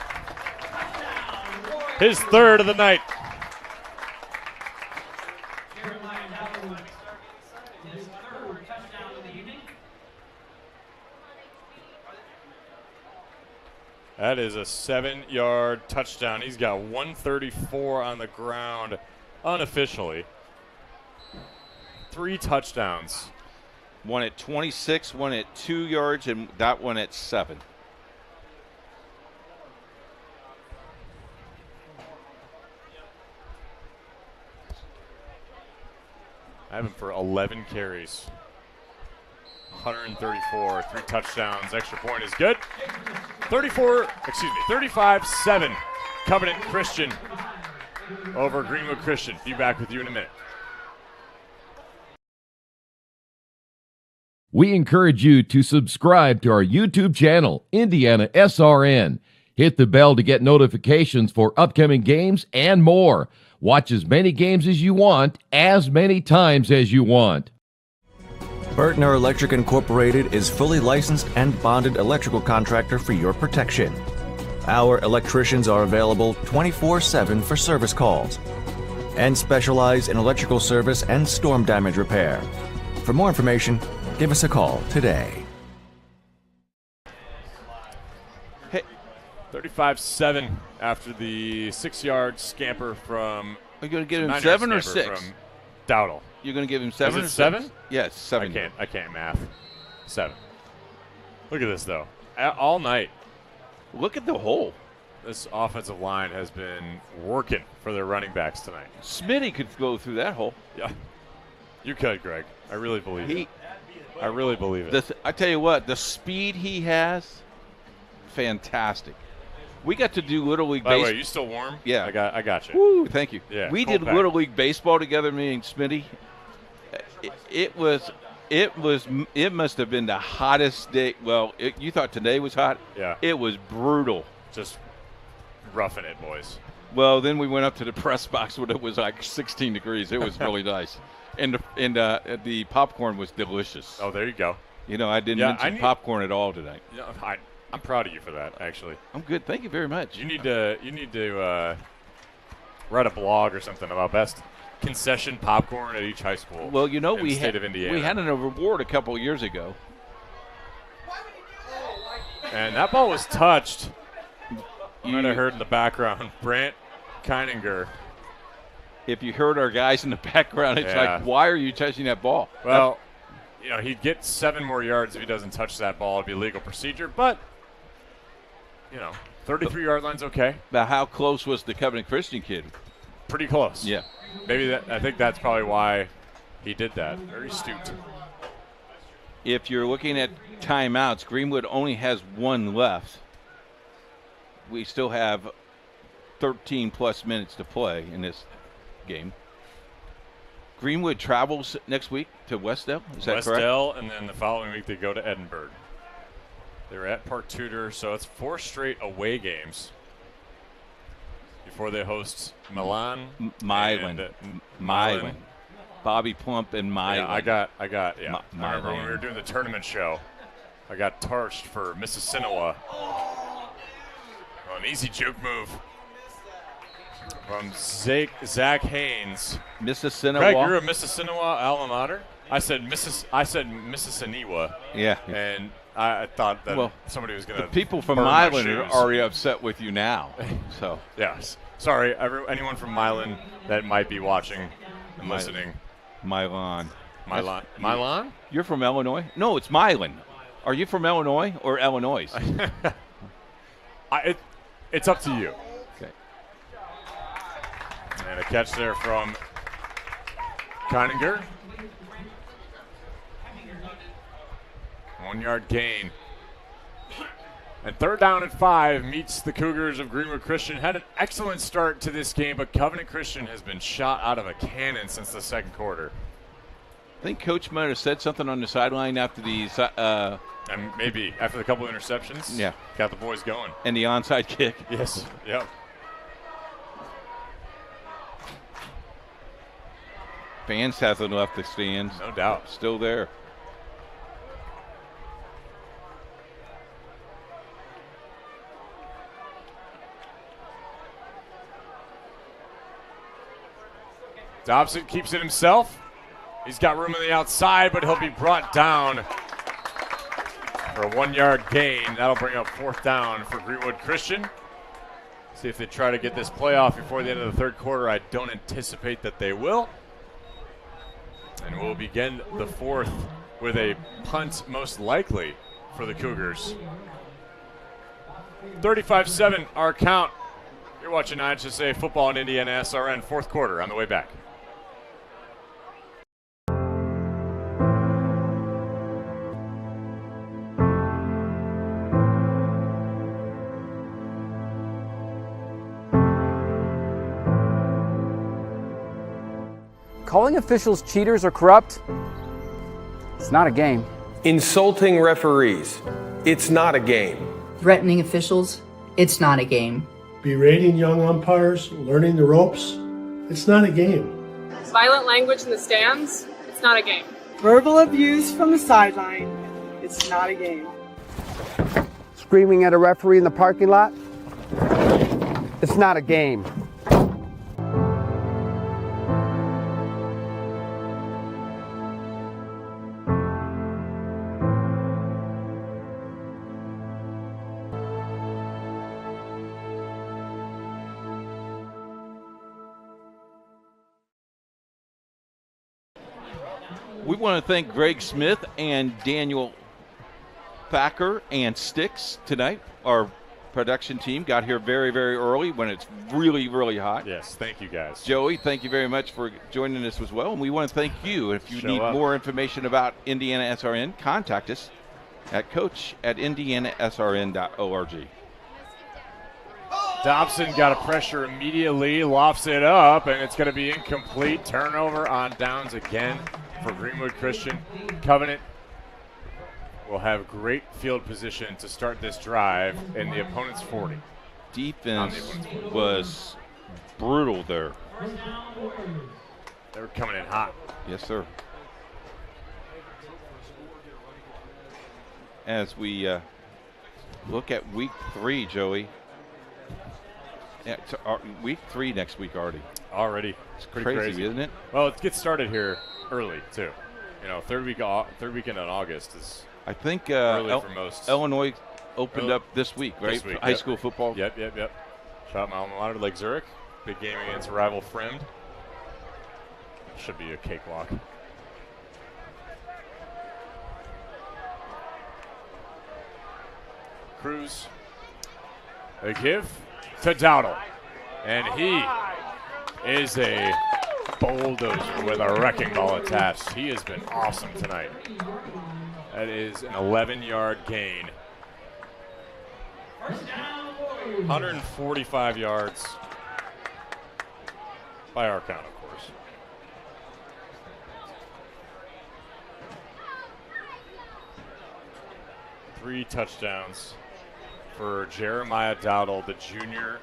his third of the night. That is a 7-yard touchdown. He's got 134 on the ground unofficially. 3 touchdowns. One at 26, one at 2 yards, and that one at 7. I have him for 11 carries. 134, 3 touchdowns. Extra point is good. 35-7. Covenant Christian over Greenwood Christian. Be back with you in a minute. We encourage you to subscribe to our YouTube channel, IndianaSRN. Hit the bell to get notifications for upcoming games and more. Watch as many games as you want, as many times as you want. Burtner Electric Incorporated is fully licensed and bonded electrical contractor for your protection. Our electricians are available 24/7 for service calls and specialize in electrical service and storm damage repair. For more information, give us a call today. Hey, 35-7 after the 6-yard scamper from. Are you going to give him 7 or 6? From Dowdle. You're going to give him 7 Is or it 7? 6? Yes, 7. I can't math. 7. Look at this though. All night. Look at the hole. This offensive line has been working for their running backs tonight. Smitty could go through that hole. Yeah. You could, Greg. I really believe it. I really believe it. I tell you what, the speed he has, fantastic. We got to do Little League baseball. By the way, you still warm? Yeah. I got you. Woo, thank you. Yeah, we did Little League baseball together, me and Smitty. It must have been the hottest day. Well, you thought today was hot? Yeah. It was brutal. Just roughing it, boys. Well, then we went up to the press box when it was like 16 degrees. It was really nice. And the popcorn was delicious. Oh, there you go. You know, I didn't mention popcorn at all tonight. Yeah, I'm proud of you for that, actually. I'm good. Thank you very much. You need to write a blog or something about best concession popcorn at each high school. Well, you know, in the state of Indiana. We had an award a couple of years ago. And that ball was touched. You might have heard in the background, Brant Keininger. If you heard our guys in the background, it's like, why are you touching that ball? Well, you know, he'd get 7 more yards if he doesn't touch that ball. It'd be legal procedure, but, you know, 33-yard line's okay. But how close was the Covenant Christian kid? Pretty close. Yeah. I think that's probably why he did that. Very astute. If you're looking at timeouts, Greenwood only has 1 left. We still have 13-plus minutes to play in this game. Greenwood travels next week to Westdale. Is that correct? Westdale, and then the following week they go to Edinburgh. They're at Park Tudor, so it's 4 straight away games before they host Milan. Milan. Bobby Plump and Milan. Yeah, I got. I remember when we were doing the tournament show, I got tarched for Mississinawa. An easy juke move from Zach Haynes. Mississinawa. Greg, you're a Mississinawa alma mater? I said Mississiniwa. Yeah. And I thought that somebody was going to. The people from Milan are already upset with you now. So yes. Sorry, anyone from Milan that might be watching and listening. Milan. You're from Illinois? No, it's Milan. Are you from Illinois or Illinois? It's up to you. Okay. And a catch there from Keininger. 1-yard gain. And 3rd down and 5 meets the Cougars of Greenwood Christian. Had an excellent start to this game, but Covenant Christian has been shot out of a cannon since the 2nd quarter. I think Coach might have said something on the sideline after these. And maybe after the couple of interceptions. Yeah. Got the boys going. And the onside kick. Yes. Yep. Fans hasn't left the stands. No doubt. Still there. Dobson keeps it himself. He's got room on the outside, but he'll be brought down for a 1-yard gain. That'll bring up 4th down for Greenwood Christian. See if they try to get this playoff before the end of the 3rd quarter. I don't anticipate that they will. And we'll begin the 4th with a punt, most likely, for the Cougars. 35-7 our count. You're watching IHSAA football on IndianaSRN, 4th quarter on the way back. Calling officials cheaters or corrupt, it's not a game. Insulting referees, it's not a game. Threatening officials, it's not a game. Berating young umpires, learning the ropes, it's not a game. Violent language in the stands, it's not a game. Verbal abuse from the sideline, it's not a game. Screaming at a referee in the parking lot, it's not a game. We want to thank Greg Smith and Daniel Thacker and Sticks tonight. Our production team got here very, very early when it's really, really hot. Yes, thank you guys. Joey, thank you very much for joining us as well. And we want to thank you. If you need up. more information about IndianaSRN, contact us at coach@indianasrn.org. Dobson got a pressure immediately, lofts it up, and it's going to be incomplete. Turnover on downs again for Greenwood Christian. Covenant will have great field position to start this drive in the opponent's 40. Defense was brutal there. They were coming in hot. Yes, sir. As we look at week 3, Joey. Week 3 next week already. It's pretty crazy, isn't it? Well, it gets started here early too. You know, third weekend in August is. I think early for most. Illinois opened up this week, right? This week, High school football. Yep. Shot my alma mater, Lake Zurich. Big game against rival Fremd. Should be a cakewalk. Cruz. A give to Dowdle. And he is a bulldozer with a wrecking ball attached. He has been awesome tonight. That is an 11-yard gain. 145 yards by our count, of course. Three touchdowns for Jeremiah Dowdle, the junior,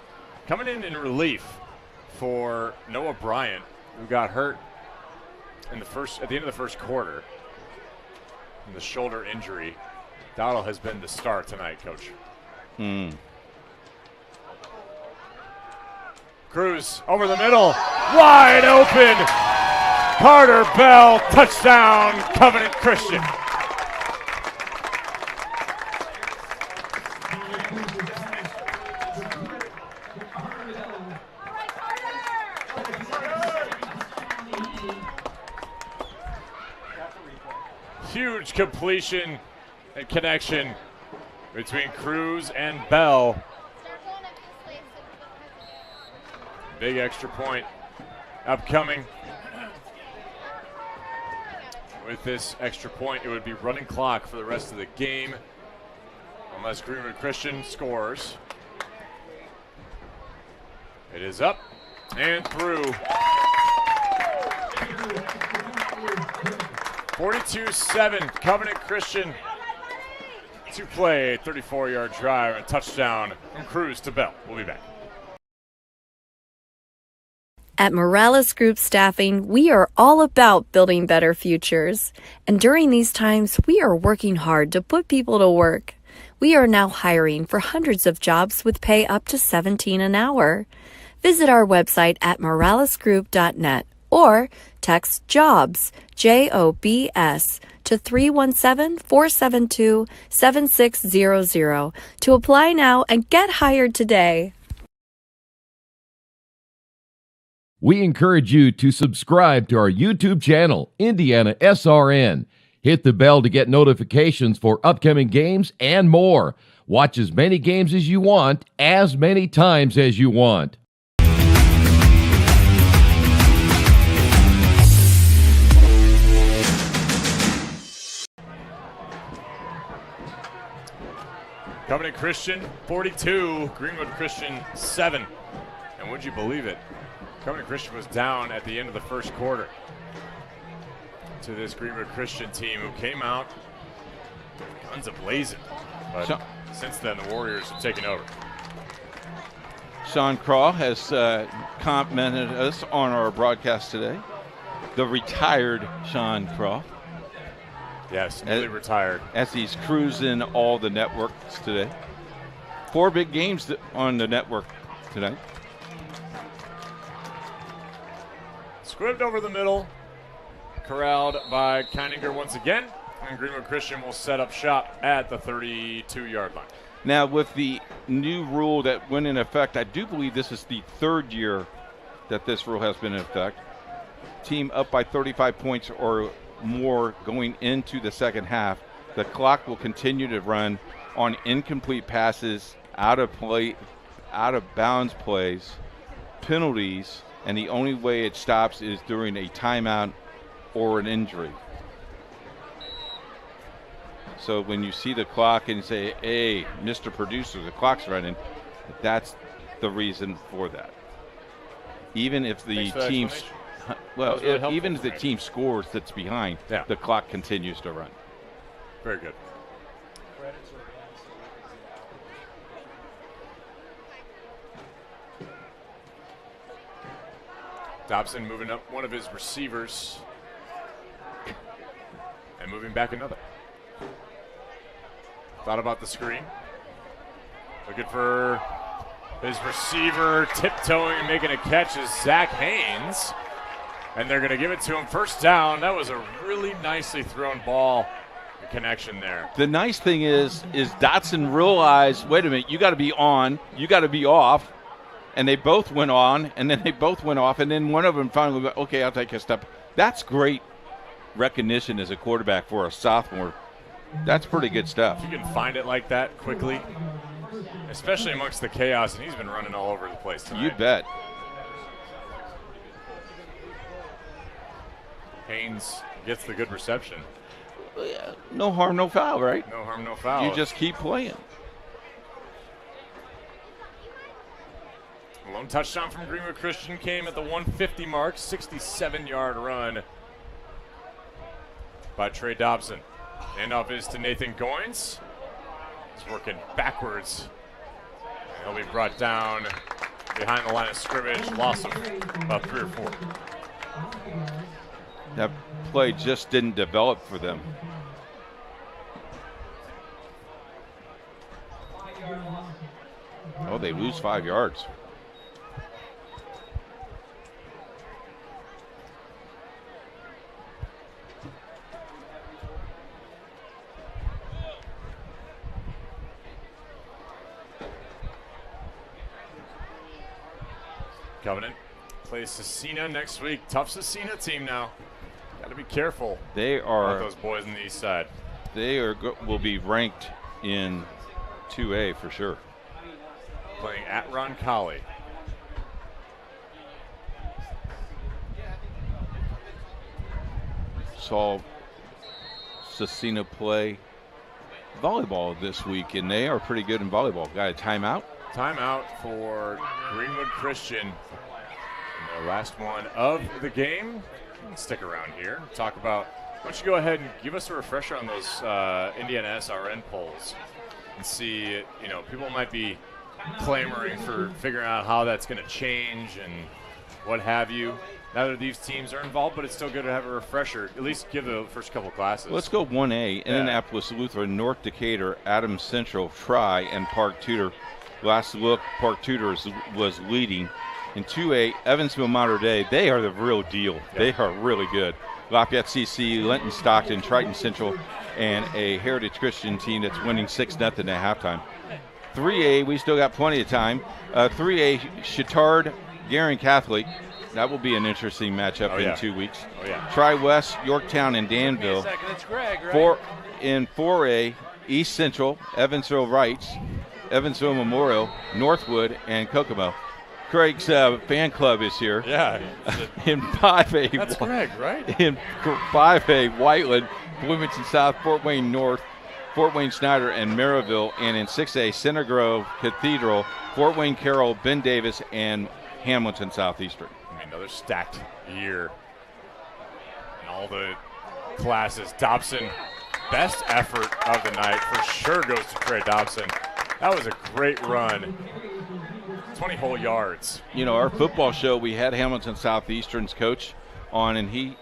coming in relief for Noah Bryant, who got hurt at the end of the first quarter. And the shoulder injury. Dowdle has been the star tonight, Coach. Cruz over the middle, wide open. Carter Bell, touchdown, Covenant Christian. Huge completion and connection between Cruz and Bell. Big extra point upcoming. With this extra point, it would be running clock for the rest of the game unless Greenwood Christian scores. It is up and through. 42-7, Covenant Christian to play, 34-yard drive and touchdown from Cruz to Bell. We'll be back. At Morales Group Staffing, we are all about building better futures. And during these times, we are working hard to put people to work. We are now hiring for hundreds of jobs with pay up to $17 an hour. Visit our website at moralesgroup.net or text JOBS, JOBS, to 317-472-7600 to apply now and get hired today. We encourage you to subscribe to our YouTube channel, IndianaSRN. Hit the bell to get notifications for upcoming games and more. Watch as many games as you want, as many times as you want. Covenant Christian 42, Greenwood Christian 7. And would you believe it? Covenant Christian was down at the end of the first quarter to this Greenwood Christian team who came out guns a-blazing. But since then, the Warriors have taken over. Sean Craw has complimented us on our broadcast today. The retired Sean Craw. Yes, newly retired. As he's cruising all the networks today. 4 big games on the network tonight. Squibbed over the middle. Corralled by Keininger once again. And Greenwood Christian will set up shop at the 32-yard line. Now, with the new rule that went in effect, I do believe this is the 3rd year that this rule has been in effect. Team up by 35 points or more going into the second half, the clock will continue to run on incomplete passes, out of bounds plays, penalties, and the only way it stops is during a timeout or an injury. So when you see the clock and you say, hey, Mr. Producer, the clock's running, that's the reason for that. Even if the team, even if the team scores that's behind, the clock continues to run. Very good. Dobson moving up one of his receivers and moving back another. Thought about the screen. Looking for his receiver, tiptoeing and making a catch is Zach Haynes. And they're going to give it to him. First down. That was a really nicely thrown ball. The connection there. The nice thing is Dotson realized, wait a minute, you got to be on, you got to be off. And they both went on, and then they both went off, and then one of them finally went, okay, I'll take a step. That's great recognition as a quarterback for a sophomore. That's pretty good stuff. If you can find it like that quickly, especially amongst the chaos, and he's been running all over the place tonight. You bet. Haynes gets the good reception. No harm, no foul, right? No harm, no foul. You just keep playing. A lone touchdown from Greenwood Christian came at the 150 mark, 67-yard run by Trey Dobson. Handoff is to Nathan Goins. He's working backwards. And he'll be brought down behind the line of scrimmage. Loss of about 3 or 4. That play just didn't develop for them. Oh, they lose 5 yards. Covenant plays Cecina next week. Tough Cecina team now. Got to be careful. They are those boys on the east side. They will be ranked in 2A for sure. Playing at Roncalli. Saw Cecina play volleyball this week, and they are pretty good in volleyball. Got a timeout? Timeout for Greenwood Christian. And the last one of the game. Stick around here. Talk about, why don't you go ahead and give us a refresher on those IndianaSRN polls and see, people might be clamoring for figuring out how that's going to change and what have you. Now that these teams are involved, but it's still good to have a refresher. At least give the first couple classes. Let's go 1A. Indianapolis Lutheran, North Decatur, Adams Central, Tri, and Park Tudor. Last look, Park Tudor was leading In 2A, Evansville Mater Dei, they are the real deal. Yeah. They are really good. Lafayette CC, Linton Stockton, Triton Central, and a Heritage Christian team that's winning 6-0 at halftime. 3A, we still got plenty of time. 3A, Chittard, Guerin Catholic. That will be an interesting matchup in 2 weeks. Tri-West, Yorktown, and Danville. It's Greg, right? In 4A, East Central, Evansville Rights, Evansville Memorial, Northwood, and Kokomo. Craig's fan club is here. Yeah. In 5A. That's Greg, right? In 5A, Whiteland, Bloomington South, Fort Wayne North, Fort Wayne Snyder, and Maryville. And in 6A, Center Grove, Cathedral, Fort Wayne Carroll, Ben Davis, and Hamilton Southeastern. Another stacked year in all the classes. Dobson, best effort of the night for sure goes to Trey Dobson. That was a great run. 20 whole yards. You know, our football show, we had Hamilton Southeastern's coach on, and he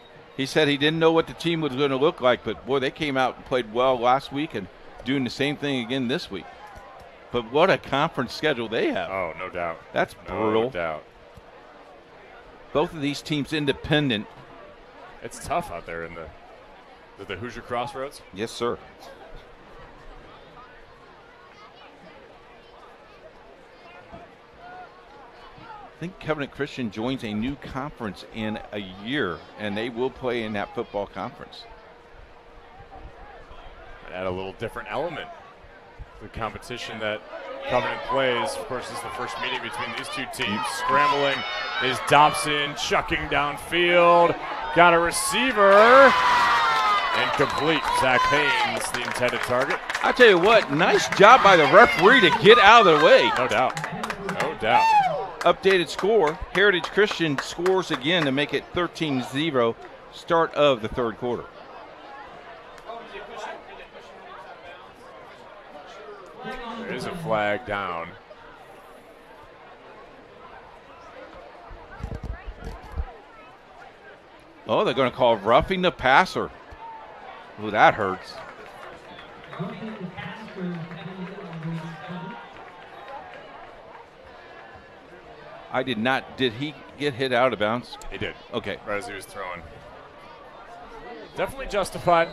said he didn't know what the team was going to look like, but boy, they came out and played well last week and doing the same thing again this week. But what a conference schedule they have. Oh, no doubt. That's brutal. No doubt. Both of these teams independent. It's tough out there in the Hoosier Crossroads. Yes, sir. I think Covenant Christian joins a new conference in a year, and they will play in that football conference. Add a little different element. The competition that Covenant plays, of course, is the first meeting between these two teams. Scrambling is Dobson, chucking downfield. Got a receiver. Incomplete. Zach Haynes, the intended target. I tell you what, nice job by the referee to get out of the way. No doubt. No doubt. Updated score, Heritage Christian scores again to make it 13-0, start of the third quarter. There is a flag down. Oh, they're going to call roughing the passer. Ooh, that hurts. I did not. Did he get hit out of bounds? He did. Okay. Right as he was throwing. Definitely justified.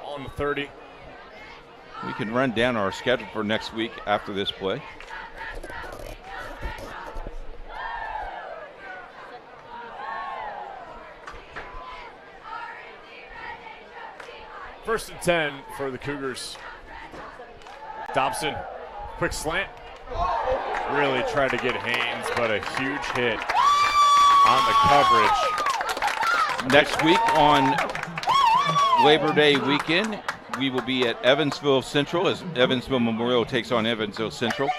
On the 30. We can run down our schedule for next week after this play. First and 10 for the Cougars. Dobson, quick slant. Really tried to get Haynes, but a huge hit on the coverage. Next week on Labor Day weekend, we will be at Evansville Central as Evansville Memorial takes on Evansville Central.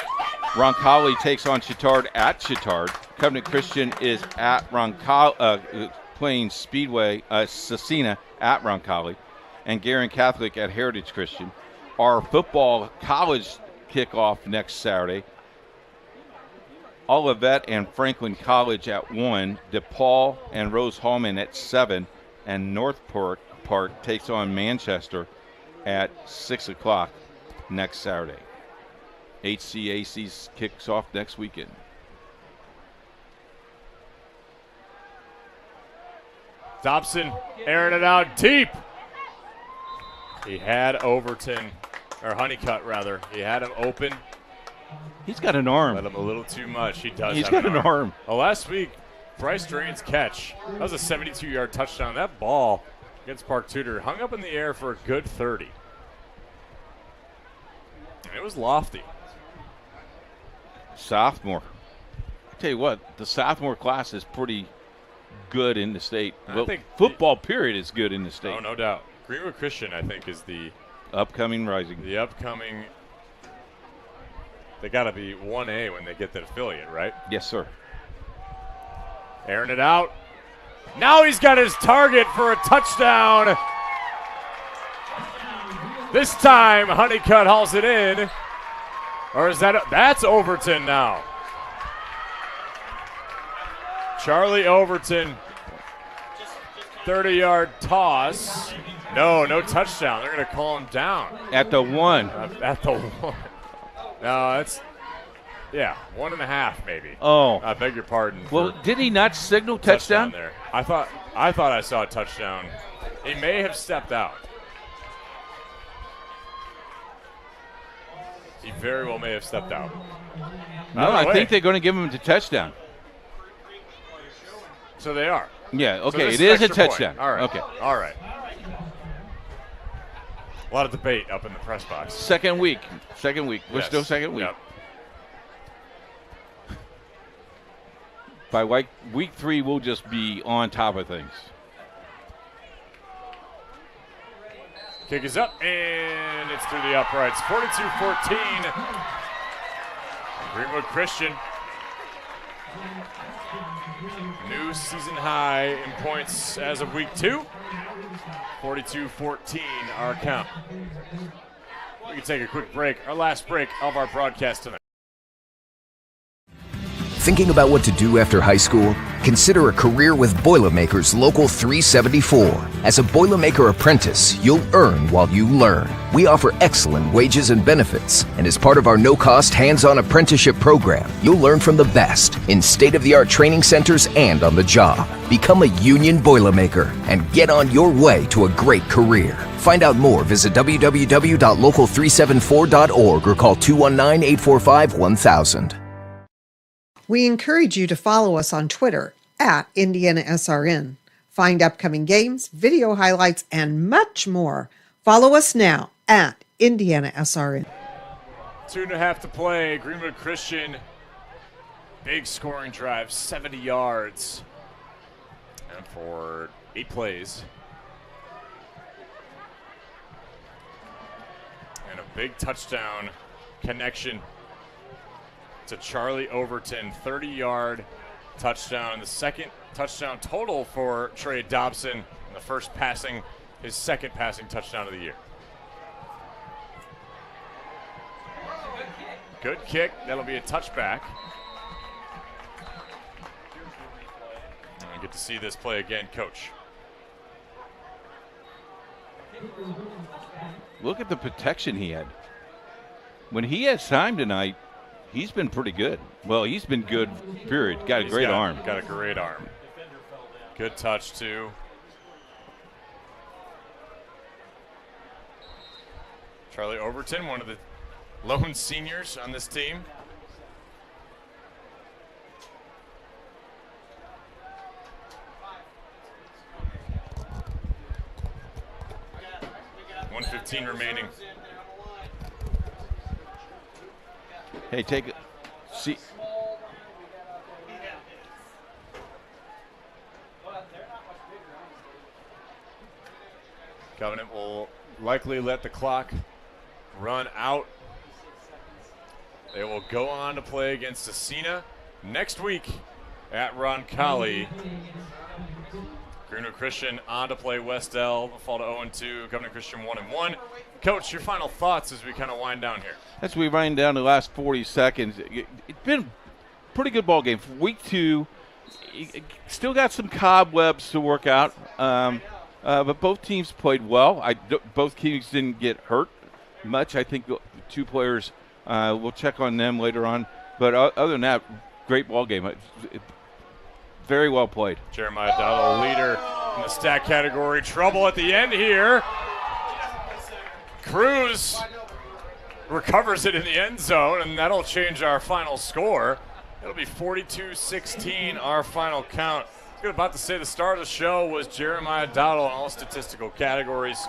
Roncalli takes on Chittard at Chittard. Covenant Christian is at playing Speedway, Cecina at Roncalli. And Guerin Catholic at Heritage Christian. Our football college kickoff next Saturday. Olivet and Franklin College at 1. DePaul and Rose Hallman at 7. And Northport Park takes on Manchester at 6 o'clock next Saturday. HCAC kicks off next weekend. Dobson airing it out deep. He had Overton, or Honeycutt rather. He had him open. He's got an arm. Let him a little too much. He does. He's got an arm. Well, last week, Bryce Drain's catch. That was a 72-yard touchdown. That ball against Park Tudor hung up in the air for a good 30. And it was lofty. Sophomore. I tell you what, the sophomore class is pretty good in the state. I think football period is good in the state. Oh, no doubt. Greenwood Christian, I think, is the upcoming rising. The upcoming. They got to be 1A when they get that affiliate, right? Yes, sir. Airing it out. Now he's got his target for a touchdown. This time, Honeycutt hauls it in. Or is that's Overton now. Charlie Overton, 30-yard toss. No touchdown. They're going to call him down. At the 1. At the 1. No, that's Yeah, 1.5 maybe. Oh. I beg your pardon. Well, did he not signal touchdown? There. I thought I saw a touchdown. He may have stepped out. He very well may have stepped out. No, I think they're going to give him the touchdown. So they are. Yeah, okay, so it is a extra touchdown. Point. All right. Okay. All right. A lot of debate up in the press box. Second week. We're still second week. Yep. By week 3, we'll just be on top of things. Kick is up, and it's through the uprights. 42-14. Greenwood Christian. New season high in points as of week 2. 42-14, our count. We can take a quick break, our last break of our broadcast tonight. Thinking about what to do after high school? Consider a career with Boilermakers Local 374. As a Boilermaker apprentice, you'll earn while you learn. We offer excellent wages and benefits, and as part of our no-cost hands-on apprenticeship program, you'll learn from the best in state-of-the-art training centers and on the job. Become a union Boilermaker and get on your way to a great career. Find out more, visit www.local374.org or call 219-845-1000. We encourage you to follow us on Twitter at IndianaSRN. Find upcoming games, video highlights, and much more. Follow us now at IndianaSRN. 2.5 to play. Greenwood Christian, big scoring drive, 70 yards. And for 8 plays. And a big touchdown connection to Charlie Overton, 30-yard touchdown. The second touchdown total for Trey Dobson, and his second passing touchdown of the year. Good kick. That'll be a touchback. And we get to see this play again, Coach. Look at the protection he had. When he has time tonight, he's been pretty good. Well, he's been good, period. Got a great arm. Got a great arm. Good touch, too. Charlie Overton, one of the lone seniors on this team. $1:15 remaining. Hey, take it. See. Covenant will likely let the clock run out. They will go on to play against Acina next week at Roncalli. Greenwood Christian on to play Westell. They'll fall to 0-2. Covenant Christian 1-1. Coach, your final thoughts as we kind of wind down here. As we wind down the last 40 seconds, it's been a pretty good ball game. For week 2, still got some cobwebs to work out, but both teams played well. Both teams didn't get hurt much. I think 2 players, we'll check on them later on. But other than that, great ball game. Very well played. Jeremiah Dowdle, leader in the stat category. Trouble at the end here. Cruz recovers it in the end zone, and that'll change our final score. It'll be 42-16, our final count. I was about to say the star of the show was Jeremiah Dowdle in all statistical categories.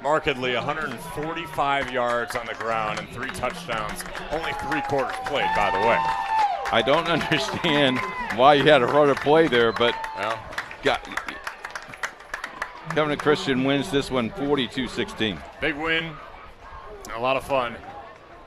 Markedly 145 yards on the ground and 3 touchdowns. Only 3 quarters played, by the way. I don't understand why you had a run of play there, but Covenant Christian wins this one 42-16. Big win and a lot of fun.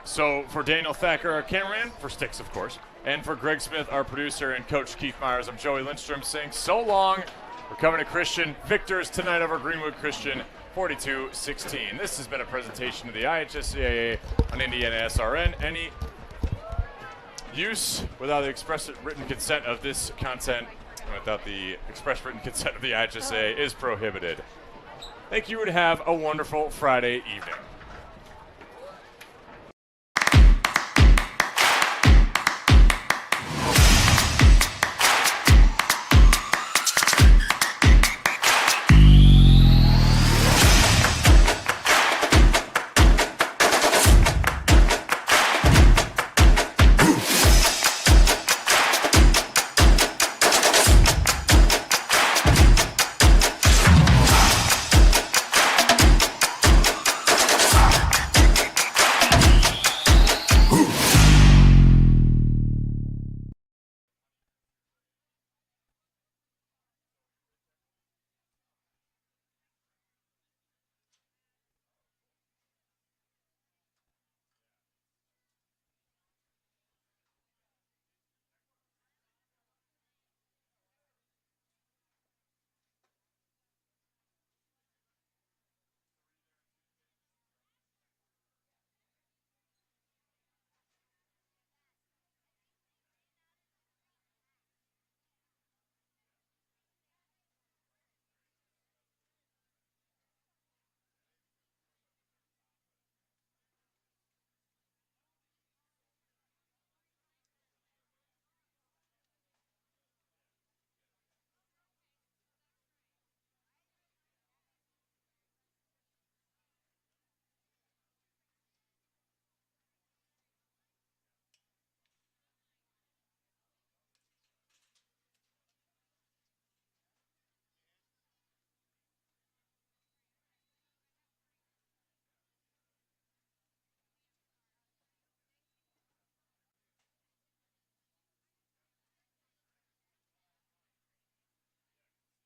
So for Daniel Thacker, our cameraman, for Sticks, of course, and for Greg Smith, our producer, and Coach Keith Myers, I'm Joey Lindstrom saying so long for Covenant Christian. Victors tonight over Greenwood Christian, 42-16. This has been a presentation of the IHSAA on IndianaSRN. Any use without the express written consent of this content, without the express written consent of the IHSAA, is prohibited. Thank you and have a wonderful Friday evening.